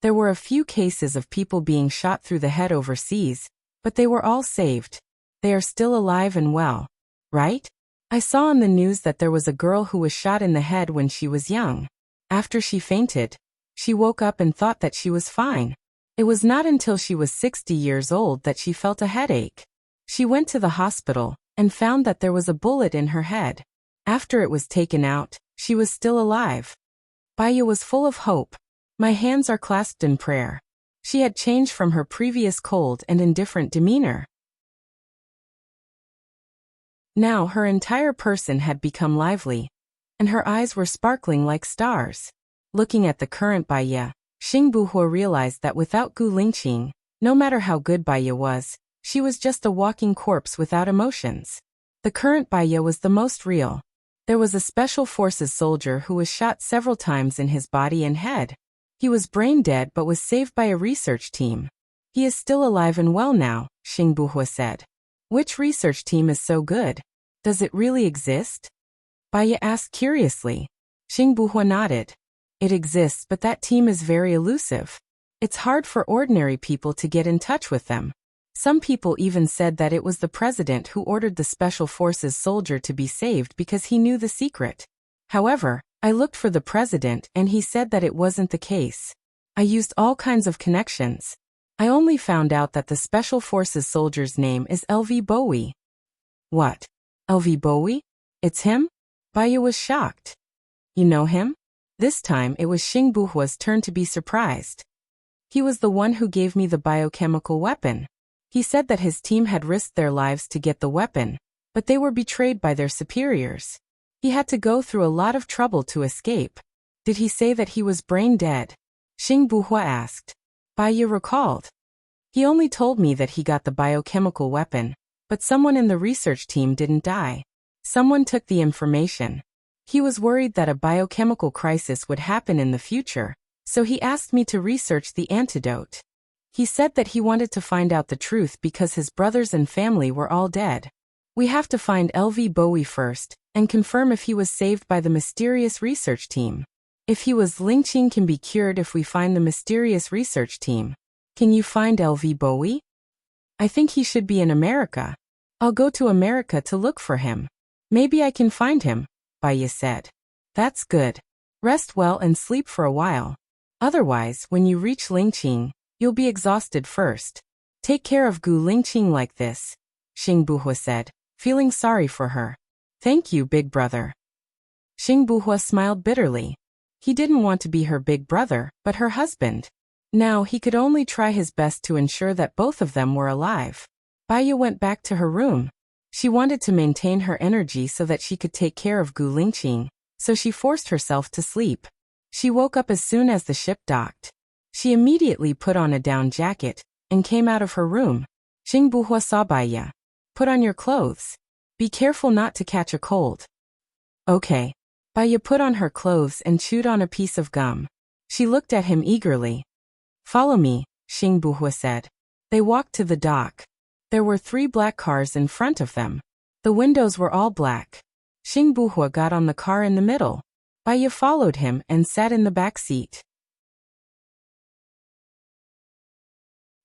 There were a few cases of people being shot through the head overseas, but they were all saved. They are still alive and well, right? I saw on the news that there was a girl who was shot in the head when she was young. After she fainted, she woke up and thought that she was fine. It was not until she was 60 years old that she felt a headache. She went to the hospital and found that there was a bullet in her head. After it was taken out, she was still alive. Baya was full of hope. My hands are clasped in prayer. She had changed from her previous cold and indifferent demeanor. Now her entire person had become lively, and her eyes were sparkling like stars. Looking at the current Baya, Xing Buhua realized that without Gu Lingqing, no matter how good Baya was, she was just a walking corpse without emotions. The current Baya was the most real. There was a special forces soldier who was shot several times in his body and head. He was brain dead but was saved by a research team. He is still alive and well now, Xing Buhua said. Which research team is so good? Does it really exist? Baya asked curiously. Xing Buhua nodded. It exists, but that team is very elusive. It's hard for ordinary people to get in touch with them. Some people even said that it was the president who ordered the special forces soldier to be saved because he knew the secret. However, I looked for the president and he said that it wasn't the case. I used all kinds of connections. I only found out that the special forces soldier's name is LV Bowie. What? LV Bowie? It's him? Baya was shocked. You know him? This time it was Xing Buhua's turn to be surprised. He was the one who gave me the biochemical weapon. He said that his team had risked their lives to get the weapon, but they were betrayed by their superiors. He had to go through a lot of trouble to escape. Did he say that he was brain dead? Xing Buhua asked. Baya recalled. He only told me that he got the biochemical weapon, but someone in the research team didn't die. Someone took the information. He was worried that a biochemical crisis would happen in the future, so he asked me to research the antidote. He said that he wanted to find out the truth because his brothers and family were all dead. We have to find LV Bowie first, and confirm if he was saved by the mysterious research team. If he was, Lingqing can be cured if we find the mysterious research team. Can you find LV Bowie? I think he should be in America. I'll go to America to look for him. Maybe I can find him, Baya said. That's good. Rest well and sleep for a while. Otherwise, when you reach Lingqing, you'll be exhausted first. Take care of Gu Lingqing like this, Xing Buhua said, feeling sorry for her. Thank you, big brother. Xing Buhua smiled bitterly. He didn't want to be her big brother, but her husband. Now he could only try his best to ensure that both of them were alive. Baya went back to her room. She wanted to maintain her energy so that she could take care of Gu Lingqing, so she forced herself to sleep. She woke up as soon as the ship docked. She immediately put on a down jacket and came out of her room. Xing Buhua saw Baya. Put on your clothes. Be careful not to catch a cold. Okay. Baya put on her clothes and chewed on a piece of gum. She looked at him eagerly. Follow me, Xing Buhua said. They walked to the dock. There were 3 black cars in front of them. The windows were all black. Xing Buhua got on the car in the middle. Baya followed him and sat in the back seat.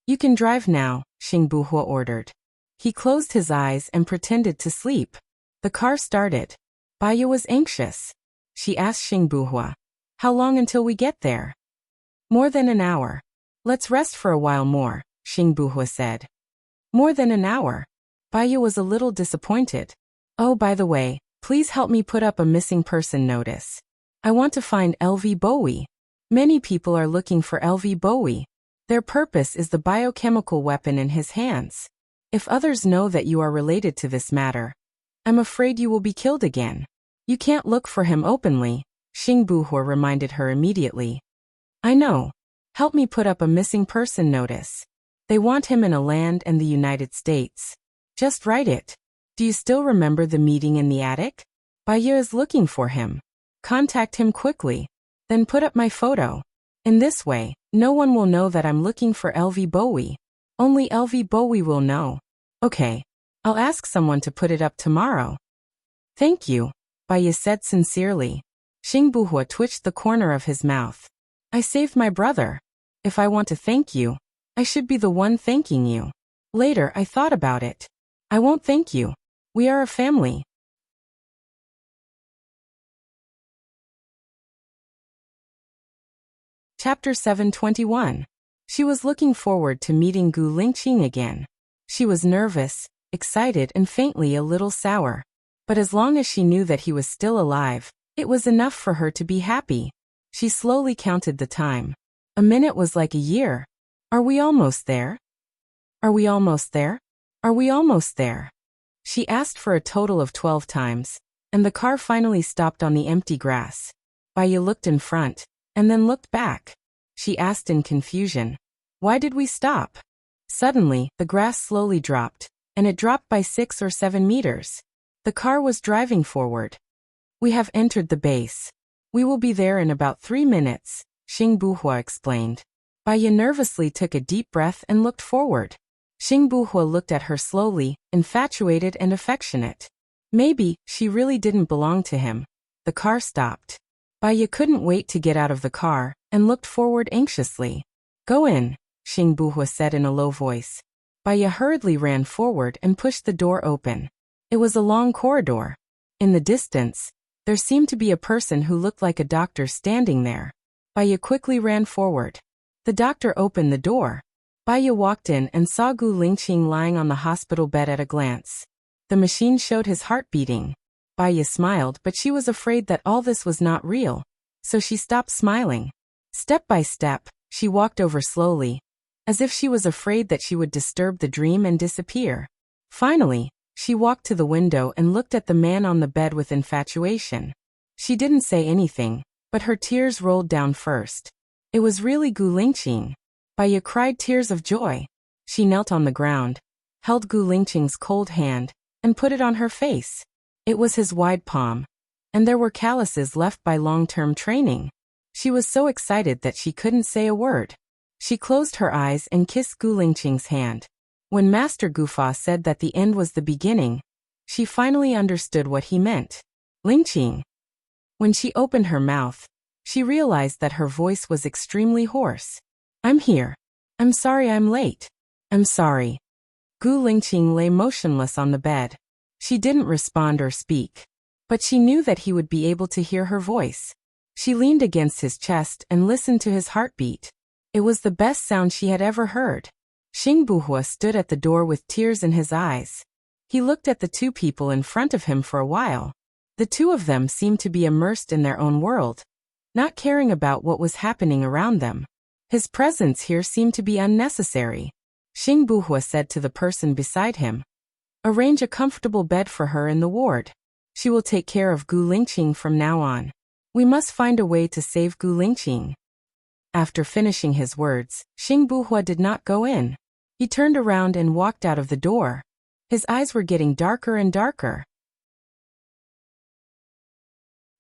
You can drive now, Xing Buhua ordered. He closed his eyes and pretended to sleep. The car started. Baya was anxious. She asked Xing Buhua, how long until we get there? More than an hour. Let's rest for a while more, Xing Buhua said. More than an hour. Baya was a little disappointed. Oh, by the way, please help me put up a missing person notice. I want to find LV Bowie. Many people are looking for LV Bowie. Their purpose is the biochemical weapon in his hands. If others know that you are related to this matter, I'm afraid you will be killed again. You can't look for him openly, Xing Buhua reminded her immediately. I know. Help me put up a missing person notice. They want him in a land and the United States. Just write it. Do you still remember the meeting in the attic? Baya is looking for him. Contact him quickly. Then put up my photo. In this way, no one will know that I'm looking for LV Bowie. Only LV Bowie will know. Okay. I'll ask someone to put it up tomorrow. Thank you, Baya said sincerely. Xing Buhua twitched the corner of his mouth. I saved my brother. If I want to thank you, I should be the one thanking you. Later I thought about it. I won't thank you. We are a family. Chapter 721. She was looking forward to meeting Gu Lingqing again. She was nervous, excited and faintly a little sour. But as long as she knew that he was still alive, it was enough for her to be happy. She slowly counted the time. A minute was like a year. Are we almost there? Are we almost there? Are we almost there? She asked for a total of 12 times, and the car finally stopped on the empty grass. Baya looked in front, and then looked back. She asked in confusion, why did we stop? Suddenly, the grass slowly dropped, and it dropped by 6 or 7 meters. The car was driving forward. We have entered the base. We will be there in about 3 minutes, Xing Buhua explained. Baya nervously took a deep breath and looked forward. Xing Buhua looked at her slowly, infatuated and affectionate. Maybe she really didn't belong to him. The car stopped. Baya couldn't wait to get out of the car and looked forward anxiously. Go in, Xing Buhua said in a low voice. Baya hurriedly ran forward and pushed the door open. It was a long corridor. In the distance, there seemed to be a person who looked like a doctor standing there. Baya quickly ran forward. The doctor opened the door. Baya walked in and saw Gu Lingqing lying on the hospital bed at a glance. The machine showed his heart beating. Baya smiled, but she was afraid that all this was not real, so she stopped smiling. Step by step, she walked over slowly, as if she was afraid that she would disturb the dream and disappear. Finally, she walked to the window and looked at the man on the bed with infatuation. She didn't say anything, but her tears rolled down first. It was really Gu Lingqing. Baya cried tears of joy. She knelt on the ground, held Gu Lingqing's cold hand, and put it on her face. It was his wide palm, and there were calluses left by long-term training. She was so excited that she couldn't say a word. She closed her eyes and kissed Gu Lingqing's hand. When Master Gufa said that the end was the beginning, she finally understood what he meant. Lingqing. When she opened her mouth, she realized that her voice was extremely hoarse. I'm here. I'm sorry I'm late. I'm sorry. Gu Lingqing lay motionless on the bed. She didn't respond or speak. But she knew that he would be able to hear her voice. She leaned against his chest and listened to his heartbeat. It was the best sound she had ever heard. Xing Buhua stood at the door with tears in his eyes. He looked at the two people in front of him for a while. The two of them seemed to be immersed in their own world, not caring about what was happening around them. His presence here seemed to be unnecessary. Xing Buhua said to the person beside him, "Arrange a comfortable bed for her in the ward. She will take care of Gu Lingqing from now on. We must find a way to save Gu Lingqing." After finishing his words, Xing Buhua did not go in. He turned around and walked out of the door. His eyes were getting darker and darker.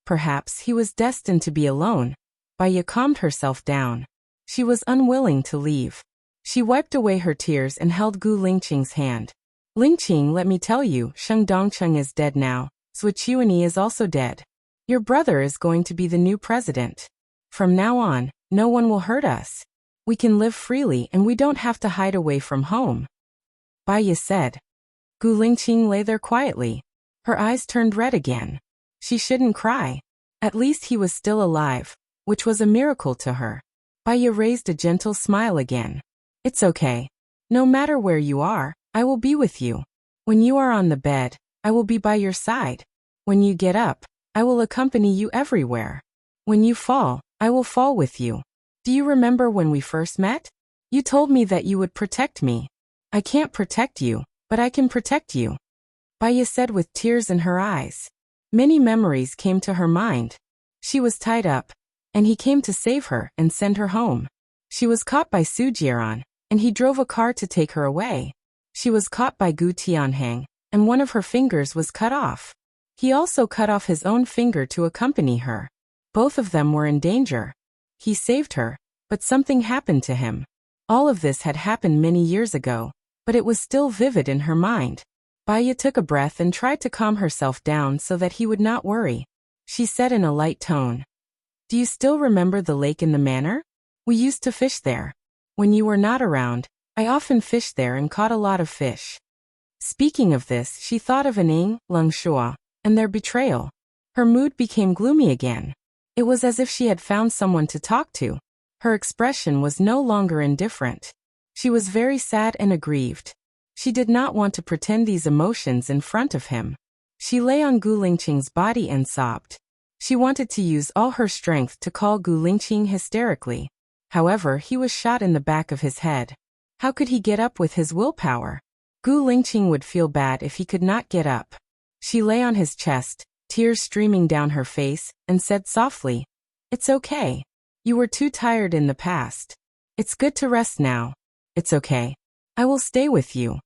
Perhaps he was destined to be alone. Baiya calmed herself down. She was unwilling to leave. She wiped away her tears and held Gu Lingqing's hand. "Lingqing, let me tell you, Sheng Dongcheng is dead now. Zhu Qiuani is also dead. Your brother is going to be the new president. From now on, no one will hurt us. We can live freely and we don't have to hide away from home," Baiya said. Gu Lingqing lay there quietly. Her eyes turned red again. She shouldn't cry. At least he was still alive, which was a miracle to her. Baiya raised a gentle smile again. "It's okay. No matter where you are, I will be with you. When you are on the bed, I will be by your side. When you get up, I will accompany you everywhere. When you fall, I will fall with you. Do you remember when we first met? You told me that you would protect me. I can't protect you, but I can protect you," Baiya said with tears in her eyes. Many memories came to her mind. She was tied up, and he came to save her and send her home. She was caught by Su Jieran, and he drove a car to take her away. She was caught by Gu Tianhang, and one of her fingers was cut off. He also cut off his own finger to accompany her. Both of them were in danger. He saved her, but something happened to him. All of this had happened many years ago, but it was still vivid in her mind. Baiya took a breath and tried to calm herself down so that he would not worry. She said in a light tone, "Do you still remember the lake in the manor? We used to fish there. When you were not around, I often fished there and caught a lot of fish." Speaking of this, she thought of Aning, Leng Shua, and their betrayal. Her mood became gloomy again. It was as if she had found someone to talk to. Her expression was no longer indifferent. She was very sad and aggrieved. She did not want to pretend these emotions in front of him. She lay on Gu Lingqing's body and sobbed. She wanted to use all her strength to call Gu Lingqing hysterically. However, he was shot in the back of his head. How could he get up with his willpower? Gu Lingqing would feel bad if he could not get up. She lay on his chest, tears streaming down her face, and said softly, "It's okay. You were too tired in the past. It's good to rest now. It's okay. I will stay with you."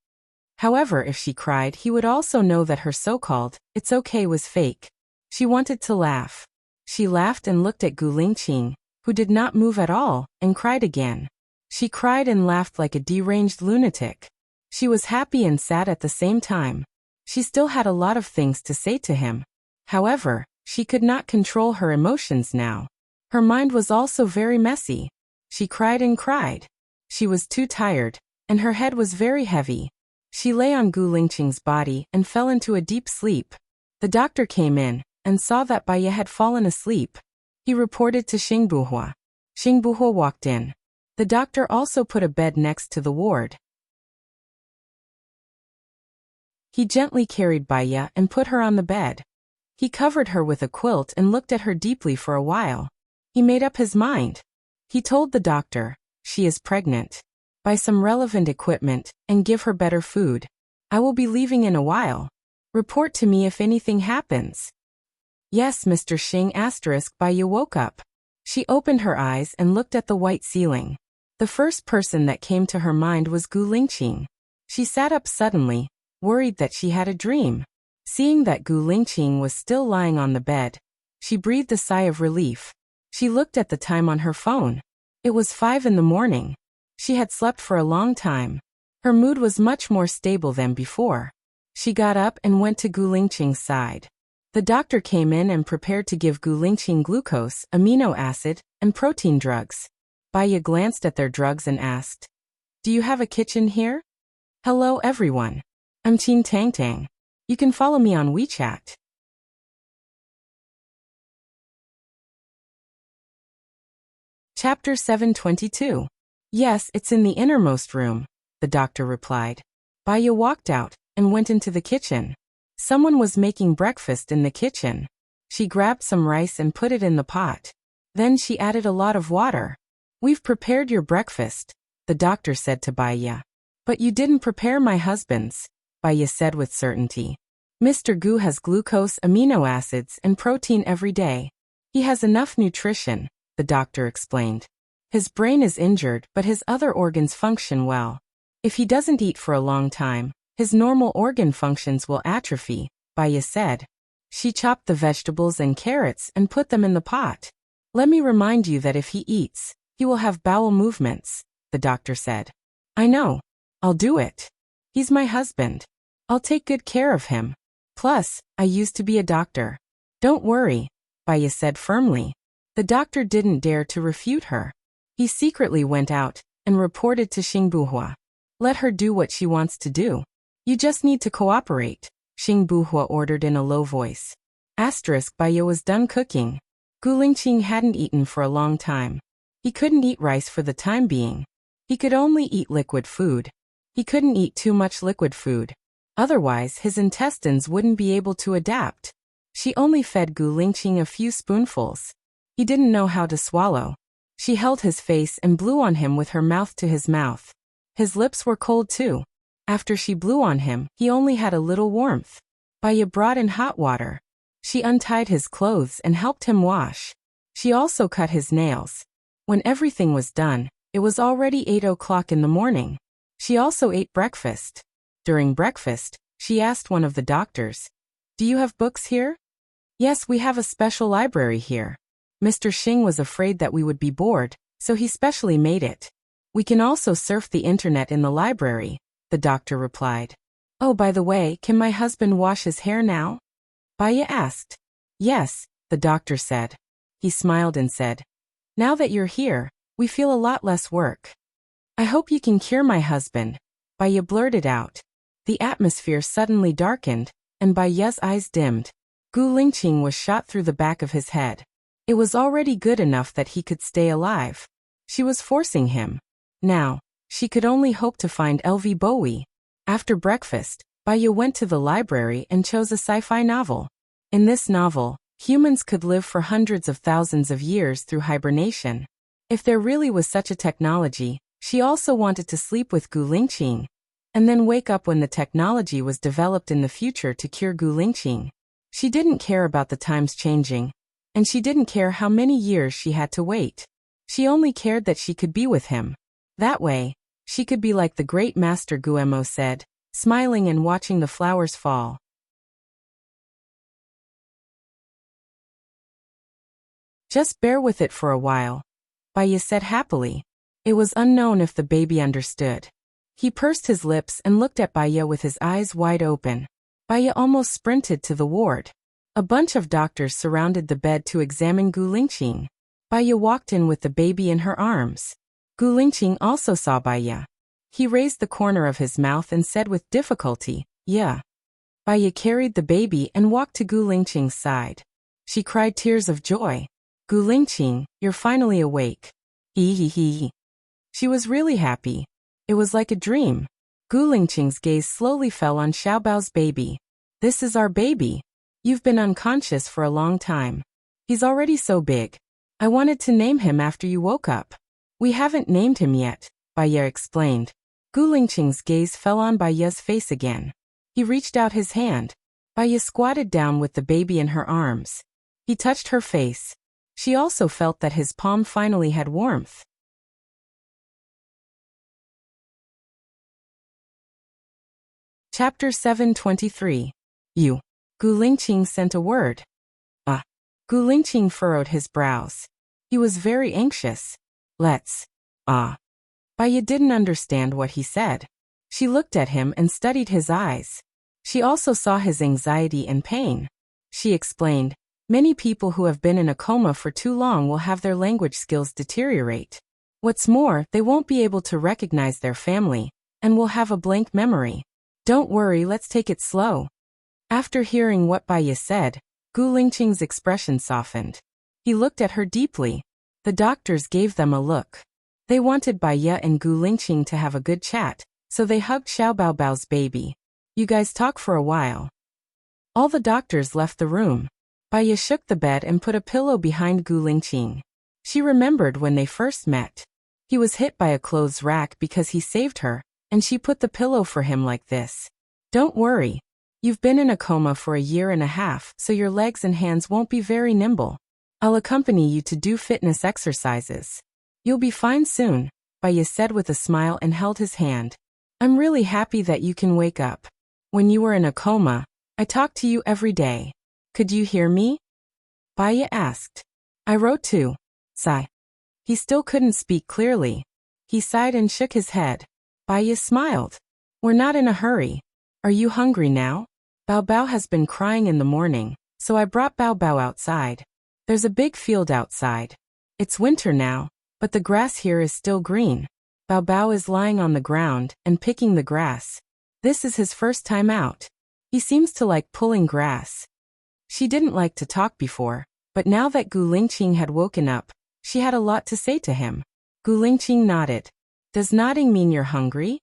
However, if she cried, he would also know that her so-called, "it's okay" was fake. She wanted to laugh. She laughed and looked at Gu Lingqing, who did not move at all, and cried again. She cried and laughed like a deranged lunatic. She was happy and sad at the same time. She still had a lot of things to say to him. However, she could not control her emotions now. Her mind was also very messy. She cried and cried. She was too tired, and her head was very heavy. She lay on Gu Lingqing's body and fell into a deep sleep. The doctor came in and saw that Baiya had fallen asleep. He reported to Xing Buhua. Xing Buhua walked in. The doctor also put a bed next to the ward. He gently carried Baiya and put her on the bed. He covered her with a quilt and looked at her deeply for a while. He made up his mind. He told the doctor, "She is pregnant. Buy some relevant equipment and give her better food. I will be leaving in a while. Report to me if anything happens." "Yes, Mr. Xing." Baiya woke up. She opened her eyes and looked at the white ceiling. The first person that came to her mind was Gu Lingqing. She sat up suddenly, worried that she had a dream. Seeing that Gu Lingqing was still lying on the bed, she breathed a sigh of relief. She looked at the time on her phone. It was 5 in the morning. She had slept for a long time. Her mood was much more stable than before. She got up and went to Gu Lingqing's side. The doctor came in and prepared to give Gu Lingqing glucose, amino acid, and protein drugs. Baiya glanced at their drugs and asked, "Do you have a kitchen here?" Hello everyone. I'm Enchanting. You can follow me on WeChat. Chapter 722. Yes, it's in the innermost room, the doctor replied. Baya walked out and went into the kitchen. Someone was making breakfast in the kitchen. She grabbed some rice and put it in the pot. Then she added a lot of water. We've prepared your breakfast, the doctor said to Baya. But you didn't prepare my husband's, Baya said with certainty. Mr. Gu has glucose, amino acids, and protein every day. He has enough nutrition, the doctor explained. His brain is injured, but his other organs function well. If he doesn't eat for a long time, his normal organ functions will atrophy, Baya said. She chopped the vegetables and carrots and put them in the pot. Let me remind you that if he eats, he will have bowel movements, the doctor said. I know. I'll do it. He's my husband. I'll take good care of him. Plus, I used to be a doctor. Don't worry, Baya said firmly. The doctor didn't dare to refute her. He secretly went out and reported to Xingbuhua. Let her do what she wants to do. You just need to cooperate, Xingbuhua ordered in a low voice. Baya was done cooking. Gu Lingqing hadn't eaten for a long time. He couldn't eat rice for the time being. He could only eat liquid food. He couldn't eat too much liquid food. Otherwise, his intestines wouldn't be able to adapt. She only fed Gu Lingqing a few spoonfuls. He didn't know how to swallow. She held his face and blew on him with her mouth to his mouth. His lips were cold too. After she blew on him, he only had a little warmth. Baya brought in hot water. She untied his clothes and helped him wash. She also cut his nails. When everything was done, it was already 8 o'clock in the morning. She also ate breakfast. During breakfast, she asked one of the doctors, "Do you have books here?" "Yes, we have a special library here. Mr. Xing was afraid that we would be bored, so he specially made it. We can also surf the internet in the library," the doctor replied. "Oh, by the way, can my husband wash his hair now?" Baya asked. "Yes," the doctor said. He smiled and said, "Now that you're here, we feel a lot less work." "I hope you can cure my husband," Baya blurted out. The atmosphere suddenly darkened, and Baya's eyes dimmed. Gu Lingqing was shot through the back of his head. It was already good enough that he could stay alive. She was forcing him. Now, she could only hope to find LV Bowie. After breakfast, Baya went to the library and chose a sci-fi novel. In this novel, humans could live for hundreds of thousands of years through hibernation. If there really was such a technology, she also wanted to sleep with Gu Lingqing, and then wake up when the technology was developed in the future to cure Gu Lingqing. She didn't care about the times changing, and she didn't care how many years she had to wait. She only cared that she could be with him. That way, she could be like the great master Guemo said, smiling and watching the flowers fall. Just bear with it for a while, Baya said happily. It was unknown if the baby understood. He pursed his lips and looked at Baya with his eyes wide open. Baya almost sprinted to the ward. A bunch of doctors surrounded the bed to examine Gu Lingqing. Baya walked in with the baby in her arms. Gu Lingqing also saw Baya. He raised the corner of his mouth and said with difficulty, "Yeah." Baya carried the baby and walked to Gu Lingqing's side. She cried tears of joy. "Gu Lingqing, you're finally awake." Hee hee hee. She was really happy. It was like a dream. Gu Lingqing's gaze slowly fell on Xiaobao's baby. "This is our baby. You've been unconscious for a long time. He's already so big. I wanted to name him after you woke up." "We haven't named him yet," Baya explained. Gu Lingqing's gaze fell on Baya's face again. He reached out his hand. Baya squatted down with the baby in her arms. He touched her face. She also felt that his palm finally had warmth. Chapter 723. You. Gu Lingqing sent a word. Gu Lingqing furrowed his brows. He was very anxious. Let's. Baya didn't understand what he said. She looked at him and studied his eyes. She also saw his anxiety and pain. She explained, "Many people who have been in a coma for too long will have their language skills deteriorate. What's more, they won't be able to recognize their family. and we'll have a blank memory. Don't worry, let's take it slow. After hearing what Baya said, Gu Lingqing's expression softened. He looked at her deeply. The doctors gave them a look. They wanted Baya and Gu Lingqing to have a good chat, so they hugged Xiao Baobao's baby. You guys talk for a while. All the doctors left the room. Baya shook the bed and put a pillow behind Gu Lingqing. She remembered when they first met. He was hit by a clothes rack because he saved her, and she put the pillow for him like this. Don't worry. You've been in a coma for a year and a half, so your legs and hands won't be very nimble. I'll accompany you to do fitness exercises. You'll be fine soon, Baya said with a smile and held his hand. I'm really happy that you can wake up. When you were in a coma, I talked to you every day. Could you hear me? Baya asked. I wrote too. Sigh. He still couldn't speak clearly. He sighed and shook his head. Baya smiled. We're not in a hurry. Are you hungry now? Bao Bao has been crying in the morning, so I brought Bao Bao outside. There's a big field outside. It's winter now, but the grass here is still green. Bao Bao is lying on the ground and picking the grass. This is his first time out. He seems to like pulling grass. She didn't like to talk before, but now that Gu Lingqing had woken up, she had a lot to say to him. Gu Lingqing nodded. Does nodding mean you're hungry?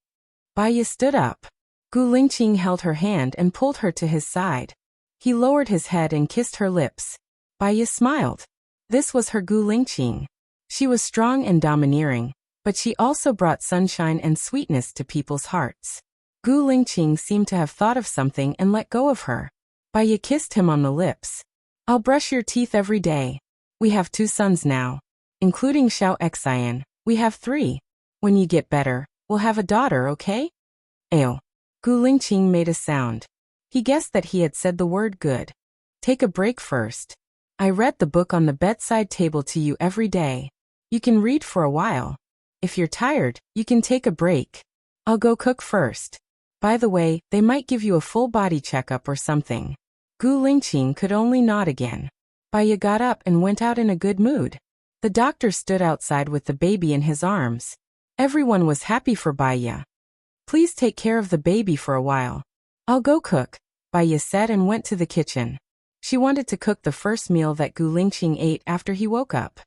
Baya stood up. Gu Lingqing held her hand and pulled her to his side. He lowered his head and kissed her lips. Baya smiled. This was her Gu Lingqing. She was strong and domineering, but she also brought sunshine and sweetness to people's hearts. Gu Lingqing seemed to have thought of something and let go of her. Baya kissed him on the lips. I'll brush your teeth every day. We have 2 sons now. Including Xiao Xian, we have 3. When you get better, we'll have a daughter, okay? Ew. Gu Lingqing made a sound. He guessed that he had said the word good. Take a break first. I read the book on the bedside table to you every day. You can read for a while. If you're tired, you can take a break. I'll go cook first. By the way, they might give you a full body checkup or something. Gu Lingqing could only nod again. Baya got up and went out in a good mood. The doctor stood outside with the baby in his arms. Everyone was happy for Baya. Please take care of the baby for a while. I'll go cook, Baya said and went to the kitchen. She wanted to cook the first meal that Gu Lingqing ate after he woke up.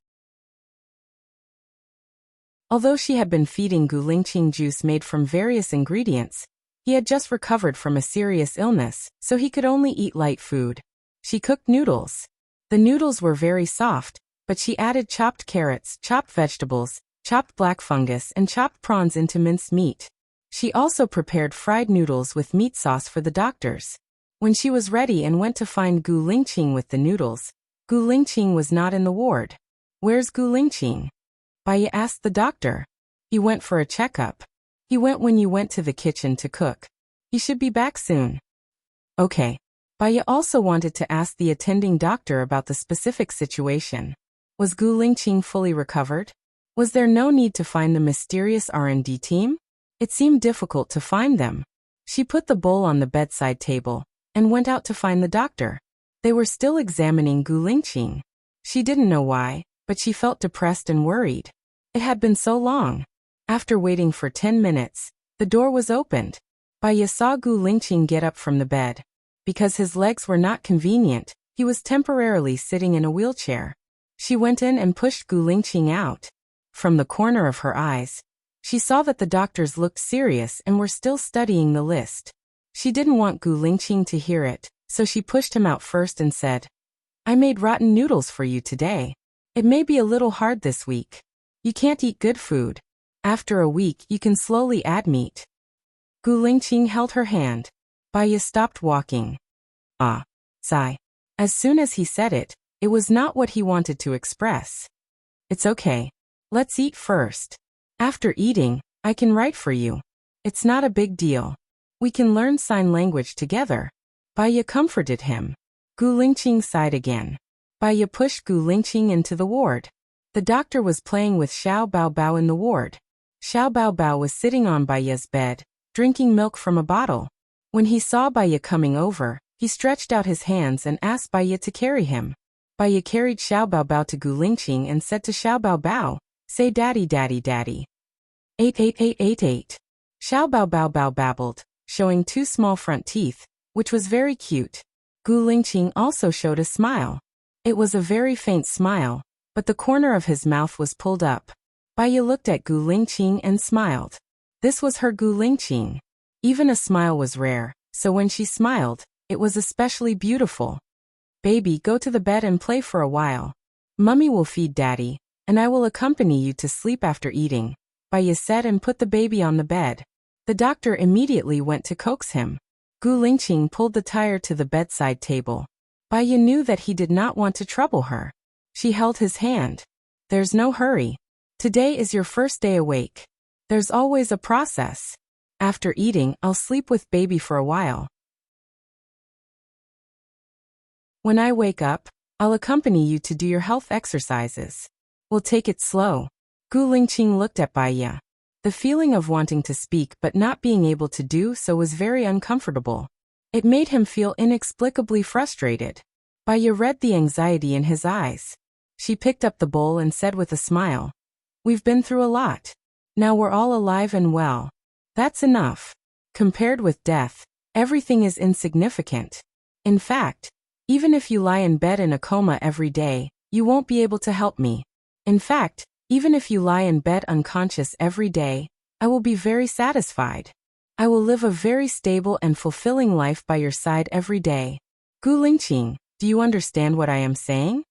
Although she had been feeding Gu Lingqing juice made from various ingredients, he had just recovered from a serious illness, so he could only eat light food. She cooked noodles. The noodles were very soft, but she added chopped carrots, chopped vegetables, chopped black fungus and chopped prawns into minced meat. She also prepared fried noodles with meat sauce for the doctors. When she was ready and went to find Gu Lingqing with the noodles, Gu Lingqing was not in the ward. Where's Gu Lingqing? Baya asked the doctor. He went for a checkup. He went when you went to the kitchen to cook. He should be back soon. Okay. Baya also wanted to ask the attending doctor about the specific situation. Was Gu Lingqing fully recovered? Was there no need to find the mysterious R&D team? It seemed difficult to find them. She put the bowl on the bedside table and went out to find the doctor. They were still examining Gu Lingqing. She didn't know why, but she felt depressed and worried. It had been so long. After waiting for 10 minutes, the door was opened. Baya saw Gu Lingqing get up from the bed. Because his legs were not convenient, he was temporarily sitting in a wheelchair. She went in and pushed Gu Lingqing out. From the corner of her eyes, she saw that the doctors looked serious and were still studying the list. She didn't want Gu Lingqing to hear it, so she pushed him out first and said, I made rotten noodles for you today. It may be a little hard this week. You can't eat good food. After a week, you can slowly add meat. Gu Lingqing held her hand. Baya stopped walking. Ah. Sigh. As soon as he said it, it was not what he wanted to express. It's okay. Let's eat first. After eating, I can write for you. It's not a big deal. We can learn sign language together. Baya comforted him. Gu Lingqing sighed again. Baya pushed Gu Lingqing into the ward. The doctor was playing with Xiao Baobao in the ward. Xiao Baobao was sitting on Baya's bed, drinking milk from a bottle. When he saw Baya coming over, he stretched out his hands and asked Baya to carry him. Baya carried Xiao Baobao to Gu Lingqing and said to Xiao Baobao, Say daddy daddy daddy. 8888. Xiao Bao Bao Bao babbled, showing 2 small front teeth, which was very cute. Gu Lingqing also showed a smile. It was a very faint smile, but the corner of his mouth was pulled up. Baiya looked at Gu Lingqing and smiled. This was her Gu Lingqing. Even a smile was rare, so when she smiled, it was especially beautiful. Baby, go to the bed and play for a while. Mummy will feed daddy, and I will accompany you to sleep after eating, Baiya said and put the baby on the bed. The doctor immediately went to coax him. Gu Lingqing pulled the tire to the bedside table. Baiya knew that he did not want to trouble her. She held his hand. There's no hurry. Today is your first day awake. There's always a process. After eating, I'll sleep with baby for a while. When I wake up, I'll accompany you to do your health exercises. We'll take it slow. Gu Lingqing looked at Baiya. The feeling of wanting to speak but not being able to do so was very uncomfortable. It made him feel inexplicably frustrated. Baiya read the anxiety in his eyes. She picked up the bowl and said with a smile, "We've been through a lot. Now we're all alive and well. That's enough. Compared with death, everything is insignificant. In fact, even if you lie in bed in a coma every day, you won't be able to help me. In fact, even if you lie in bed unconscious every day, I will be very satisfied. I will live a very stable and fulfilling life by your side every day. Gu Lingqing, do you understand what I am saying?"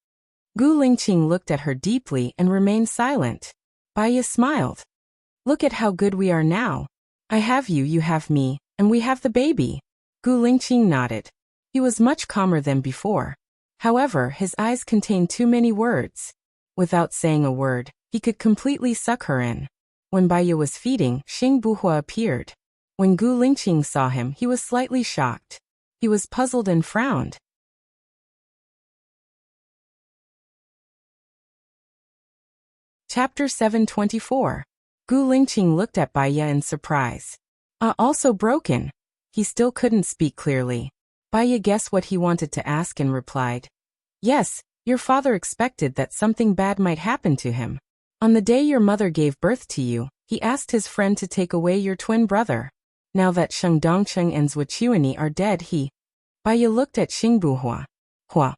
Gu Lingqing looked at her deeply and remained silent. Baiya smiled. "Look at how good we are now. I have you, you have me, and we have the baby." Gu Lingqing nodded. He was much calmer than before. However, his eyes contained too many words. Without saying a word, he could completely suck her in. When Baiya was feeding, Xing Buhua appeared. When Gu Lingqing saw him, he was slightly shocked. He was puzzled and frowned. Chapter 724. Gu Lingqing looked at Baiya in surprise. Also broken. He still couldn't speak clearly. Baiya guessed what he wanted to ask and replied, "Yes, your father expected that something bad might happen to him. On the day your mother gave birth to you, he asked his friend to take away your twin brother. Now that Sheng Dongcheng and Zhuqiuani are dead, he..." Baiya looked at Xing Buhua. "Hua.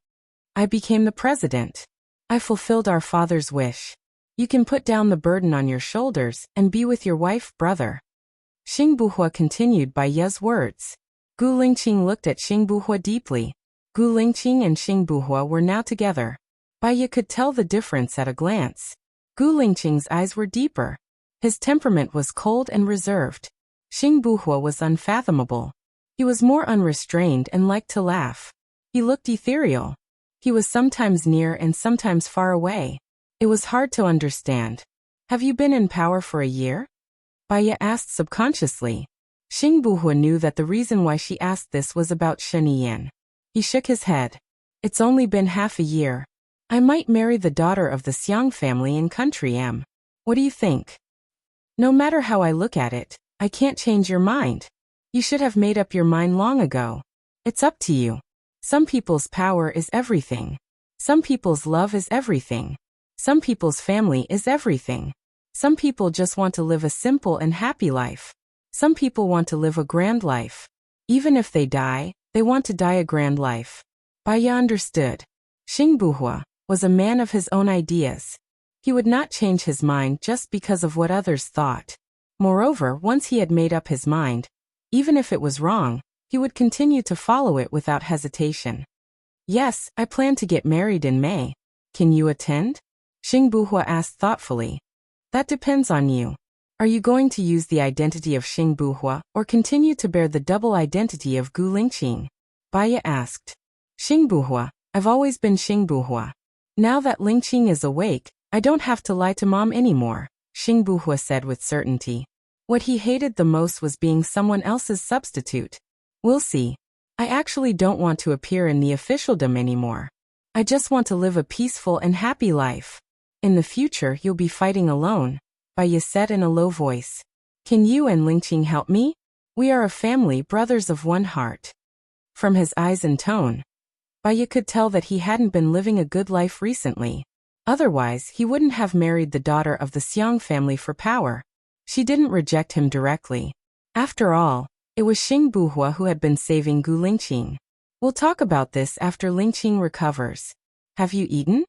I became the president. I fulfilled our father's wish. You can put down the burden on your shoulders and be with your wife, brother." Xing Buhua continued Baiya's words. Gu Lingqing looked at Xing Buhua deeply. Gu Lingqing and Xing Buhua were now together. Baiya could tell the difference at a glance. Gu Lingqing's eyes were deeper. His temperament was cold and reserved. Xing Buhua was unfathomable. He was more unrestrained and liked to laugh. He looked ethereal. He was sometimes near and sometimes far away. It was hard to understand. "Have you been in power for a year?" Baiya asked subconsciously. Xing Buhua knew that the reason why she asked this was about Shen Yan. He shook his head. "It's only been half a year. I might marry the daughter of the Xiang family in country M. What do you think?" "No matter how I look at it, I can't change your mind. You should have made up your mind long ago. It's up to you. Some people's power is everything. Some people's love is everything. Some people's family is everything. Some people just want to live a simple and happy life. Some people want to live a grand life. Even if they die, they want to die a grand life." Baiya understood. Xing Buhua was a man of his own ideas. He would not change his mind just because of what others thought. Moreover, once he had made up his mind, even if it was wrong, he would continue to follow it without hesitation. "Yes, I plan to get married in May. Can you attend?" Xing Buhua asked thoughtfully. "That depends on you. Are you going to use the identity of Xing Buhua or continue to bear the double identity of Gu Lingqing?" Baiya asked. "Xing Buhua, I've always been Xing Buhua. Now that Lingqing is awake, I don't have to lie to mom anymore," Xing Buhua said with certainty. What he hated the most was being someone else's substitute. "We'll see. I actually don't want to appear in the officialdom anymore. I just want to live a peaceful and happy life. In the future you'll be fighting alone," Baiya said in a low voice. "Can you and Lingqing help me? We are a family, brothers of one heart." From his eyes and tone, Baiya could tell that he hadn't been living a good life recently. Otherwise, he wouldn't have married the daughter of the Xiang family for power. She didn't reject him directly. After all, it was Xing Buhua who had been saving Gu Lingqing. We'll talk about this after Lingqing recovers. Have you eaten?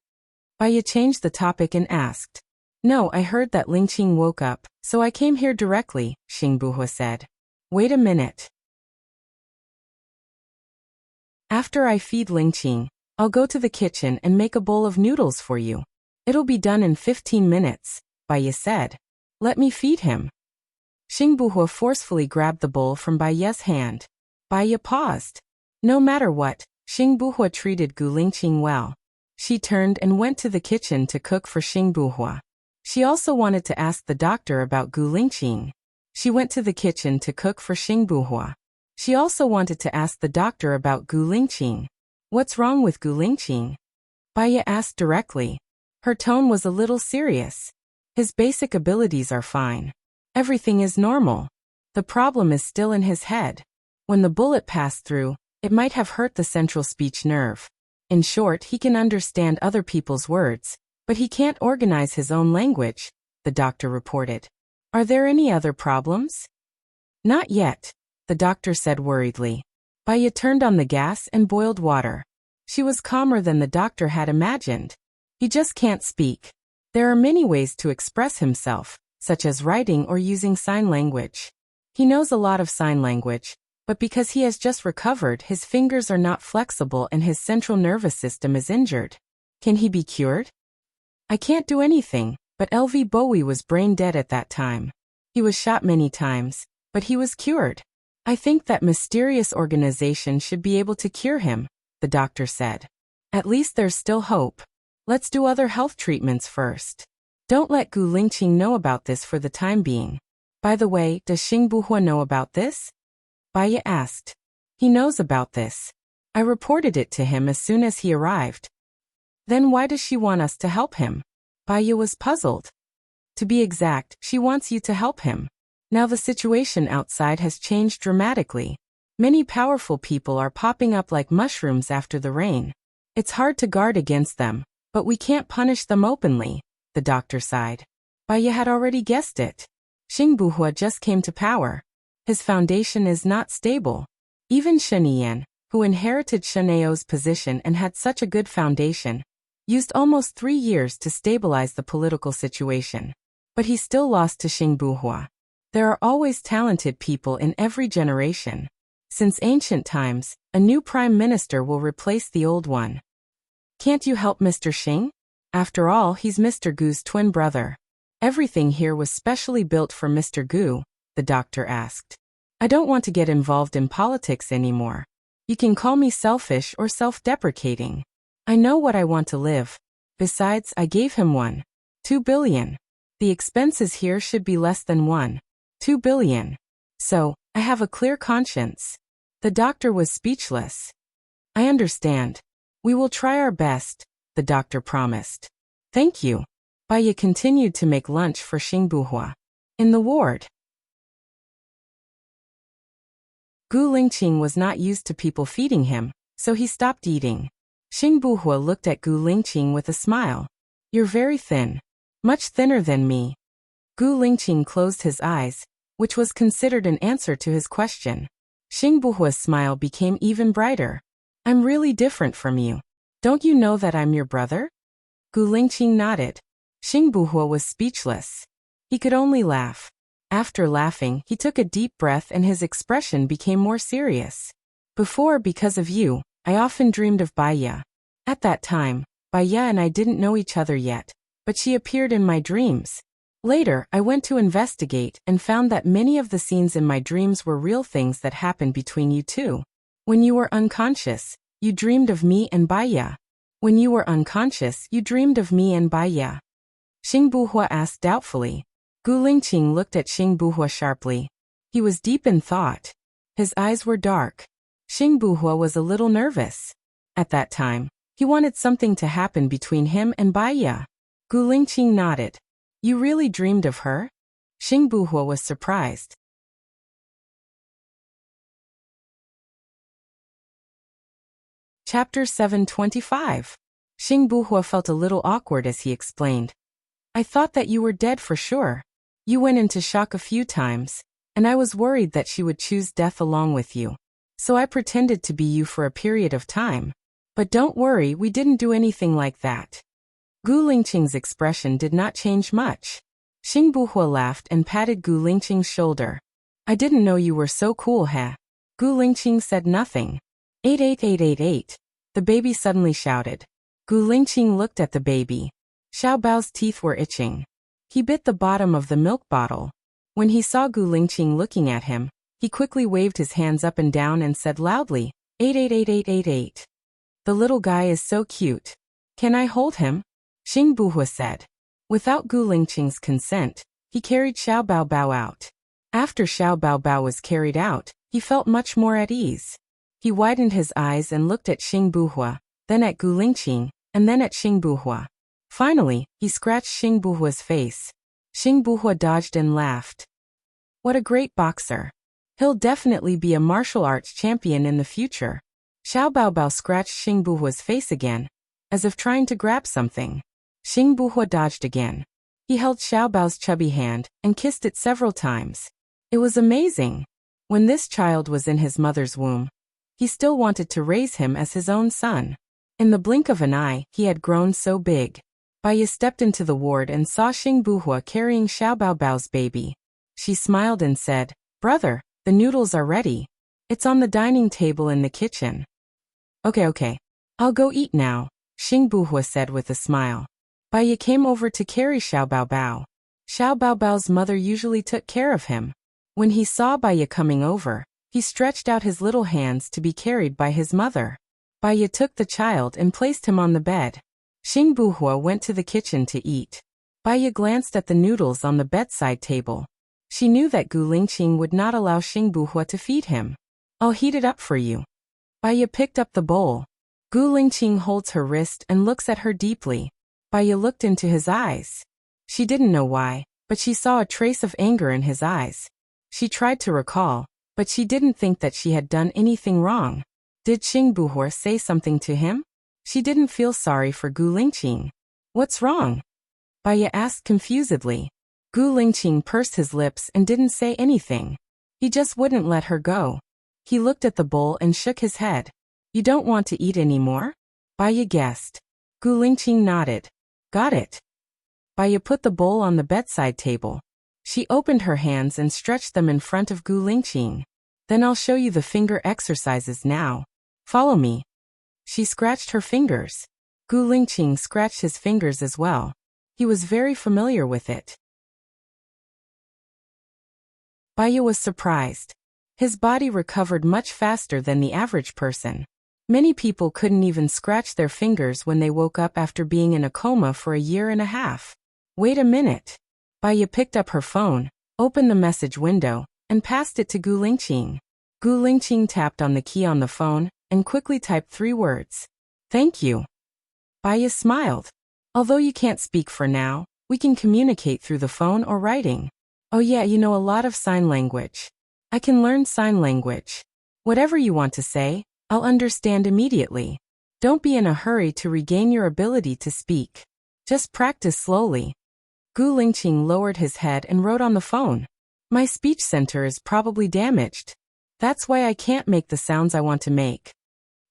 Baya changed the topic and asked. No, I heard that Lingqing woke up, so I came here directly, Xing Buhua said. Wait a minute. After I feed Lingqing, I'll go to the kitchen and make a bowl of noodles for you. It'll be done in 15 minutes, Baya said. Let me feed him. Xing Buhua forcefully grabbed the bowl from Baya's hand. Baya paused. No matter what, Xing Buhua treated Gu Lingqing well. She turned and went to the kitchen to cook for Xing Buhua. She also wanted to ask the doctor about Gu Lingqing. She went to the kitchen to cook for Xing Buhua. She also wanted to ask the doctor about Gu Lingqing. What's wrong with Gu Lingqing? Baya asked directly. Her tone was a little serious. His basic abilities are fine. Everything is normal. The problem is still in his head. When the bullet passed through, it might have hurt the central speech nerve. In short, he can understand other people's words, but he can't organize his own language, the doctor reported. Are there any other problems? Not yet, the doctor said worriedly. Baya turned on the gas and boiled water. She was calmer than the doctor had imagined. He just can't speak. There are many ways to express himself, such as writing or using sign language. He knows a lot of sign language, but because he has just recovered, his fingers are not flexible and his central nervous system is injured. Can he be cured? I can't do anything, but LV Bowie was brain dead at that time. He was shot many times, but he was cured. I think that mysterious organization should be able to cure him, the doctor said. At least there's still hope. Let's do other health treatments first. Don't let Gu Lingqing know about this for the time being. By the way, does Xing Buhua know about this? Baya asked. He knows about this. I reported it to him as soon as he arrived. Then why does she want us to help him? Baya was puzzled. To be exact, she wants you to help him. Now the situation outside has changed dramatically. Many powerful people are popping up like mushrooms after the rain. It's hard to guard against them, but we can't punish them openly, the doctor sighed. Baya had already guessed it. Xing Buhua just came to power. His foundation is not stable. Even Shen Yan, who inherited Shen Ao's position and had such a good foundation, used almost 3 years to stabilize the political situation. But he still lost to Xing Buhua. There are always talented people in every generation. Since ancient times, a new prime minister will replace the old one. Can't you help Mr. Xing? After all, he's Mr. Gu's twin brother. Everything here was specially built for Mr. Gu, the doctor asked. I don't want to get involved in politics anymore. You can call me selfish or self-deprecating. I know what I want to live. Besides, I gave him 2 billion. The expenses here should be less than 2 billion. So, I have a clear conscience. The doctor was speechless. I understand. We will try our best, the doctor promised. Thank you. Baya continued to make lunch for Xing Buhua. In the ward, Gu Lingqing was not used to people feeding him, so he stopped eating. Xing Buhua looked at Gu Lingqing with a smile. You're very thin. Much thinner than me. Gu Lingqing closed his eyes, which was considered an answer to his question. Xing Buhua's smile became even brighter. I'm really different from you. Don't you know that I'm your brother? Gu Lingqing nodded. Xing Buhua was speechless. He could only laugh. After laughing, he took a deep breath and his expression became more serious. Before, because of you, I often dreamed of Baya. At that time, Baya and I didn't know each other yet, but she appeared in my dreams. Later, I went to investigate and found that many of the scenes in my dreams were real things that happened between you two. When you were unconscious, you dreamed of me and Baya. When you were unconscious, you dreamed of me and Baya. Xing Buhua asked doubtfully. Gu Lingqing looked at Xing Buhua sharply. He was deep in thought. His eyes were dark. Xing Buhua was a little nervous. At that time, he wanted something to happen between him and Baya. Gu Lingqing nodded. You really dreamed of her? Xing Buhua was surprised. Chapter 725. Xing Buhua felt a little awkward as he explained. I thought that you were dead for sure. You went into shock a few times. and I was worried that she would choose death along with you. So I pretended to be you for a period of time. But don't worry, we didn't do anything like that. Gu Lingqing's expression did not change much. Xing Buhua laughed and patted Gu Lingqing's shoulder. I didn't know you were so cool, heh? Gu Lingqing said nothing. 88888. The baby suddenly shouted. Gu Lingqing looked at the baby. Xiao Bao's teeth were itching. He bit the bottom of the milk bottle. When he saw Gu Lingqing looking at him, he quickly waved his hands up and down and said loudly, 888888. The little guy is so cute. Can I hold him? Xing Buhua said. Without Gu Lingqing's consent, he carried Xiao Bao Bao out. After Xiao Bao Bao was carried out, he felt much more at ease. He widened his eyes and looked at Xing Buhua, then at Gu Lingqing, and then at Xing Buhua. Finally, he scratched Xing Buhua's face. Xing Buhua dodged and laughed. What a great boxer. He'll definitely be a martial arts champion in the future. Xiao Bao Bao scratched Xing Buhua's face again, as if trying to grab something. Xing Buhua dodged again. He held Xiao Bao's chubby hand and kissed it several times. It was amazing. When this child was in his mother's womb, he still wanted to raise him as his own son. In the blink of an eye, he had grown so big. Baiya stepped into the ward and saw Xing Buhua carrying Xiao Bao Bao's baby. She smiled and said, Brother, the noodles are ready. It's on the dining table in the kitchen. Okay. I'll go eat now, Xing Buhua said with a smile. Baiya came over to carry Xiao Bao Bao. Xiao Bao Bao's mother usually took care of him. When he saw Baiya coming over, he stretched out his little hands to be carried by his mother. Baiya took the child and placed him on the bed. Xing Buhua went to the kitchen to eat. Baiya glanced at the noodles on the bedside table. She knew that Gu Lingqing would not allow Xing Buhua to feed him. I'll heat it up for you. Baiya picked up the bowl. Gu Lingqing holds her wrist and looks at her deeply. Baiya looked into his eyes. She didn't know why, but she saw a trace of anger in his eyes. She tried to recall, but she didn't think that she had done anything wrong. Did Xing Buhua say something to him? She didn't feel sorry for Gu Lingqing. What's wrong? Baiya asked confusedly. Gu Lingqing pursed his lips and didn't say anything. He just wouldn't let her go. He looked at the bowl and shook his head. You don't want to eat anymore? Baiya guessed. Gu Lingqing nodded. Got it. Baiya put the bowl on the bedside table. She opened her hands and stretched them in front of Gu Lingqing. Then I'll show you the finger exercises now. Follow me. She scratched her fingers. Gu Lingqing scratched his fingers as well. He was very familiar with it. Baiya was surprised. His body recovered much faster than the average person. Many people couldn't even scratch their fingers when they woke up after being in a coma for a year and a half. Wait a minute. Baiya picked up her phone, opened the message window, and passed it to Gu Lingqing. Gu Lingqing tapped on the key on the phone and quickly typed 3 words. Thank you. Baiya smiled. Although you can't speak for now, we can communicate through the phone or writing. Oh yeah, you know a lot of sign language. I can learn sign language. Whatever you want to say, I'll understand immediately. Don't be in a hurry to regain your ability to speak. Just practice slowly. Gu Lingqing lowered his head and wrote on the phone. My speech center is probably damaged. That's why I can't make the sounds I want to make.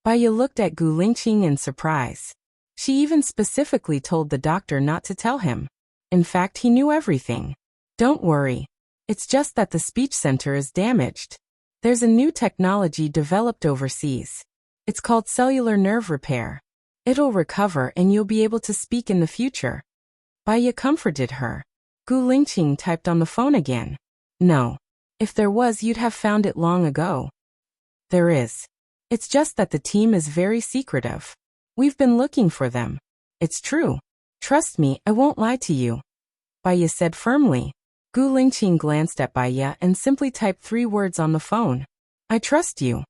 Baiya looked at Gu Lingqing in surprise. She even specifically told the doctor not to tell him. In fact, he knew everything. Don't worry. It's just that the speech center is damaged. There's a new technology developed overseas. It's called cellular nerve repair. It'll recover and you'll be able to speak in the future. Baiya comforted her. Gu Lingqing typed on the phone again. No. If there was, you'd have found it long ago. There is. It's just that the team is very secretive. We've been looking for them. It's true. Trust me, I won't lie to you. Baiya said firmly. Gu Lingqing glanced at Baiya and simply typed 3 words on the phone. I trust you.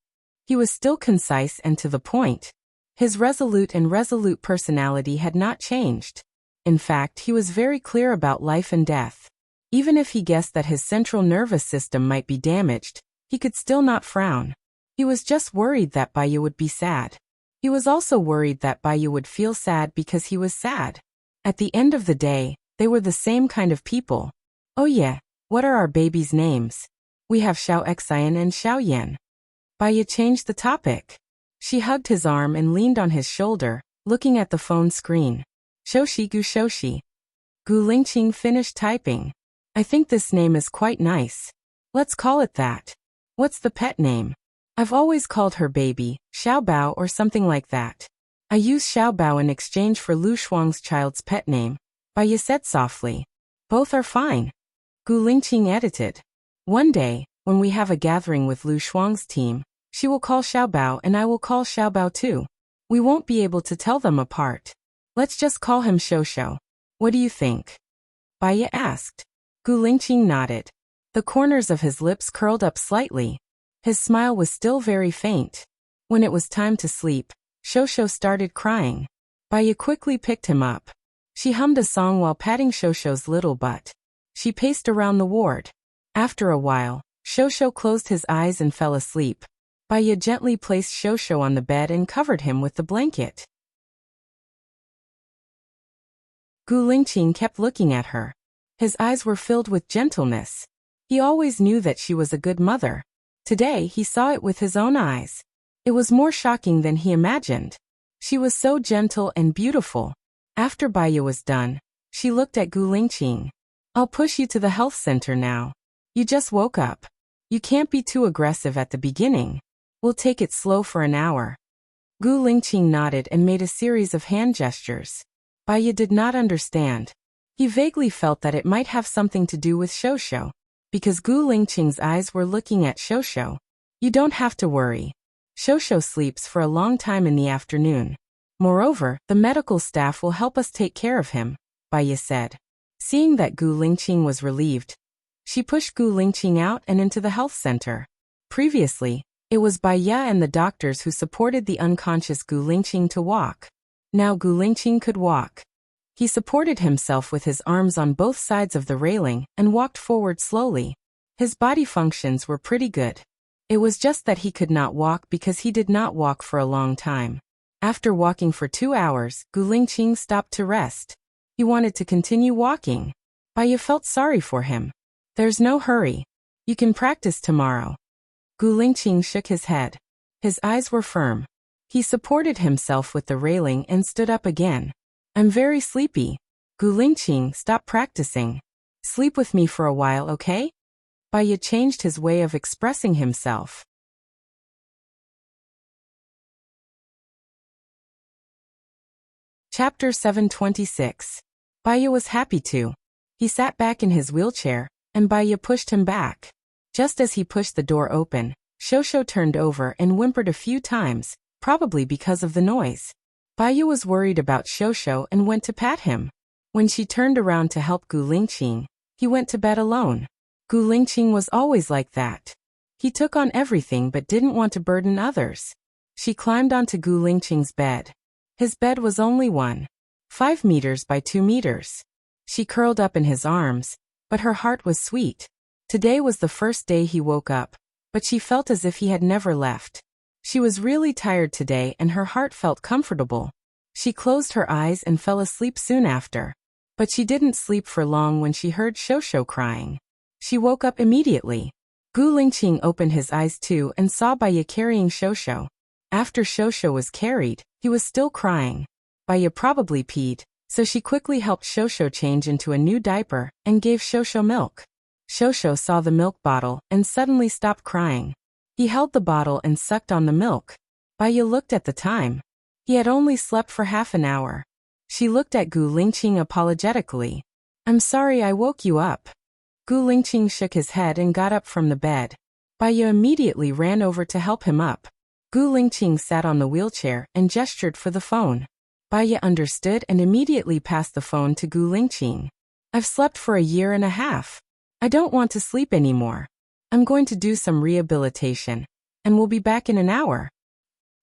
He was still concise and to the point. His resolute personality had not changed. In fact, he was very clear about life and death. Even if he guessed that his central nervous system might be damaged, he could still not frown. He was just worried that Baiya would be sad. He was also worried that Baiya would feel sad because he was sad. At the end of the day, they were the same kind of people. Oh yeah, what are our babies' names? We have Xiao Xian and Xiao Yan. Baya changed the topic. She hugged his arm and leaned on his shoulder, looking at the phone screen. Shoshi gu shoshi. Gu Lingqing finished typing. I think this name is quite nice. Let's call it that. What's the pet name? I've always called her baby, Xiaobao or something like that. I use Xiaobao in exchange for Lu Shuang's child's pet name. Baya said softly. Both are fine. Gu Lingqing edited. One day, when we have a gathering with Lu Shuang's team, she will call Xiaobao and I will call Xiaobao too. We won't be able to tell them apart. Let's just call him Shosho. What do you think? Baya asked. Gu Lingqing nodded. The corners of his lips curled up slightly. His smile was still very faint. When it was time to sleep, Shosho started crying. Baya quickly picked him up. She hummed a song while patting Shosho's little butt. She paced around the ward. After a while, Shosho closed his eyes and fell asleep. Baya gently placed Shosho on the bed and covered him with the blanket. Gu Lingqing kept looking at her. His eyes were filled with gentleness. He always knew that she was a good mother. Today he saw it with his own eyes. It was more shocking than he imagined. She was so gentle and beautiful. After Baya was done, she looked at Gu Lingqing. I'll push you to the health center now. You just woke up. You can't be too aggressive at the beginning. We'll take it slow for an hour. Gu Lingqing nodded and made a series of hand gestures. Baya did not understand. He vaguely felt that it might have something to do with Shosho, because Gu Lingqing's eyes were looking at Shosho. You don't have to worry. Shosho sleeps for a long time in the afternoon. Moreover, the medical staff will help us take care of him, Baya said. Seeing that Gu Lingqing was relieved, she pushed Gu Lingqing out and into the health center. Previously, it was Baya and the doctors who supported the unconscious Gu Lingqing to walk. Now Gu Lingqing could walk. He supported himself with his arms on both sides of the railing and walked forward slowly. His body functions were pretty good. It was just that he could not walk because he did not walk for a long time. After walking for 2 hours, Gu Lingqing stopped to rest. He wanted to continue walking. Baya felt sorry for him. There's no hurry. You can practice tomorrow. Gu Lingqing shook his head. His eyes were firm. He supported himself with the railing and stood up again. I'm very sleepy. Gu Lingqing, stop practicing. Sleep with me for a while, okay? Baya changed his way of expressing himself. Chapter 726. Baya was happy too. He sat back in his wheelchair, and Baya pushed him back. Just as he pushed the door open, Shosho turned over and whimpered a few times, probably because of the noise. Baya was worried about Shosho and went to pat him. When she turned around to help Gu Lingqing, he went to bed alone. Gu Lingqing was always like that. He took on everything but didn't want to burden others. She climbed onto Gu Lingqing's bed. His bed was only 1.5 meters by 2 meters. She curled up in his arms, but her heart was sweet. Today was the first day he woke up, but she felt as if he had never left. She was really tired today and her heart felt comfortable. She closed her eyes and fell asleep soon after. But she didn't sleep for long when she heard Shosho crying. She woke up immediately. Gu Lingqing opened his eyes too and saw Baya carrying Shosho. After Shosho was carried, he was still crying. Baya probably peed, so she quickly helped Shosho change into a new diaper and gave Shosho milk. Shosho saw the milk bottle and suddenly stopped crying. He held the bottle and sucked on the milk. Baya looked at the time. He had only slept for half an hour. She looked at Gu Lingqing apologetically. I'm sorry I woke you up. Gu Lingqing shook his head and got up from the bed. Baya immediately ran over to help him up. Gu Lingqing sat on the wheelchair and gestured for the phone. Baya understood and immediately passed the phone to Gu Lingqing. I've slept for a year and a half. I don't want to sleep anymore. I'm going to do some rehabilitation, and we'll be back in an hour.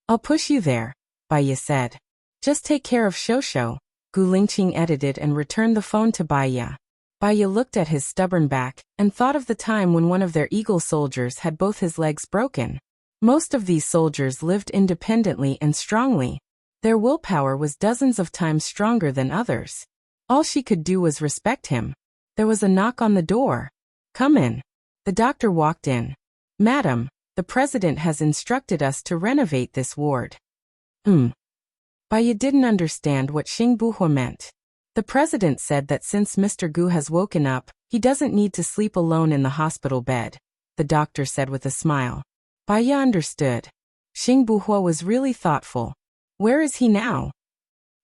I'll push you there, Baya said. Just take care of Shosho. Gu Lingqing edited and returned the phone to Baya. Baya looked at his stubborn back and thought of the time when one of their eagle soldiers had both his legs broken. Most of these soldiers lived independently and strongly. Their willpower was dozens of times stronger than others. All she could do was respect him. There was a knock on the door. Come in. The doctor walked in. Madam, the president has instructed us to renovate this ward. Baya didn't understand what Xing Buhua meant. The president said that since Mr. Gu has woken up, he doesn't need to sleep alone in the hospital bed, the doctor said with a smile. Baya understood. Xing Buhua was really thoughtful. Where is he now?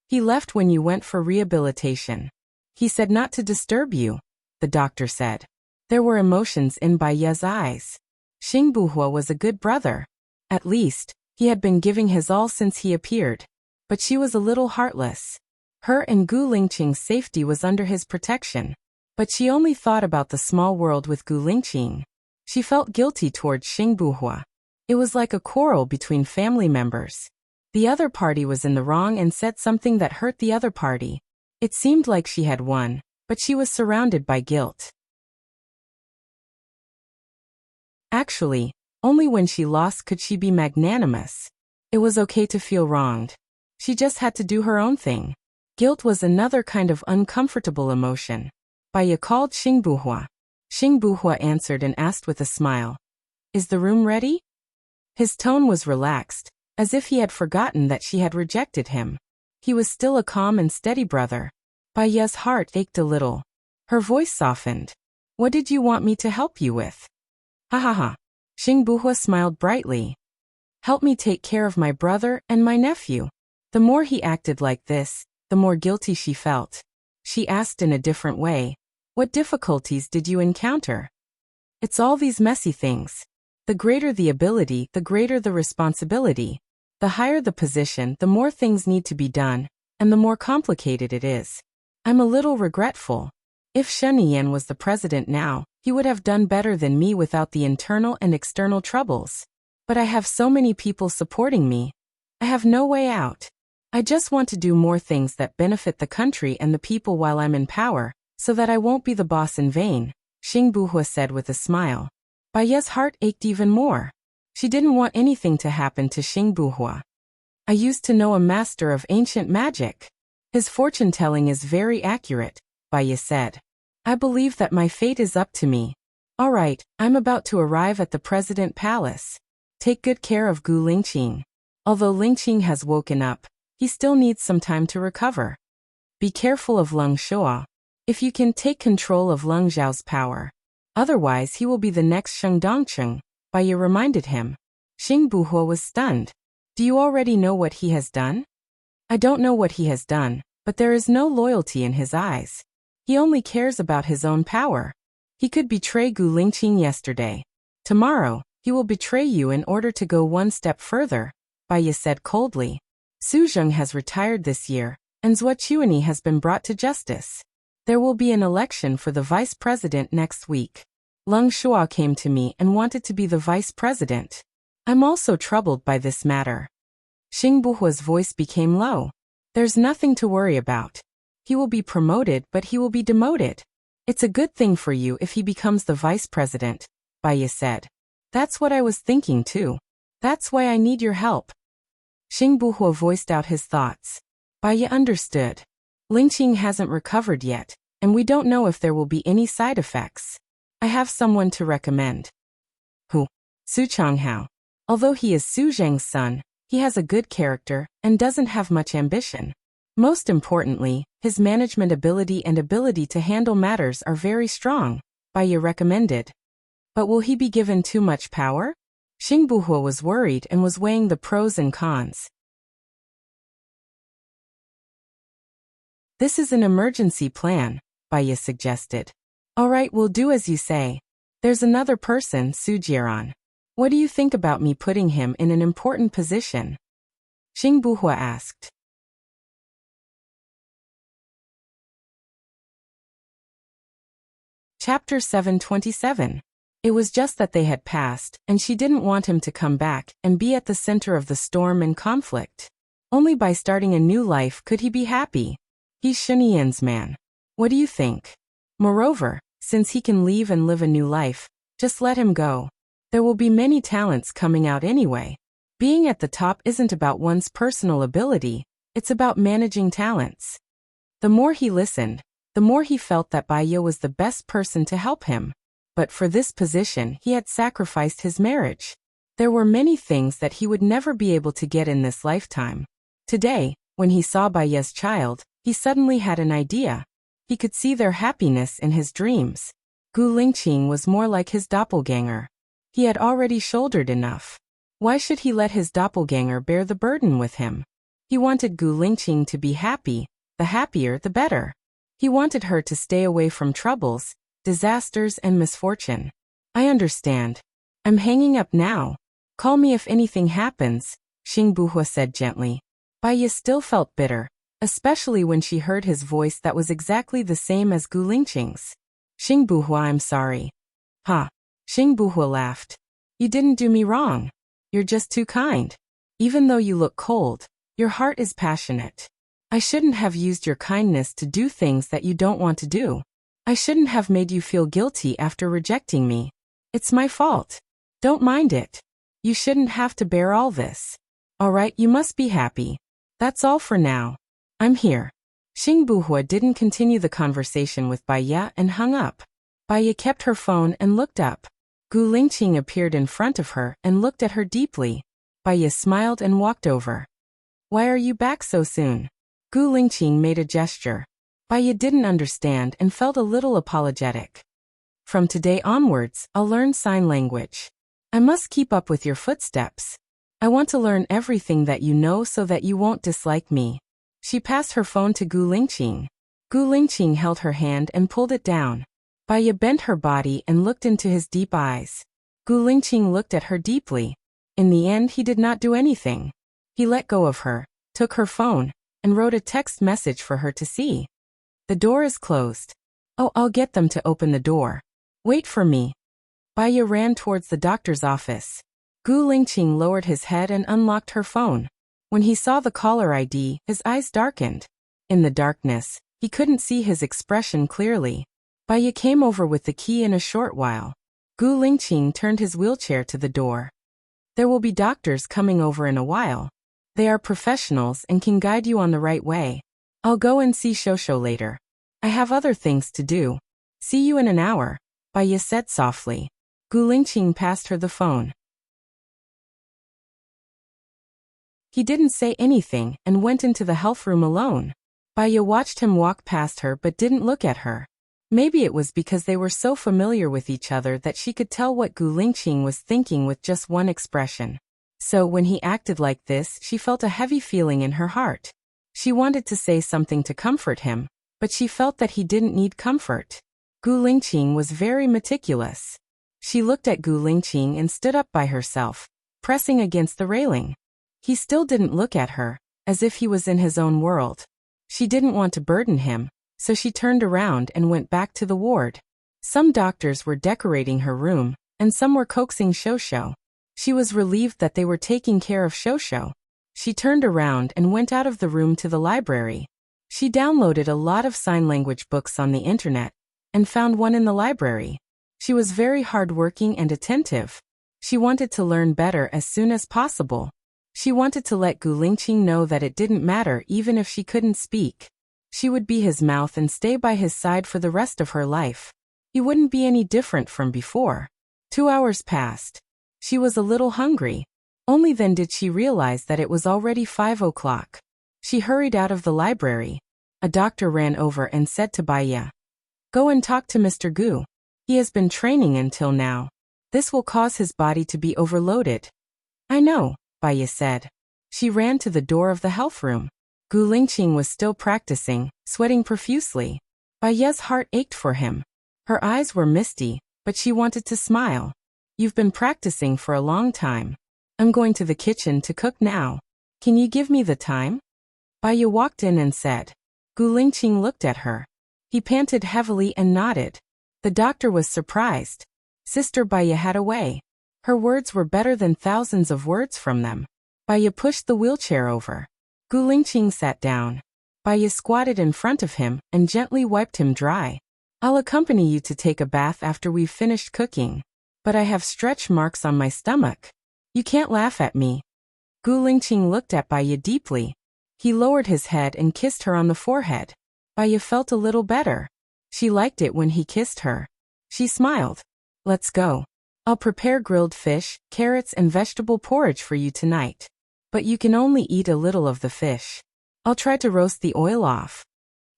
He left when you went for rehabilitation. He said not to disturb you, the doctor said. There were emotions in Baya's eyes. Xing Buhua was a good brother. At least, he had been giving his all since he appeared. But she was a little heartless. Her and Gu Lingqing's safety was under his protection. But she only thought about the small world with Gu Lingqing. She felt guilty towards Xing Buhua. It was like a quarrel between family members. The other party was in the wrong and said something that hurt the other party. It seemed like she had won, but she was surrounded by guilt. Actually, only when she lost could she be magnanimous. It was okay to feel wronged. She just had to do her own thing. Guilt was another kind of uncomfortable emotion. Baya called Xing Buhua. Xing Buhua answered and asked with a smile, "Is the room ready?" His tone was relaxed, as if he had forgotten that she had rejected him. He was still a calm and steady brother. Baya's heart ached a little. Her voice softened. "What did you want me to help you with?" "Ha ha ha." Xing Buhua smiled brightly. "Help me take care of my brother and my nephew." The more he acted like this, the more guilty she felt. She asked in a different way, "What difficulties did you encounter?" "It's all these messy things. The greater the ability, the greater the responsibility. The higher the position, the more things need to be done, and the more complicated it is. I'm a little regretful. If Shen Yan was the president now, he would have done better than me without the internal and external troubles. But I have so many people supporting me. I have no way out. I just want to do more things that benefit the country and the people while I'm in power, so that I won't be the boss in vain," Xing Buhua said with a smile. Baya's heart ached even more. She didn't want anything to happen to Xing Buhua. "I used to know a master of ancient magic. His fortune-telling is very accurate," Baya said. "I believe that my fate is up to me. All right, I'm about to arrive at the President Palace. Take good care of Gu Lingqing. Although Lingqing has woken up, he still needs some time to recover. Be careful of Leng Shuo. If you can take control of Leng Zhao's power. Otherwise he will be the next Sheng Dongcheng," Baya reminded him. Xing Buhua was stunned. "Do you already know what he has done?" "I don't know what he has done, but there is no loyalty in his eyes. He only cares about his own power. He could betray Gu Lingqing yesterday. Tomorrow, he will betray you in order to go one step further," Baya said coldly. "Su Zheng has retired this year, and Zhuo Chuanyi has been brought to justice. There will be an election for the vice president next week. Leng Shuo came to me and wanted to be the vice president. I'm also troubled by this matter." Xing Buhua's voice became low. "There's nothing to worry about. He will be promoted, but he will be demoted. It's a good thing for you if he becomes the vice president," Baya said. "That's what I was thinking too. That's why I need your help." Xing Buhua voiced out his thoughts. Baya understood. Lingqing hasn't recovered yet, and we don't know if there will be any side effects. I have someone to recommend. "Who?" "Su Changhao. Although he is Su Zheng's son, he has a good character and doesn't have much ambition. Most importantly, his management ability and ability to handle matters are very strong," Baya recommended. "But will he be given too much power?" Xing Buhua was worried and was weighing the pros and cons. "This is an emergency plan," Baya suggested. "All right, we'll do as you say. There's another person, Su Jiran. What do you think about me putting him in an important position?" Xing Buhua asked. Chapter 727. It was just that they had passed, and she didn't want him to come back and be at the center of the storm and conflict. Only by starting a new life could he be happy. He's Shenian's man. What do you think? Moreover, since he can leave and live a new life, just let him go. There will be many talents coming out anyway. Being at the top isn't about one's personal ability, it's about managing talents. The more he listened, the more he felt that Baya was the best person to help him. but for this position he had sacrificed his marriage. There were many things that he would never be able to get in this lifetime. Today, when he saw Baya's child, he suddenly had an idea. He could see their happiness in his dreams. Gu Lingqing was more like his doppelganger. He had already shouldered enough. Why should he let his doppelganger bear the burden with him? He wanted Gu Lingqing to be happy, the happier the better. He wanted her to stay away from troubles, disasters and misfortune. I understand. I'm hanging up now. Call me if anything happens, Xing Buhua said gently. Baya still felt bitter, especially when she heard his voice that was exactly the same as Gu Lingqing's. Xing Buhua, I'm sorry. Ha. Xing Buhua laughed. You didn't do me wrong. You're just too kind. Even though you look cold, your heart is passionate. I shouldn't have used your kindness to do things that you don't want to do. I shouldn't have made you feel guilty after rejecting me. It's my fault. Don't mind it. You shouldn't have to bear all this. All right, you must be happy. That's all for now. I'm here. Xing Buhua didn't continue the conversation with Baya and hung up. Baya kept her phone and looked up. Gu Lingqing appeared in front of her and looked at her deeply. Baya smiled and walked over. Why are you back so soon? Gu Lingqing made a gesture. Baya didn't understand and felt a little apologetic. From today onwards, I'll learn sign language. I must keep up with your footsteps. I want to learn everything that you know so that you won't dislike me. She passed her phone to Gu Lingqing. Gu Lingqing held her hand and pulled it down. Baya bent her body and looked into his deep eyes. Gu Lingqing looked at her deeply. In the end, he did not do anything. He let go of her, took her phone, and wrote a text message for her to see. The door is closed. Oh, I'll get them to open the door. Wait for me. Baya ran towards the doctor's office. Gu Lingqing lowered his head and unlocked her phone. When he saw the caller ID, his eyes darkened. In the darkness, he couldn't see his expression clearly. Baya came over with the key in a short while. Gu Lingqing turned his wheelchair to the door. There will be doctors coming over in a while. They are professionals and can guide you on the right way. I'll go and see Shosho later. I have other things to do. See you in an hour, Baya said softly. Gu Lingqing passed her the phone. He didn't say anything and went into the health room alone. Baya watched him walk past her but didn't look at her. Maybe it was because they were so familiar with each other that she could tell what Gu Lingqing was thinking with just one expression. So when he acted like this, she felt a heavy feeling in her heart. She wanted to say something to comfort him, but she felt that he didn't need comfort. Gu Lingqing was very meticulous. She looked at Gu Lingqing and stood up by herself, pressing against the railing. He still didn't look at her, as if he was in his own world. She didn't want to burden him, so she turned around and went back to the ward. Some doctors were decorating her room, and some were coaxing Shosho. She was relieved that they were taking care of Shosho. She turned around and went out of the room to the library. She downloaded a lot of sign language books on the internet, and found one in the library. She was very hardworking and attentive. She wanted to learn better as soon as possible. She wanted to let Gu Lingqing know that it didn't matter even if she couldn't speak. She would be his mouth and stay by his side for the rest of her life. He wouldn't be any different from before. 2 hours passed. She was a little hungry. Only then did she realize that it was already 5 o'clock. She hurried out of the library. A doctor ran over and said to Baya, "Go and talk to Mr. Gu. He has been training until now. This will cause his body to be overloaded." "I know," Baya said. She ran to the door of the health room. Gu Lingqing was still practicing, sweating profusely. Baya's heart ached for him. Her eyes were misty, but she wanted to smile. "You've been practicing for a long time. I'm going to the kitchen to cook now. Can you give me the time?" Baya walked in and said. Gu Lingqing looked at her. He panted heavily and nodded. The doctor was surprised. Sister Baya had a way. Her words were better than thousands of words from them. Baya pushed the wheelchair over. Gu Lingqing sat down. Baya squatted in front of him and gently wiped him dry. "I'll accompany you to take a bath after we've finished cooking. But I have stretch marks on my stomach. You can't laugh at me." Gu Lingqing looked at Baya deeply. He lowered his head and kissed her on the forehead. Baya felt a little better. She liked it when he kissed her. She smiled. Let's go. I'll prepare grilled fish, carrots and vegetable porridge for you tonight. But you can only eat a little of the fish. I'll try to roast the oil off.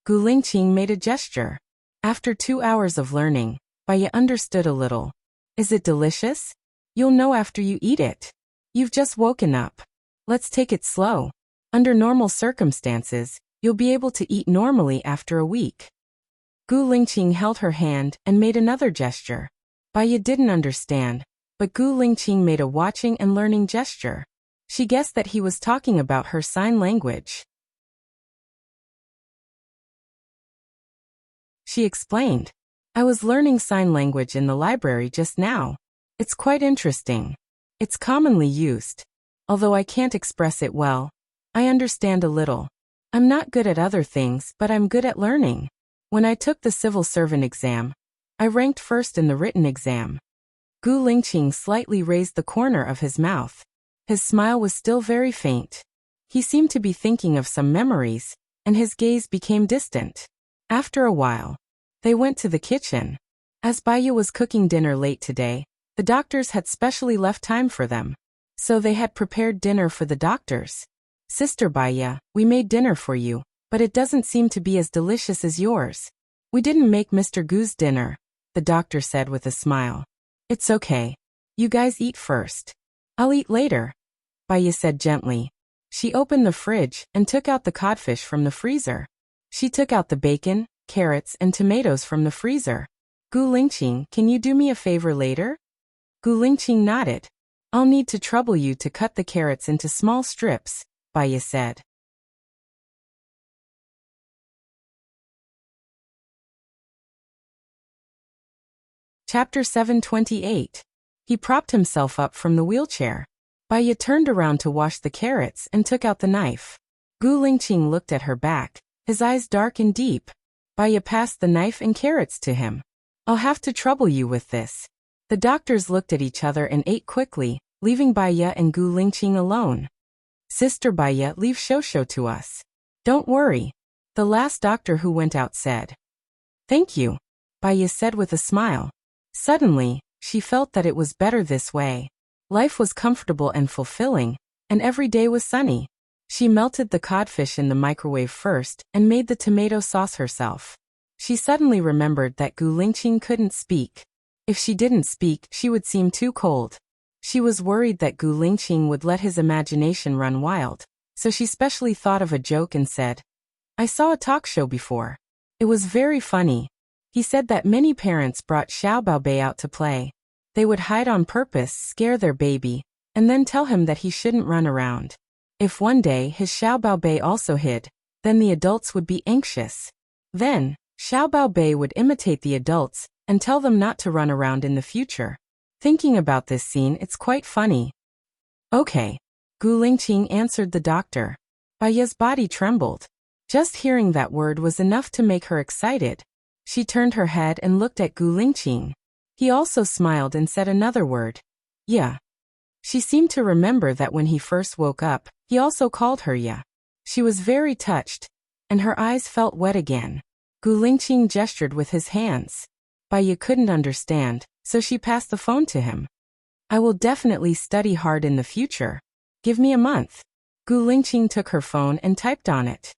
Gu Lingqing made a gesture. After 2 hours of learning, Baya understood a little. Is it delicious? You'll know after you eat it. You've just woken up. Let's take it slow. Under normal circumstances, you'll be able to eat normally after a week. Gu Lingqing held her hand and made another gesture. Baya didn't understand, but Gu Lingqing made a watching and learning gesture. She guessed that he was talking about her sign language. She explained, I was learning sign language in the library just now. It's quite interesting. It's commonly used. Although I can't express it well, I understand a little. I'm not good at other things, but I'm good at learning. When I took the civil servant exam, I ranked first in the written exam. Gu Lingqing slightly raised the corner of his mouth. His smile was still very faint. He seemed to be thinking of some memories, and his gaze became distant. After a while, they went to the kitchen. As Baya was cooking dinner late today, the doctors had specially left time for them. So they had prepared dinner for the doctors. Sister Baya, we made dinner for you, but it doesn't seem to be as delicious as yours. We didn't make Mr. Gu's dinner, the doctor said with a smile. It's okay. You guys eat first. I'll eat later, Baya said gently. She opened the fridge and took out the codfish from the freezer. She took out the bacon, carrots and tomatoes from the freezer. Gu Lingqing, can you do me a favor later? Gu Lingqing nodded. I'll need to trouble you to cut the carrots into small strips, Baya said. Chapter 728. He propped himself up from the wheelchair. Baya turned around to wash the carrots and took out the knife. Gu Lingqing looked at her back, his eyes dark and deep. Baya passed the knife and carrots to him. I'll have to trouble you with this. The doctors looked at each other and ate quickly, leaving Baya and Gu Lingqing alone. Sister Baya, leave Shosho to us. Don't worry, the last doctor who went out said. Thank you, Baya said with a smile. Suddenly, she felt that it was better this way. Life was comfortable and fulfilling, and every day was sunny. She melted the codfish in the microwave first and made the tomato sauce herself. She suddenly remembered that Gu Lingqing couldn't speak. If she didn't speak, she would seem too cold. She was worried that Gu Lingqing would let his imagination run wild, so she specially thought of a joke and said, I saw a talk show before. It was very funny. He said that many parents brought Xiao Baobei out to play. They would hide on purpose, scare their baby, and then tell him that he shouldn't run around. If one day his Xiao Baobei also hid, then the adults would be anxious. Then, Xiao Baobei would imitate the adults and tell them not to run around in the future. Thinking about this scene, it's quite funny. Okay, Gu Lingqing answered the doctor. Baya's body trembled. Just hearing that word was enough to make her excited. She turned her head and looked at Gu Lingqing. He also smiled and said another word. Yeah. She seemed to remember that when he first woke up, he also called her Ya. She was very touched, and her eyes felt wet again. Gu Lingqing gestured with his hands. Baya couldn't understand, so she passed the phone to him. I will definitely study hard in the future. Give me a month. Gu Lingqing took her phone and typed on it.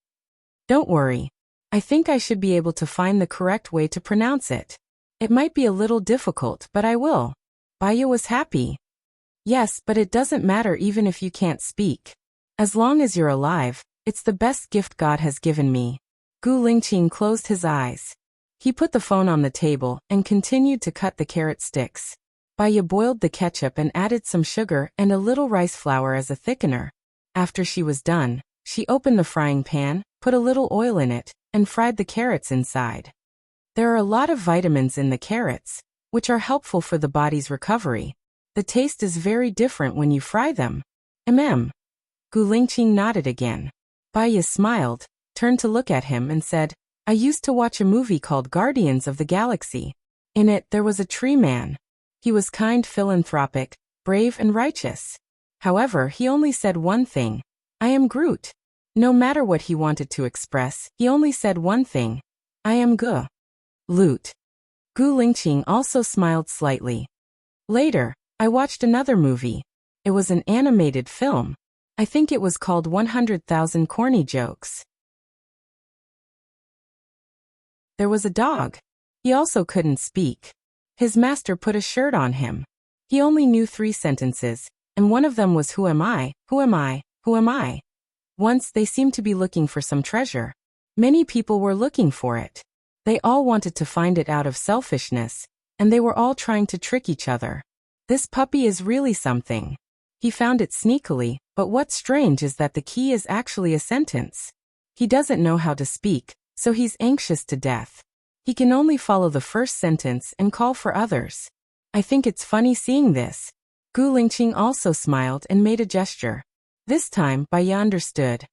Don't worry. I think I should be able to find the correct way to pronounce it. It might be a little difficult, but I will. Baya was happy. Yes, but it doesn't matter even if you can't speak. As long as you're alive, it's the best gift God has given me. Gu Lingqing closed his eyes. He put the phone on the table and continued to cut the carrot sticks. Baya boiled the ketchup and added some sugar and a little rice flour as a thickener. After she was done, she opened the frying pan, put a little oil in it, and fried the carrots inside. There are a lot of vitamins in the carrots, which are helpful for the body's recovery. The taste is very different when you fry them. Gu Lingqing nodded again. Baya smiled, turned to look at him and said, I used to watch a movie called Guardians of the Galaxy. In it, there was a tree man. He was kind, philanthropic, brave and righteous. However, he only said one thing. I am Groot. No matter what he wanted to express, he only said one thing. I am Gu. Loot. Gu Lingqing also smiled slightly. Later, I watched another movie. It was an animated film. I think it was called 100,000 Corny Jokes. There was a dog. He also couldn't speak. His master put a shirt on him. He only knew 3 sentences, and one of them was, "Who am I? Who am I? Who am I?" Once they seemed to be looking for some treasure. Many people were looking for it. They all wanted to find it out of selfishness, and they were all trying to trick each other. This puppy is really something. He found it sneakily, but what's strange is that the key is actually a sentence. He doesn't know how to speak, so he's anxious to death. He can only follow the first sentence and call for others. I think it's funny seeing this. Gu Lingqing also smiled and made a gesture. This time, Baya understood.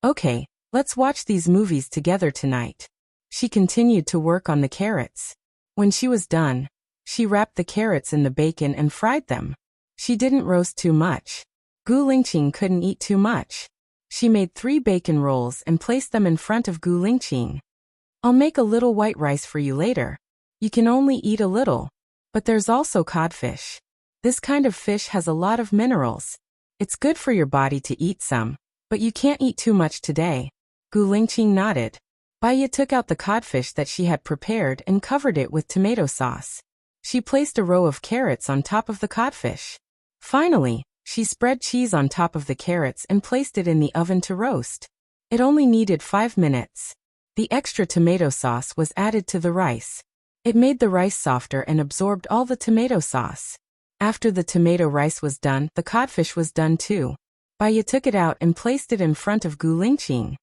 Okay, let's watch these movies together tonight. She continued to work on the carrots. When she was done, she wrapped the carrots in the bacon and fried them. She didn't roast too much. Gu Lingqing couldn't eat too much. She made 3 bacon rolls and placed them in front of Gu Lingqing. I'll make a little white rice for you later. You can only eat a little. But there's also codfish. This kind of fish has a lot of minerals. It's good for your body to eat some, but you can't eat too much today. Gu Lingqing nodded. Baya took out the codfish that she had prepared and covered it with tomato sauce. She placed a row of carrots on top of the codfish. Finally, she spread cheese on top of the carrots and placed it in the oven to roast. It only needed 5 minutes. The extra tomato sauce was added to the rice. It made the rice softer and absorbed all the tomato sauce. After the tomato rice was done, the codfish was done too. Baya took it out and placed it in front of Gu Lingqing.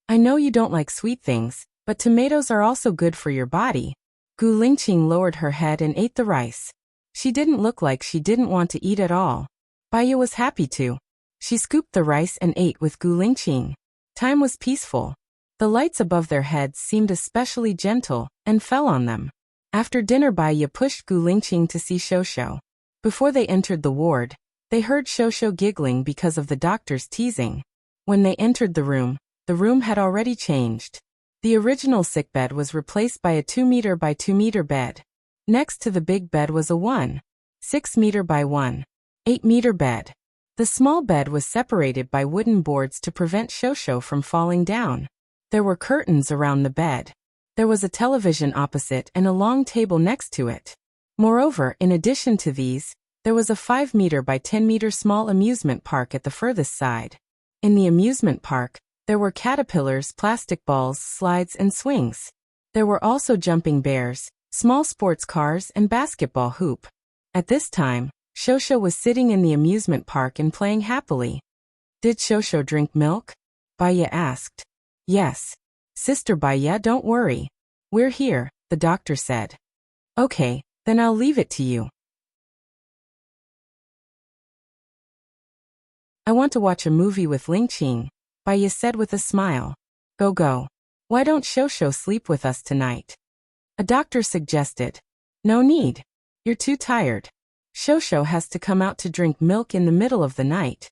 I know you don't like sweet things, but tomatoes are also good for your body. Gu Lingqing lowered her head and ate the rice. She didn't look like she didn't want to eat at all. Baya was happy to. She scooped the rice and ate with Gu Lingqing. Time was peaceful. The lights above their heads seemed especially gentle, and fell on them. After dinner, Baya pushed Gu Lingqing to see Shosho. Before they entered the ward, they heard Shosho giggling because of the doctor's teasing. When they entered the room had already changed. The original sickbed was replaced by a 2 meter by 2 meter bed. Next to the big bed was a 1.6 meter by 1.8 meter bed. The small bed was separated by wooden boards to prevent Shosho from falling down. There were curtains around the bed. There was a television opposite and a long table next to it. Moreover, in addition to these, there was a 5 meter by 10 meter small amusement park at the furthest side. In the amusement park, there were caterpillars, plastic balls, slides, and swings. There were also jumping bears, small sports cars, and basketball hoop. At this time, Shosho was sitting in the amusement park and playing happily. Did Shosho drink milk? Baya asked. Yes. Sister Baya, don't worry. We're here, the doctor said. Okay, then I'll leave it to you. I want to watch a movie with Lingqing, Baya said with a smile. Go. Why don't Shosho sleep with us tonight? A doctor suggested. No need. You're too tired. Shosho has to come out to drink milk in the middle of the night.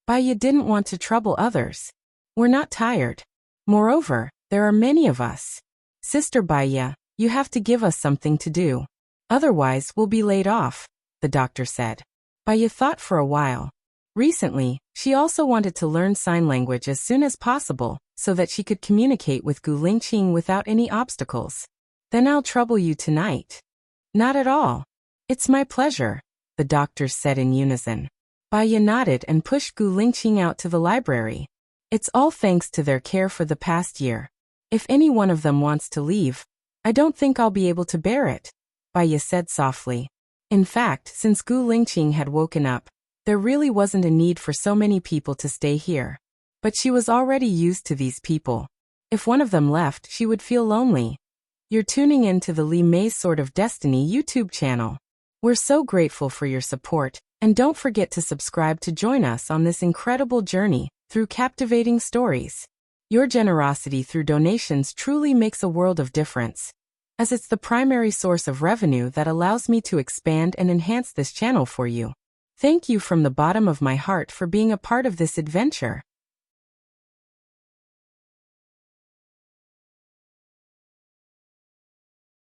Baya didn't want to trouble others. We're not tired. Moreover, there are many of us. Sister Baya, you have to give us something to do. Otherwise, we'll be laid off, the doctor said. Baya thought for a while. Recently, she also wanted to learn sign language as soon as possible, so that she could communicate with Gu Lingqing without any obstacles. Then I'll trouble you tonight. Not at all. It's my pleasure, the doctors said in unison. Baya nodded and pushed Gu Lingqing out to the library. It's all thanks to their care for the past year. If any one of them wants to leave, I don't think I'll be able to bear it, Baya said softly. In fact, since Gu Lingqing had woken up, there really wasn't a need for so many people to stay here. But she was already used to these people. If one of them left, she would feel lonely. You're tuning in to the Li Mei's Sword of Destiny YouTube channel. We're so grateful for your support, and don't forget to subscribe to join us on this incredible journey through captivating stories. Your generosity through donations truly makes a world of difference, as it's the primary source of revenue that allows me to expand and enhance this channel for you. Thank you from the bottom of my heart for being a part of this adventure.